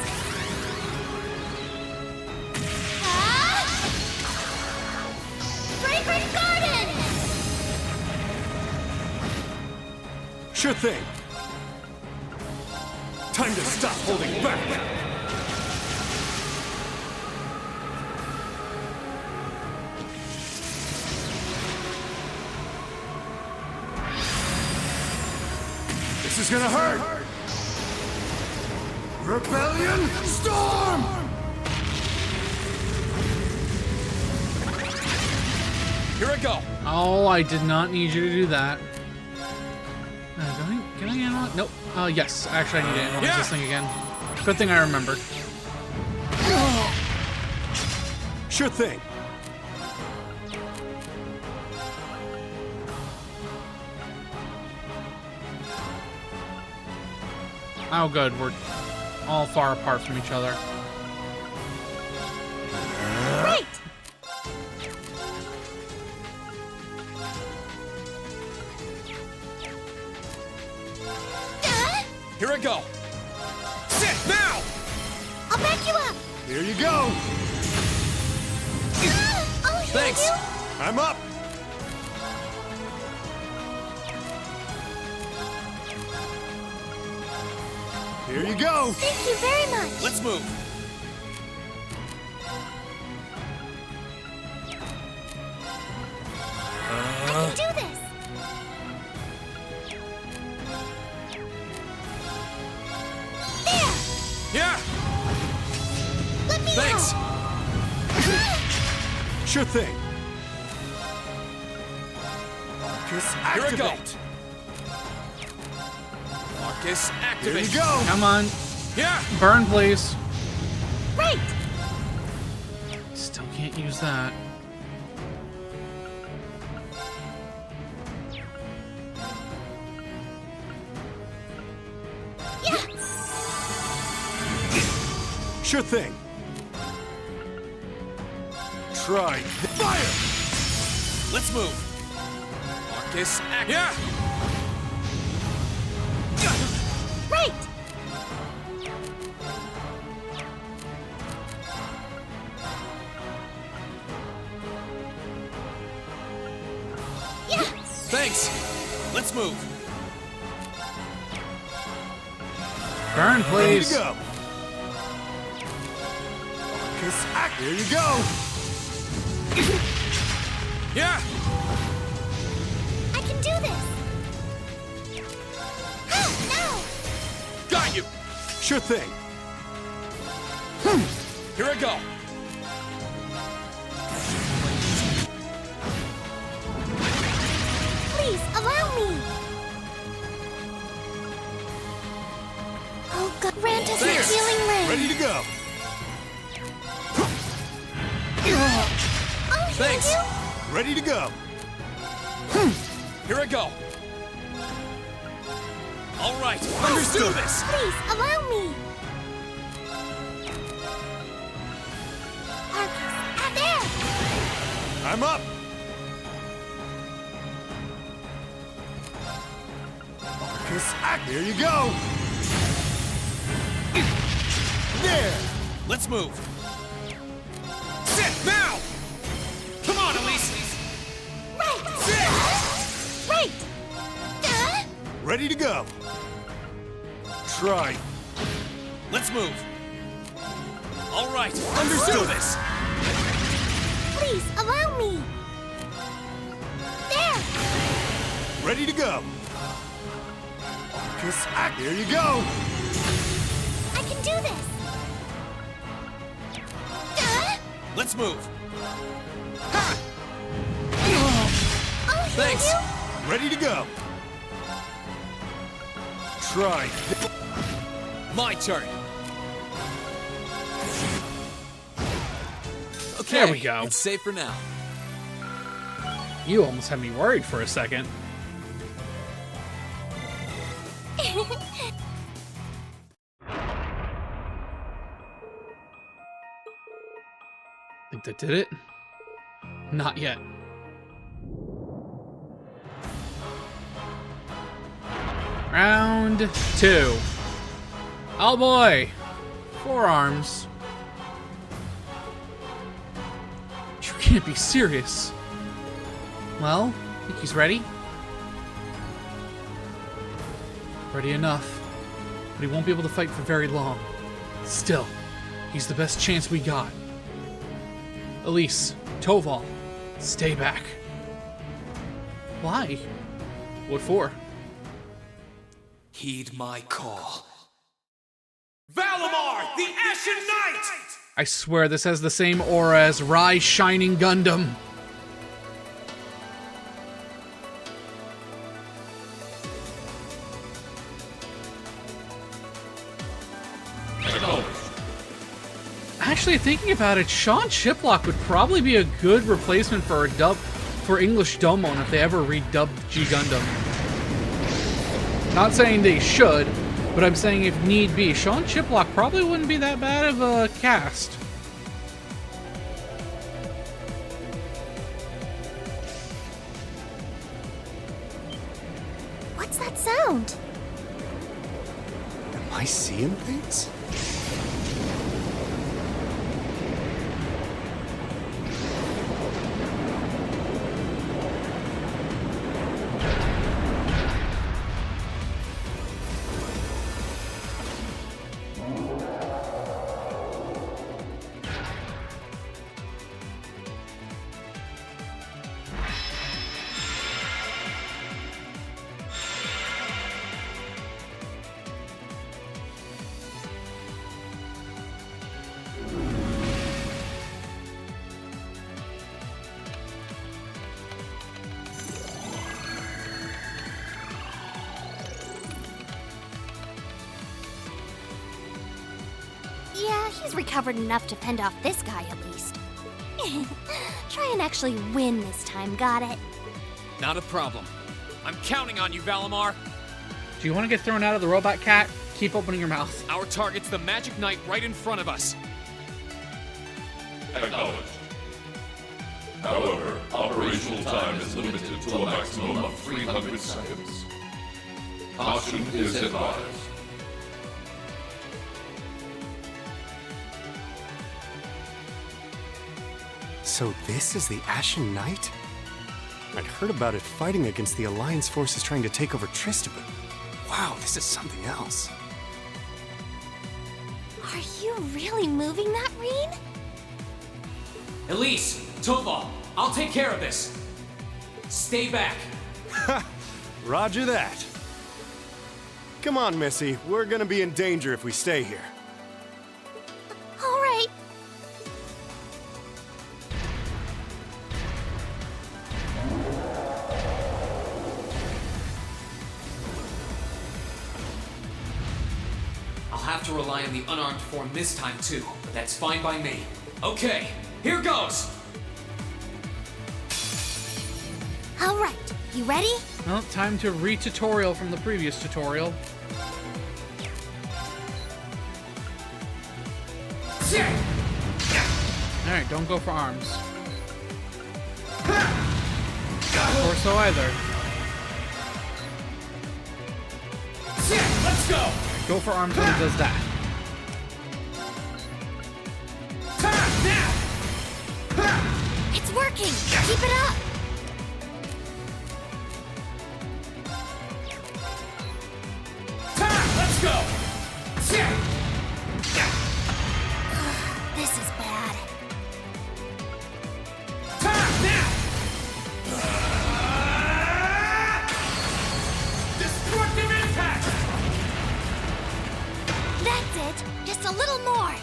Fragrant Garden! Sure thing. Time to stop holding back. This is gonna hurt. Rebellion Storm! Here I go. Oh, I did not need you to do that. Can I analyze? Nope. Yes. Actually, I need to analyze this thing again. Good thing I remembered. Sure thing. Oh, good. We're all far apart from each other. Right! Here I go. Sit now! I'll back you up! Here you go. I'll heal Thanks. you. I'm up. Here you go. Thank you very much. Let's move. I can do this. There! Yeah! Let me Thanks! Sure thing. Here I go! Marcus, activate! Here you go! Come on. Yeah! Burn, please. Right! Still can't use that. Sure thing. Try. Fire! Let's move. Marcus, act. Yeah! Right! Yeah! Thanks. Let's move. Burn, please. Ready to go. Marcus, act. Here you go. Yeah! I can do this! No! Got you! Sure thing. Here I go. Please, allow me! Oh god, grant us your healing ray! Ready to go. I'll heal Thanks. you! Ready to go. Here I go. All right, let's do this. Please, allow me! Marcus, out there! I'm up. Marcus, act. Here you go. There. Let's move. Sit now! Come on, Elise! Right! Sit! Right! Ready to go. Try. Let's move. All right, let's do this. Please, allow me! There! Ready to go. Marcus, act. Here you go. I can do this! Let's move. I'll heal Thanks. you! Ready to go. Try. My turn. Okay, there we go. It's safe for now. You almost had me worried for a second. Think that did it? Not yet. Round 2. Oh boy! Forearms. You can't be serious. Well, think he's ready? Ready enough. But he won't be able to fight for very long. Still, he's the best chance we got. Elise, Toval, stay back. Why? What for? Heed my call. Valimar, the Ashen Knight! I swear this has the same aura as Rai Shining Gundam. Actually, thinking about it, Sean Chiplock would probably be a good replacement for English Domon if they ever redubbed G Gundam. Not saying they should, but I'm saying if need be, Sean Chiplock probably wouldn't be that bad of a cast. What's that sound? Am I seeing things? Yeah, he's recovered enough to fend off this guy at least. Try and actually win this time, got it? Not a problem. I'm counting on you, Valimar. Do you want to get thrown out of the robot cat? Keep opening your mouth. Our target's the Magic Knight right in front of us. Acknowledged. However, operational time is limited to a maximum of 300 seconds. Caution is advised. So this is the Ashen Knight? I'd heard about it fighting against the Alliance forces trying to take over Trista, but wow, this is something else. Are you really moving that, Reen? Elise, Tova, I'll take care of this. Stay back. Roger that. Come on, Missy. We're gonna be in danger if we stay here. All right. I'll have to rely on the unarmed form this time too, but that's fine by me. Okay, here goes! All right. You ready? Well, time to re-tutorial from the previous tutorial. Alright, don't go for arms. Or so either. Let's go! Go for arms when he does that. It's working! Keep it up! Let's go! This is bad. Destructive impact! That's it! Just a little more!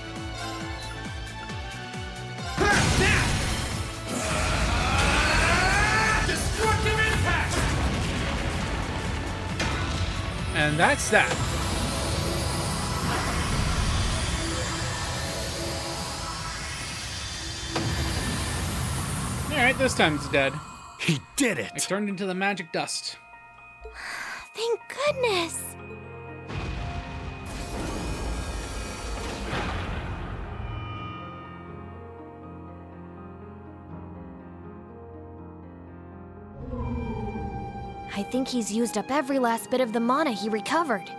Destructive impact! And that's that. Alright, this time it's dead. He did it! I turned into the magic dust. Thank goodness! I think he's used up every last bit of the mana he recovered.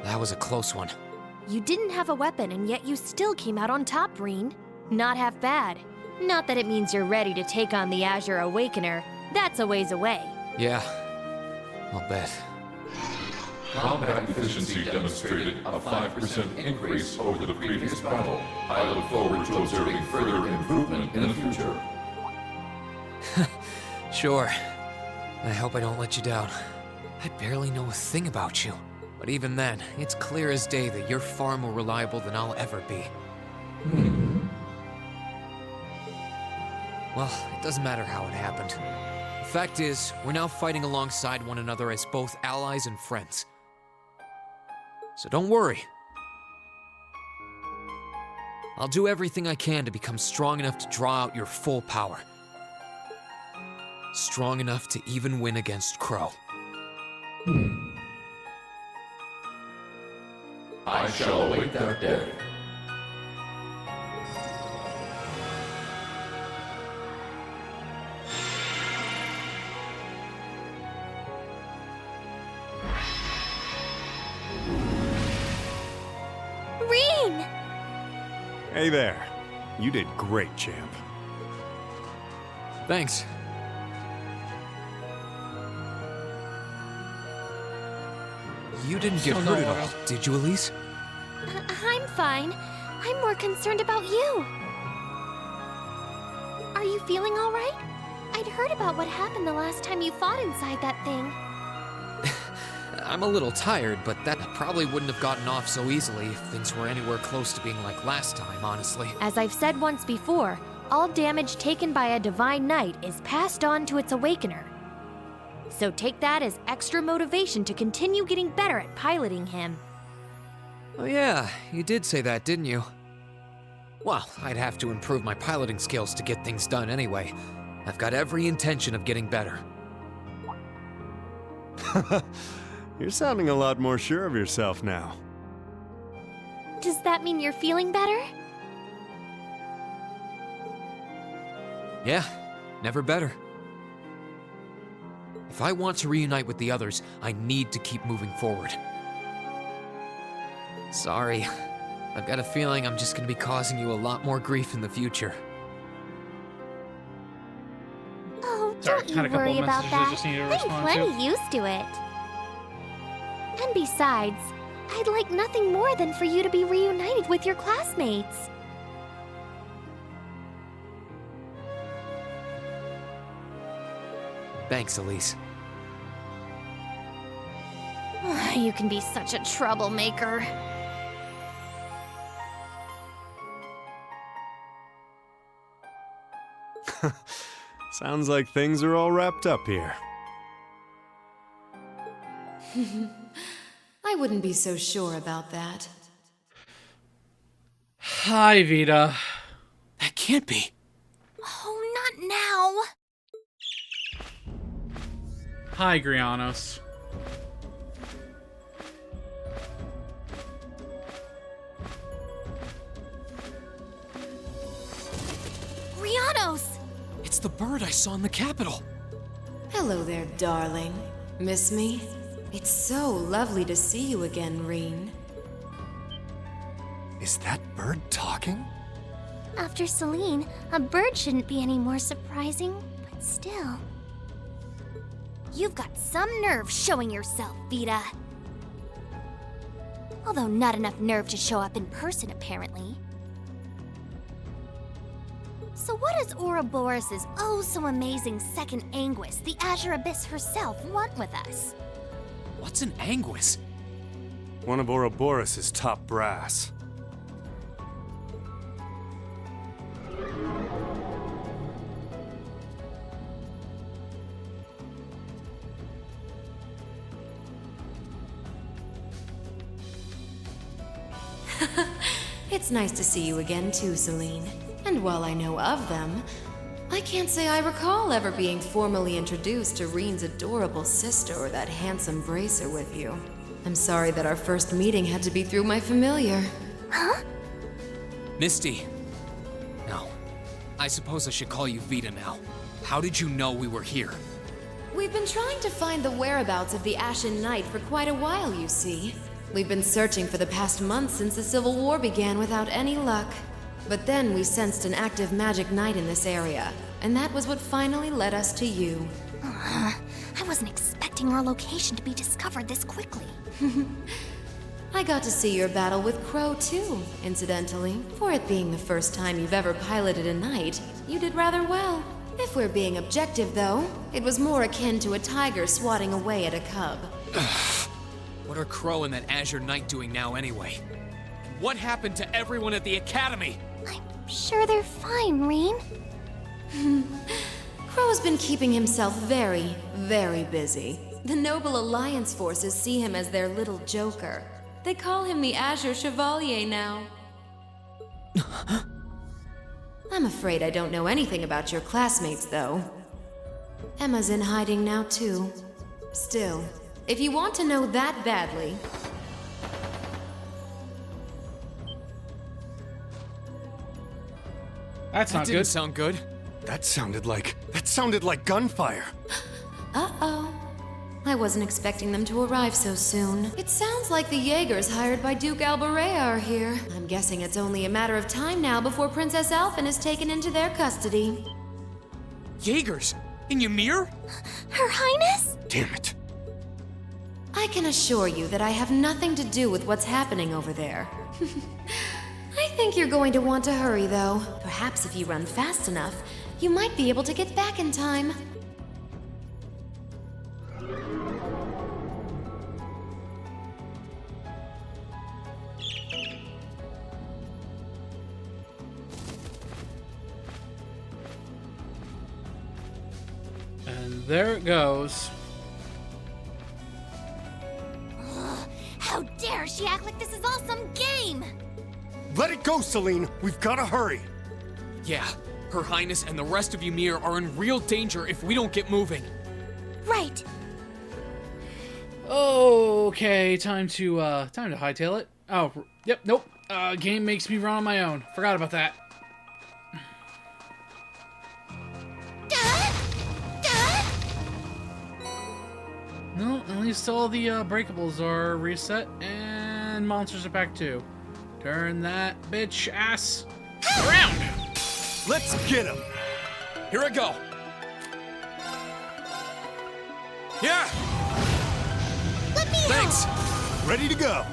That was a close one. You didn't have a weapon, and yet you still came out on top, Reen. Not half bad. Not that it means you're ready to take on the Azure Awakener. That's a ways away. Yeah, I'll bet. Combat efficiency demonstrated a 5% increase over the previous battle. I look forward to observing further improvement in the future. Sure. I hope I don't let you down. I barely know a thing about you. But even then, it's clear as day that you're far more reliable than I'll ever be. Well, it doesn't matter how it happened. The fact is, we're now fighting alongside one another as both allies and friends. So don't worry. I'll do everything I can to become strong enough to draw out your full power. Strong enough to even win against Crow. I shall await that day. Reen! Hey there. You did great, champ. Thanks. You didn't get hurt at all, did you, Elise? I'm fine. I'm more concerned about you. Are you feeling all right? I'd heard about what happened the last time you fought inside that thing. I'm a little tired, but that probably wouldn't have gotten off so easily if things were anywhere close to being like last time, honestly. As I've said once before, all damage taken by a Divine Knight is passed on to its Awakener. So take that as extra motivation to continue getting better at piloting him. Oh yeah, you did say that, didn't you? Well, I'd have to improve my piloting skills to get things done anyway. I've got every intention of getting better. You're sounding a lot more sure of yourself now. Does that mean you're feeling better? Yeah, never better. If I want to reunite with the others, I need to keep moving forward. Sorry, I've got a feeling I'm just gonna be causing you a lot more grief in the future. Oh, Sorry, don't you had a couple worry of about messages I that. just needed to I'm respond to. plenty used to it. And besides, I'd like nothing more than for you to be reunited with your classmates. Thanks, Elise. You can be such a troublemaker. Sounds like things are all wrapped up here. I wouldn't be so sure about that. Hi, Vita. That can't be. Oh, not now. Hi, Grianos. Grianos! It's the bird I saw in the Capitol. Hello there, darling. Miss me? It's so lovely to see you again, Reen. Is that bird talking? After Celine, a bird shouldn't be any more surprising, but still. You've got some nerve showing yourself, Vita. Although not enough nerve to show up in person, apparently. So what does Ouroboros' oh-so-amazing second Anguis, the Azure Abyss herself, want with us? What's an Anguis? One of Ouroboros' top brass. It's nice to see you again too, Celine. And while I know of them, I can't say I recall ever being formally introduced to Reen's adorable sister or that handsome bracer with you. I'm sorry that our first meeting had to be through my familiar. Huh? Misty. No. I suppose I should call you Vita now. How did you know we were here? We've been trying to find the whereabouts of the Ashen Knight for quite a while, you see. We've been searching for the past month since the Civil War began without any luck. But then we sensed an active magic knight in this area, and that was what finally led us to you. I wasn't expecting our location to be discovered this quickly. I got to see your battle with Crow too, incidentally. For it being the first time you've ever piloted a knight, you did rather well. If we're being objective though, it was more akin to a tiger swatting away at a cub. What are Crow and that Azure Knight doing now anyway? What happened to everyone at the Academy? I'm sure they're fine, Reen. Crow's been keeping himself very, very busy. The Noble Alliance forces see him as their little joker. They call him the Azure Chevalier now. I'm afraid I don't know anything about your classmates, though. Emma's in hiding now, too. Still, if you want to know that badly... That's not good. That didn't sound good. That sounded like gunfire. Uh-oh. I wasn't expecting them to arrive so soon. It sounds like the Jaegers hired by Duke Alberea are here. I'm guessing it's only a matter of time now before Princess Alphen is taken into their custody. Jaegers? In Ymir? Her Highness? Damn it. I can assure you that I have nothing to do with what's happening over there. I think you're going to want to hurry, though. Perhaps if you run fast enough, you might be able to get back in time. And there it goes. How dare she act like this is all some game! Let it go, Celine. We've got to hurry. Yeah, Her Highness and the rest of Ymir are in real danger if we don't get moving. Right. Okay, time to hightail it. Oh, yep, nope. Game makes me run on my own. Forgot about that. least all the breakables are reset and monsters are back too. Turn that bitch ass around. Let's get him. Here I go. Yeah. Let me Thanks. help. Ready to go.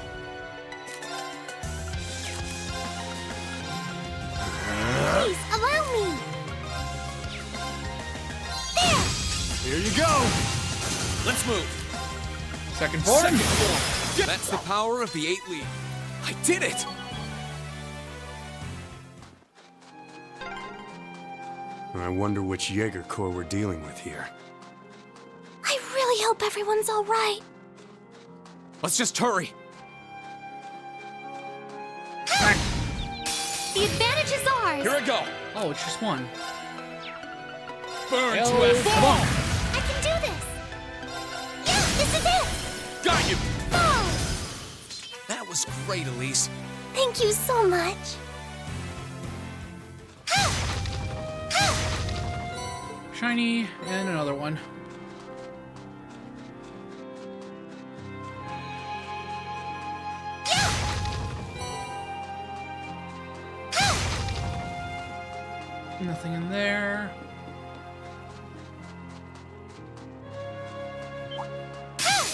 Please, allow me. There. Here you go. Let's move. Second form. Second form. That's the power of the 8 lead. I did it. I wonder which Jaeger Corps we're dealing with here. I really hope everyone's all right. Let's just hurry. The advantage is ours. Here I go. Oh, it's just one. Burn Hell to a is fall. I can do this. Yeah, this is it. Got you. Fall. That was great, Elise. Thank you so much. Shiny, and another one. Nothing in there.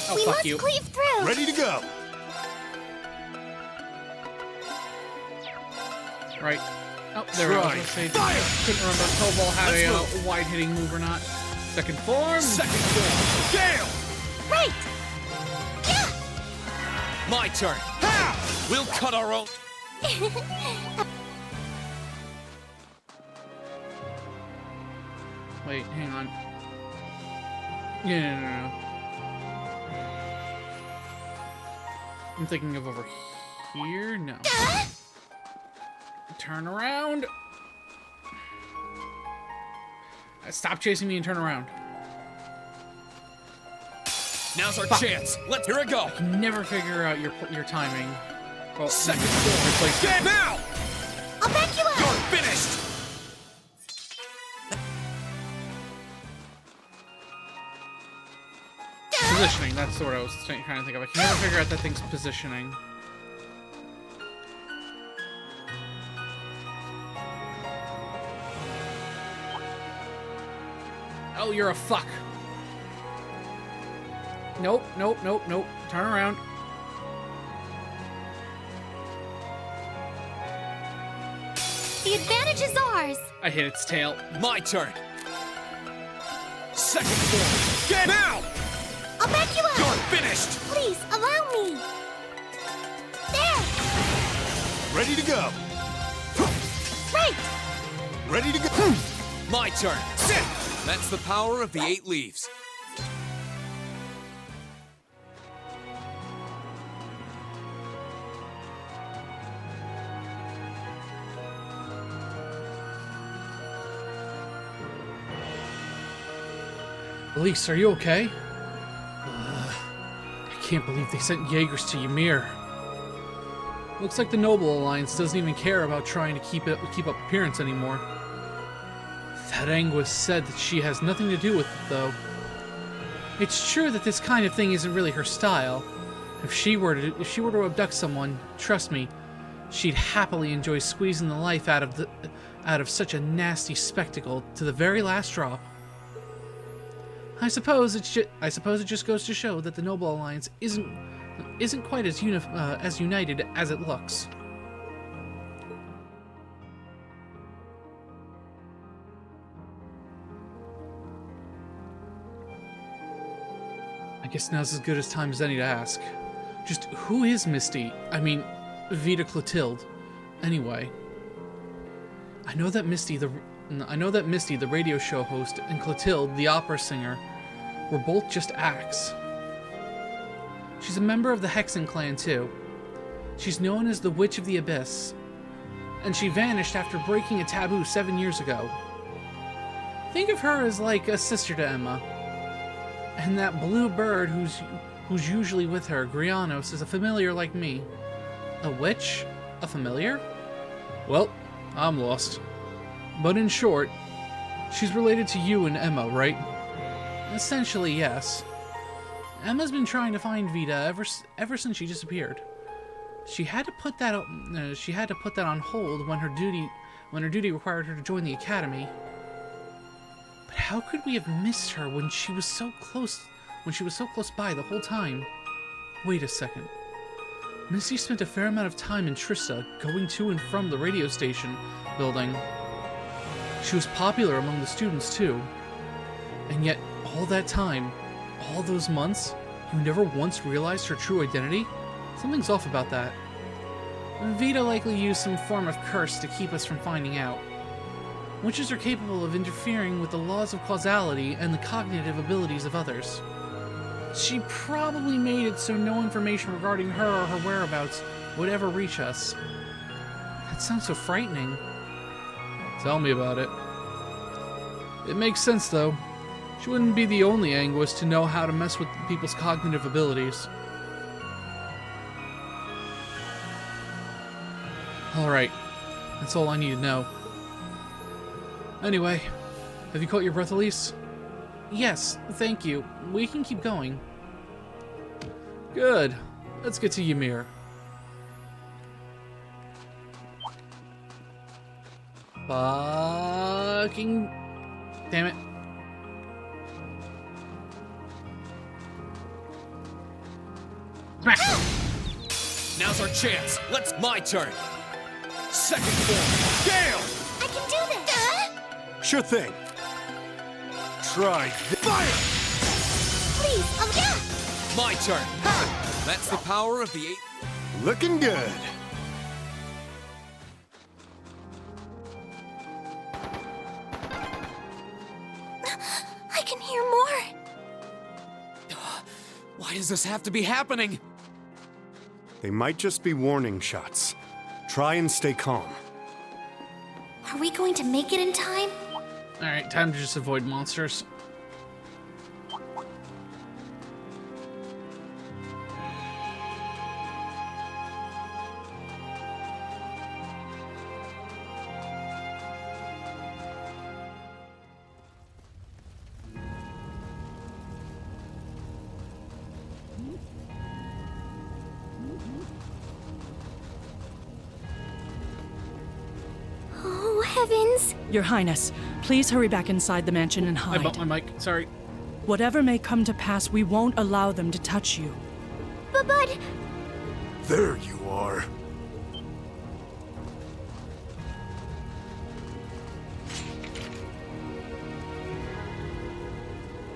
Oh, We fuck must you. cleave through. Ready to go. Right. Oh, there we go. I was gonna say, couldn't remember if Cobalt had a wide-hitting move or not. Second form. Second form. Gale. Right. Yeah. My turn. Ha! We'll cut our own. Wait, hang on. Yeah, no. I'm thinking of over here? No. Turn around! Stop chasing me and turn around. Now's our chance. Here I go. I can never figure out your timing. Well, Second form. Get now! I'll back you up. You're finished. Positioning, that's what I was trying to think of. I can never figure out that thing's positioning. Oh, you're a fuck. Nope, nope, nope, nope. Turn around. The advantage is ours. I hit its tail. My turn. Second form. Get now! I'll back you up. You're finished. Please, allow me. There. Ready to go. Right. Ready to go. My turn. Sit. That's the power of the 8 leaves. Elise, are you okay? I can't believe they sent Jaegers to Ymir. Looks like the Noble Alliance doesn't even care about trying to keep up appearance anymore. That Anguis said that she has nothing to do with it, though. It's true that this kind of thing isn't really her style. If she were to abduct someone, trust me, she'd happily enjoy squeezing the life out of such a nasty spectacle to the very last drop. I suppose it just goes to show that the Noble Alliance isn't quite as united as it looks. I guess now's as good a time as any to ask. Just who is Misty? I mean, Vita Clotilde. Anyway, I know that Misty, the radio show host, and Clotilde, the opera singer, were both just acts. She's a member of the Hexen clan too. She's known as the Witch of the Abyss, and she vanished after breaking a taboo 7 years ago. Think of her as like a sister to Emma. And that blue bird who's usually with her, Grianos, is a familiar like me. A witch? A familiar? Well, I'm lost. But in short, she's related to you and Emma, right? Essentially, yes. Emma's been trying to find Vita ever since she disappeared. She had to put that on hold when her duty required her to join the academy. But how could we have missed her when she was so close by the whole time? Wait a second. Misty spent a fair amount of time in Trista, going to and from the radio station building. She was popular among the students too. And yet, all that time, all those months, you never once realized her true identity? Something's off about that. Vita likely used some form of curse to keep us from finding out. Witches are capable of interfering with the laws of causality and the cognitive abilities of others. She probably made it so no information regarding her or her whereabouts would ever reach us. That sounds so frightening. Tell me about it. It makes sense, though. She wouldn't be the only Anguis to know how to mess with people's cognitive abilities. Alright, that's all I need to know. Anyway, have you caught your breath, Elise? Yes, thank you. We can keep going. Good. Let's get to Ymir. Fucking... Damn it. Now's our chance. My turn. Second form. Gale! I can do this! Sure thing. Try this. Fire! Please, yeah! My turn. That's the power of the 8. Looking good. I can hear more. Why does this have to be happening? They might just be warning shots. Try and stay calm. Are we going to make it in time? Alright, time to just avoid monsters. Oh, heavens! Your Highness, please hurry back inside the mansion and hide. I bumped my mic, sorry. Whatever may come to pass, we won't allow them to touch you. But... There you are.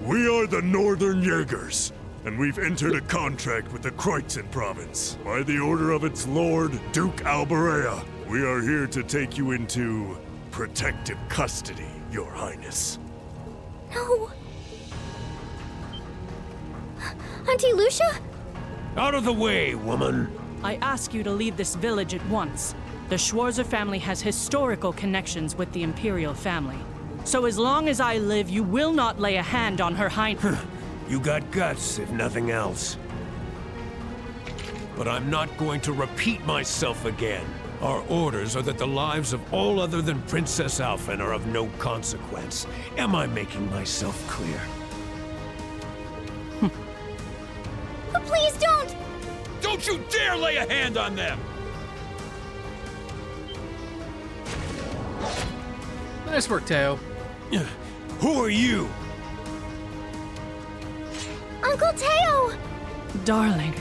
We are the Northern Jaegers, and we've entered a contract with the Kreutzen province. By the order of its lord, Duke Alberea, we are here to take you into protective custody, Your Highness. No. Auntie Lucia? Out of the way, woman! I ask you to leave this village at once. The Schwarzer family has historical connections with the Imperial family. So as long as I live, you will not lay a hand on Her Highness. You got guts, if nothing else. But I'm not going to repeat myself again. Our orders are that the lives of all other than Princess Alphen are of no consequence. Am I making myself clear? But please don't! Don't you dare lay a hand on them! Nice work, Teo. Who are you? Uncle Teo! Darling.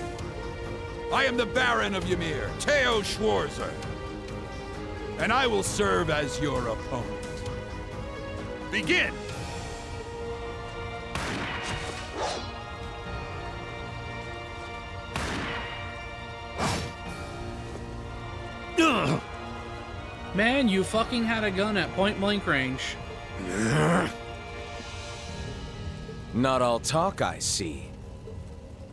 I am the Baron of Ymir, Teo Schwarzer. And I will serve as your opponent. Begin! Man, you fucking had a gun at point-blank range. Not all talk, I see.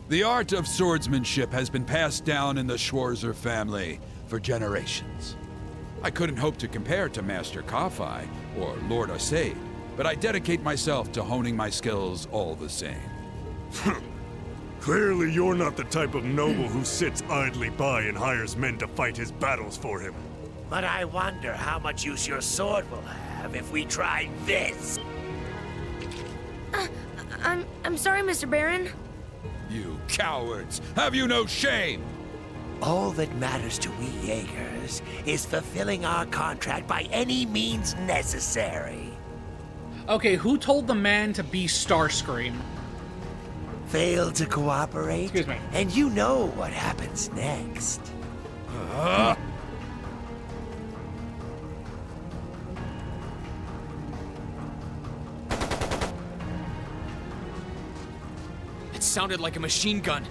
The art of swordsmanship has been passed down in the Schwarzer family for generations. I couldn't hope to compare to Master Kafai or Lord Osaid, but I dedicate myself to honing my skills all the same. Clearly you're not the type of noble who sits idly by and hires men to fight his battles for him. But I wonder how much use your sword will have if we try this. I'm sorry, Mr. Baron. You cowards! Have you no shame? All that matters to we Jaegers is fulfilling our contract by any means necessary. Okay, who told the man to be Starscream? Fail to cooperate? Excuse me. And you know what happens next. It sounded like a machine gun.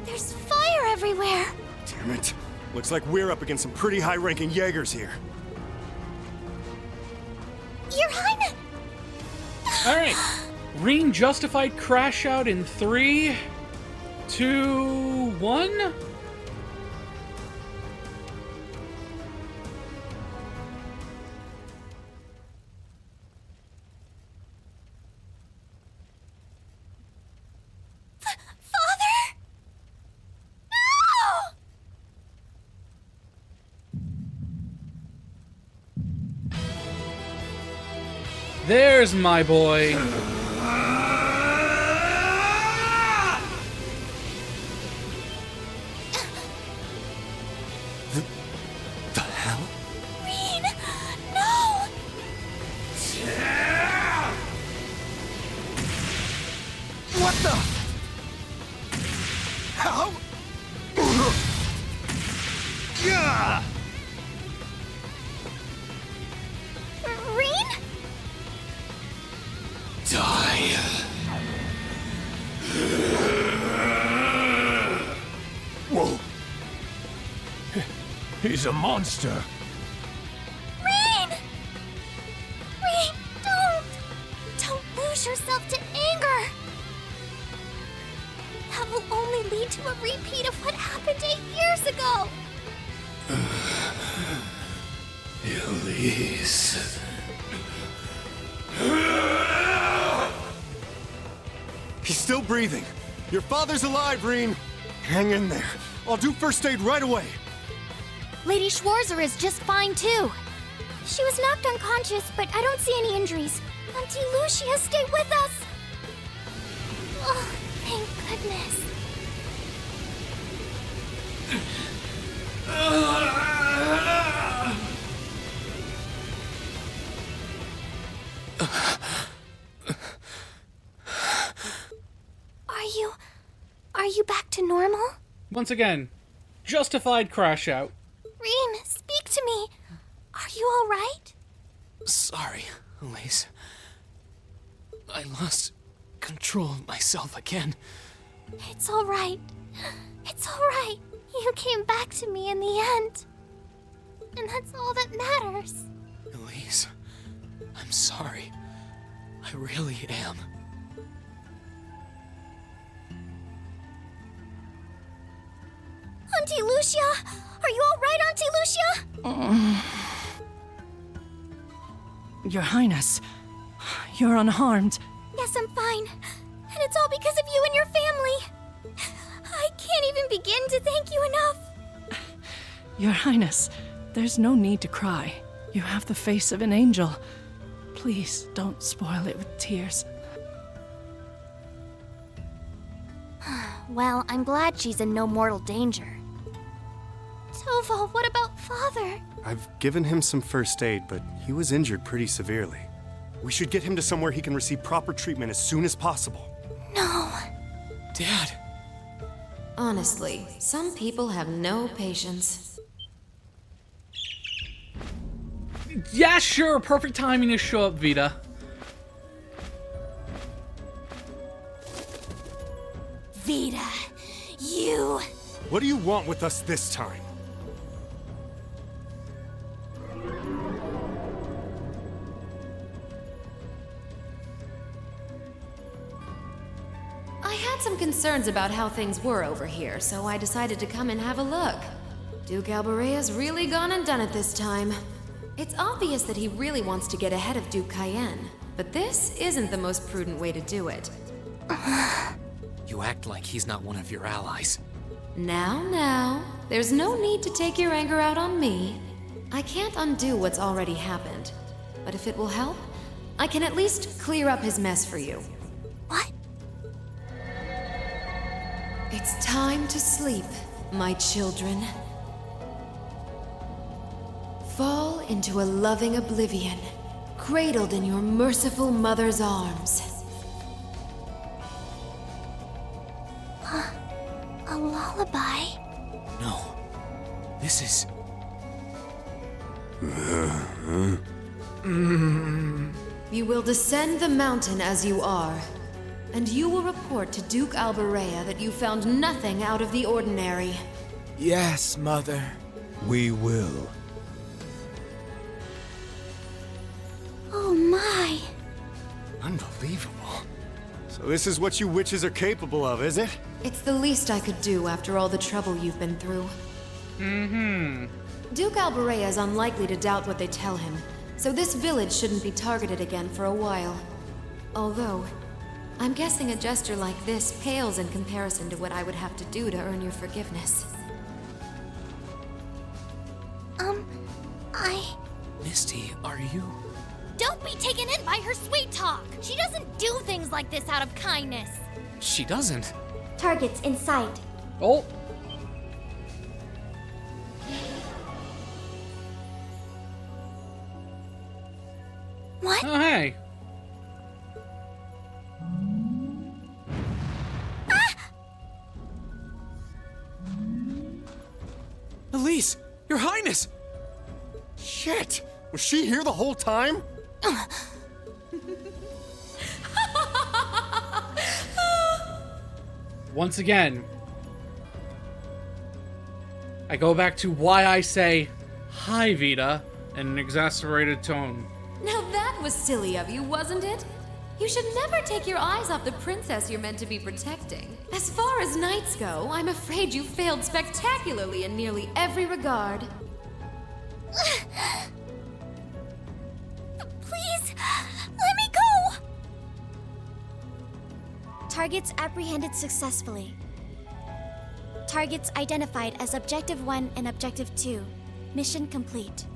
There's fire everywhere. Damn it. Looks like we're up against some pretty high-ranking Jaegers here. Your Highness! Alright. Reen justified crash out in 3, 2, 1. There's my boy. The hell? Reen! No! What the? How? Yeah! Reen? Die. Whoa. He's a monster. Reen! Reen, don't! Don't lose yourself to anger! That will only lead to a repeat of what happened 8 years ago! Elise. He's still breathing. Your father's alive, Reen. Hang in there. I'll do first aid right away. Lady Schwarzer is just fine, too. She was knocked unconscious, but I don't see any injuries. Auntie Lucia, stay with us! Oh, thank goodness. Are you back to normal? Once again, justified crash out. Reen, speak to me. Are you all right? Sorry, Elise. I lost control of myself again. It's all right. It's all right. You came back to me in the end. And that's all that matters. Elise, I'm sorry. I really am. Auntie Lucia! Are you all right, Auntie Lucia? Your Highness, you're unharmed. Yes, I'm fine. And it's all because of you and your family. I can't even begin to thank you enough. Your Highness, there's no need to cry. You have the face of an angel. Please don't spoil it with tears. Well, I'm glad she's in no mortal danger. Tovo, what about Father? I've given him some first aid, but he was injured pretty severely. We should get him to somewhere he can receive proper treatment as soon as possible. No. Dad. Honestly, some people have no patience. Yeah, sure. Perfect timing to show up, Vita. Vita, you... What do you want with us this time? I had some concerns about how things were over here, so I decided to come and have a look. Duke Alberea's really gone and done it this time. It's obvious that he really wants to get ahead of Duke Cayenne, but this isn't the most prudent way to do it. You act like he's not one of your allies. Now, there's no need to take your anger out on me. I can't undo what's already happened, but if it will help, I can at least clear up his mess for you. What? It's time to sleep, my children. Fall into a loving oblivion, cradled in your merciful mother's arms. A lullaby? No. This is... You will descend the mountain as you are, and you will report to Duke Alberea that you found nothing out of the ordinary. Yes, Mother. We will. Oh my. Unbelievable. So this is what you witches are capable of, is it? It's the least I could do after all the trouble you've been through. Duke Alberea is unlikely to doubt what they tell him, so this village shouldn't be targeted again for a while. Although, I'm guessing a gesture like this pales in comparison to what I would have to do to earn your forgiveness. Misty, are you... Don't be taken in by her sweet talk! She doesn't do things like this out of kindness! She doesn't. Targets in sight. Oh. What? Oh, hey. Elise! Your Highness! Shit! Was she here the whole time? Once again, I go back to why I say, "Hi, Vita," in an exasperated tone. Now that was silly of you, wasn't it? You should never take your eyes off the princess you're meant to be protecting. As far as knights go, I'm afraid you failed spectacularly in nearly every regard. Please, let me go! Targets apprehended successfully. Targets identified as Objective 1 and Objective 2. Mission complete.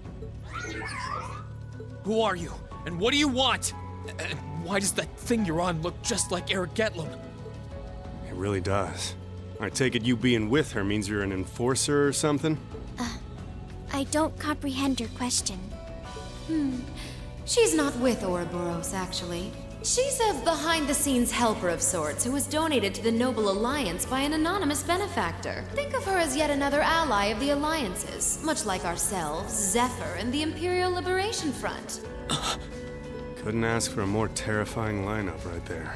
Who are you? And what do you want? And why does that thing you're on look just like Eric Getlum? It really does. I take it you being with her means you're an enforcer or something? I don't comprehend your question. She's not with Ouroboros, actually. She's a behind-the-scenes helper of sorts who was donated to the Noble Alliance by an anonymous benefactor. Think of her as yet another ally of the Alliances, much like ourselves, Zephyr, and the Imperial Liberation Front. Couldn't ask for a more terrifying lineup right there.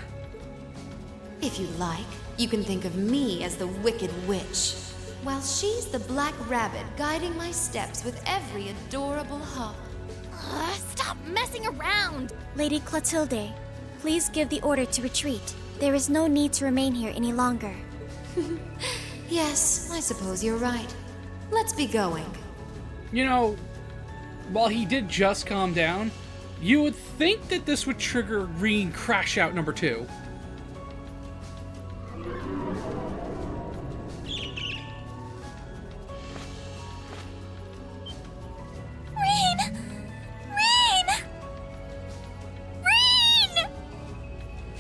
If you like, you can think of me as the Wicked Witch, while she's the Black Rabbit guiding my steps with every adorable hop. Stop messing around! Lady Clotilde, please give the order to retreat. There is no need to remain here any longer. Yes, I suppose you're right. Let's be going. You know, while he did just calm down, you would think that this would trigger Reen Crash Out number 2.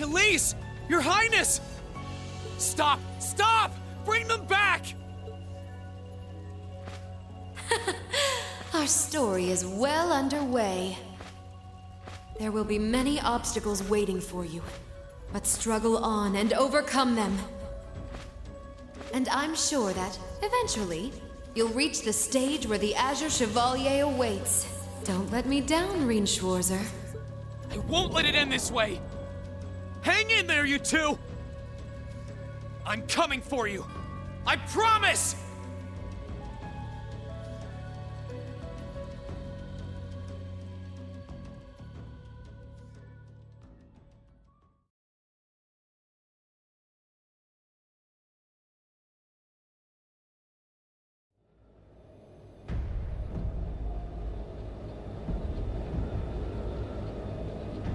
Elise! Your Highness! Stop! Stop! Bring them back! Our story is well underway. There will be many obstacles waiting for you, but struggle on and overcome them. And I'm sure that, eventually, you'll reach the stage where the Azure Chevalier awaits. Don't let me down, Reen Schwarzer. I won't let it end this way! Hang in there, you two! I'm coming for you! I promise!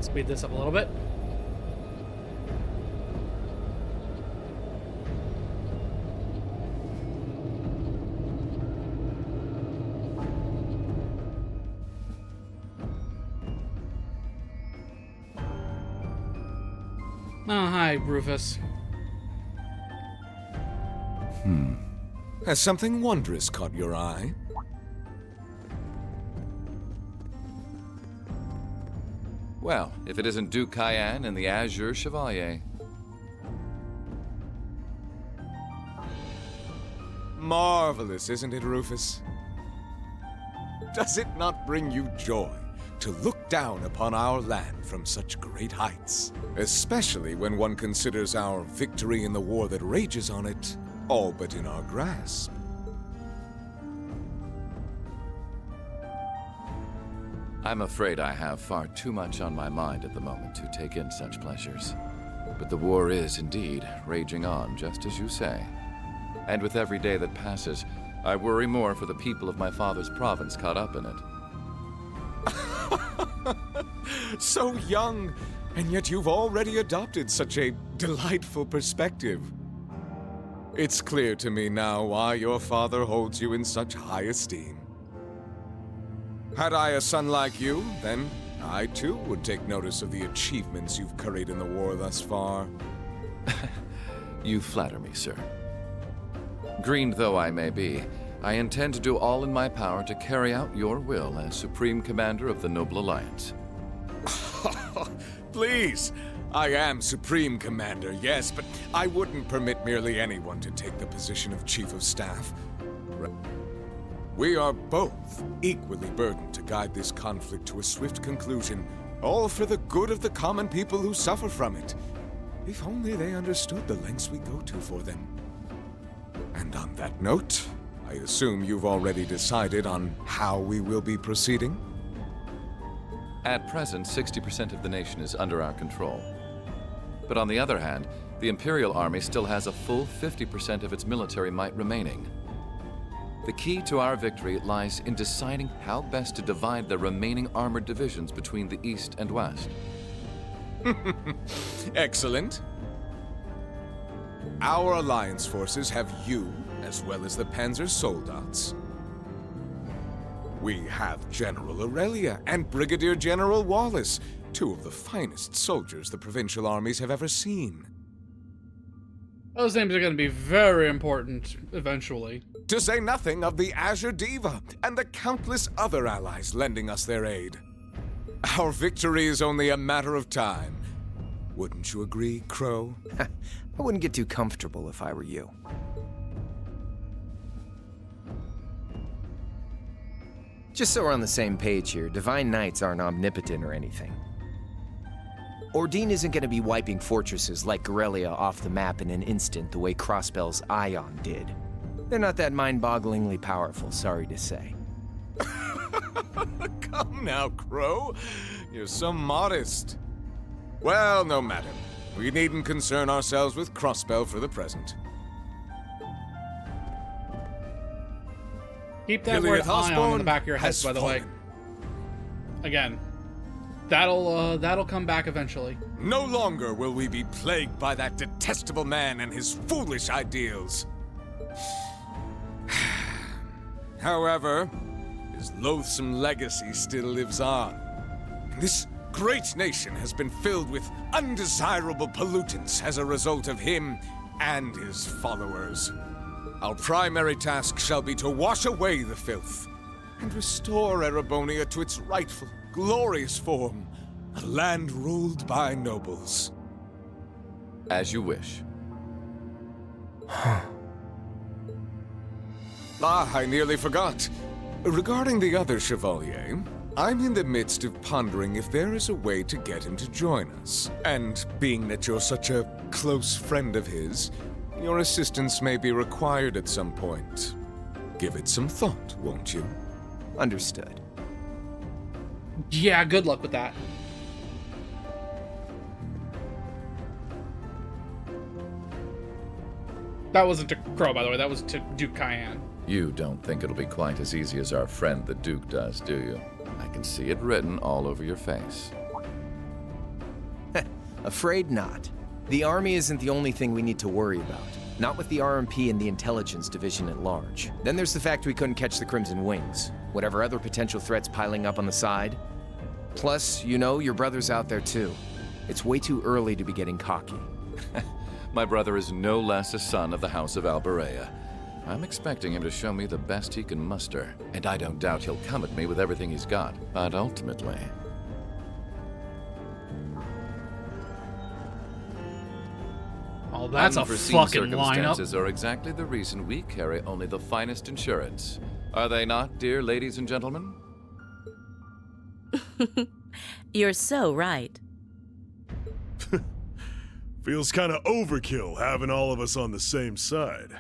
Speed this up a little bit. Oh, hi, Rufus. Has something wondrous caught your eye? Well, if it isn't Duke Cayenne and the Azure Chevalier. Marvelous, isn't it, Rufus? Does it not bring you joy to look down upon our land from such great heights? Especially when one considers our victory in the war that rages on it all but in our grasp. I'm afraid I have far too much on my mind at the moment to take in such pleasures. But the war is indeed raging on, just as you say. And with every day that passes, I worry more for the people of my father's province caught up in it. So young, and yet you've already adopted such a delightful perspective. It's clear to me now why your father holds you in such high esteem. Had I a son like you, then I too would take notice of the achievements you've curried in the war thus far. You flatter me, sir. Green though I may be, I intend to do all in my power to carry out your will as Supreme Commander of the Noble Alliance. Please! I am Supreme Commander, yes, but I wouldn't permit merely anyone to take the position of Chief of Staff. We are both equally burdened to guide this conflict to a swift conclusion, all for the good of the common people who suffer from it. If only they understood the lengths we go to for them. And on that note, I assume you've already decided on how we will be proceeding? At present, 60% of the nation is under our control. But on the other hand, the Imperial Army still has a full 50% of its military might remaining. The key to our victory lies in deciding how best to divide the remaining armored divisions between the East and West. Excellent. Our Alliance forces have you, as well as the Panzer Soldats. We have General Aurelia and Brigadier General Wallace, two of the finest soldiers the provincial armies have ever seen. Those names are going to be very important eventually. To say nothing of the Azure Diva and the countless other allies lending us their aid. Our victory is only a matter of time. Wouldn't you agree, Crow? I wouldn't get too comfortable if I were you. Just so we're on the same page here, Divine Knights aren't omnipotent or anything. Ordine isn't going to be wiping fortresses like Corellia off the map in an instant the way Crossbell's Ion did. They're not that mind-bogglingly powerful, sorry to say. Come now, Crow. You're so modest. Well, no matter. We needn't concern ourselves with Crossbell for the present. Keep that word Ion in the back of your head, by the way. Again, that'll come back eventually. No longer will we be plagued by that detestable man and his foolish ideals. However, his loathsome legacy still lives on. This great nation has been filled with undesirable pollutants as a result of him and his followers. Our primary task shall be to wash away the filth and restore Erebonia to its rightful, glorious form, a land ruled by nobles. As you wish. I nearly forgot. Regarding the other Chevalier, I'm in the midst of pondering if there is a way to get him to join us. And being that you're such a close friend of his, your assistance may be required at some point. Give it some thought, won't you? Understood. Yeah, good luck with that. That wasn't to Crow, by the way. That was to Duke Cayenne. You don't think it'll be quite as easy as our friend the Duke does, do you? I can see it written all over your face. Afraid not. The army isn't the only thing we need to worry about. Not with the RMP and the intelligence division at large. Then there's the fact we couldn't catch the Crimson Wings. Whatever other potential threats piling up on the side. Plus, you know, your brother's out there too. It's way too early to be getting cocky. My brother is no less a son of the House of Alberea. I'm expecting him to show me the best he can muster, and I don't doubt he'll come at me with everything he's got. But ultimately... Oh, that's a unforeseen fucking lineup. circumstances are exactly the reason we carry only the finest insurance. Are they not, dear ladies and gentlemen? You're so right. Feels kind of overkill having all of us on the same side.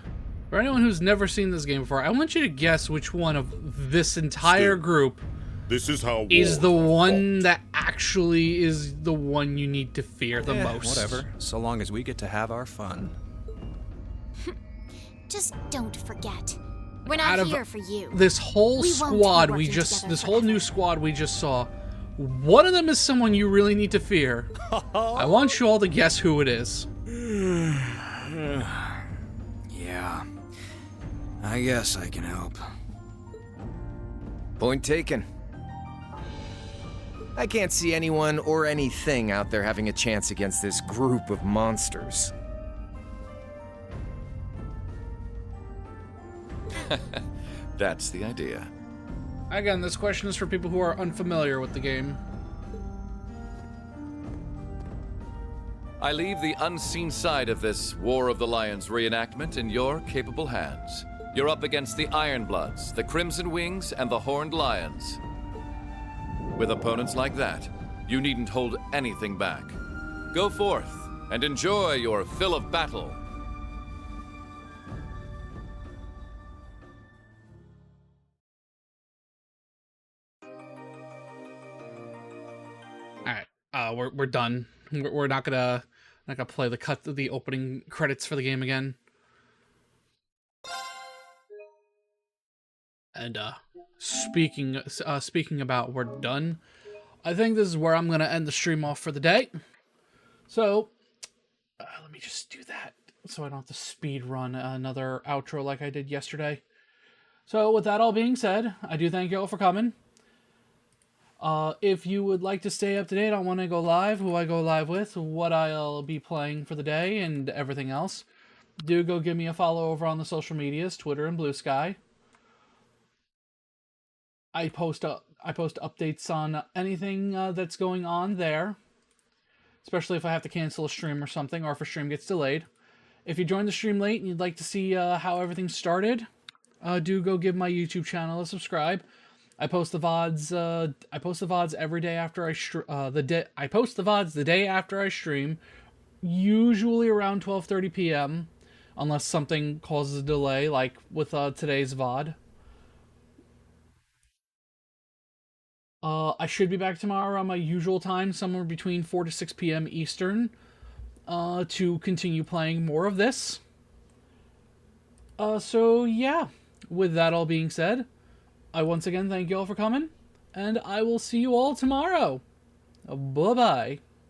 For anyone who's never seen this game before, I want you to guess which one of this entire group This is how is the one that actually is the one you need to fear the most. Whatever, so long as we get to have our fun. Just don't forget. We're Out not of here for you. This whole We won't be squad working this together whole new squad we just saw, one of them is someone you really need to fear. I want you all to guess who it is. Yeah. I guess I can help. Point taken. I can't see anyone or anything out there having a chance against this group of monsters. That's the idea. Again, this question is for people who are unfamiliar with the game. I leave the unseen side of this War of the Lions reenactment in your capable hands. You're up against the Ironbloods, the Crimson Wings, and the Horned Lions. With opponents like that, you needn't hold anything back. Go forth and enjoy your fill of battle. All right, we're done. We're not gonna play the opening credits for the game again. And speaking about we're done, I think this is where I'm gonna end the stream off for the day. So let me just do that so I don't have to speed run another outro like I did yesterday. So with that all being said, I do thank you all for coming. If you would like to stay up to date on when I go live, who I go live with, what I'll be playing for the day, and everything else, do go give me a follow over on the social medias, Twitter and Blue Sky. I post updates on anything that's going on there, especially if I have to cancel a stream or something, or if a stream gets delayed. If you joined the stream late and you'd like to see how everything started, do go give my YouTube channel a subscribe. I post the VODs. I post the VODs every day after I post the VODs the day after I stream, usually around 12:30 p.m. unless something causes a delay, like with today's VOD. I should be back tomorrow on my usual time, somewhere between 4 to 6 p.m. Eastern, to continue playing more of this. So yeah, with that all being said, I once again thank you all for coming, and I will see you all tomorrow. Bye-bye.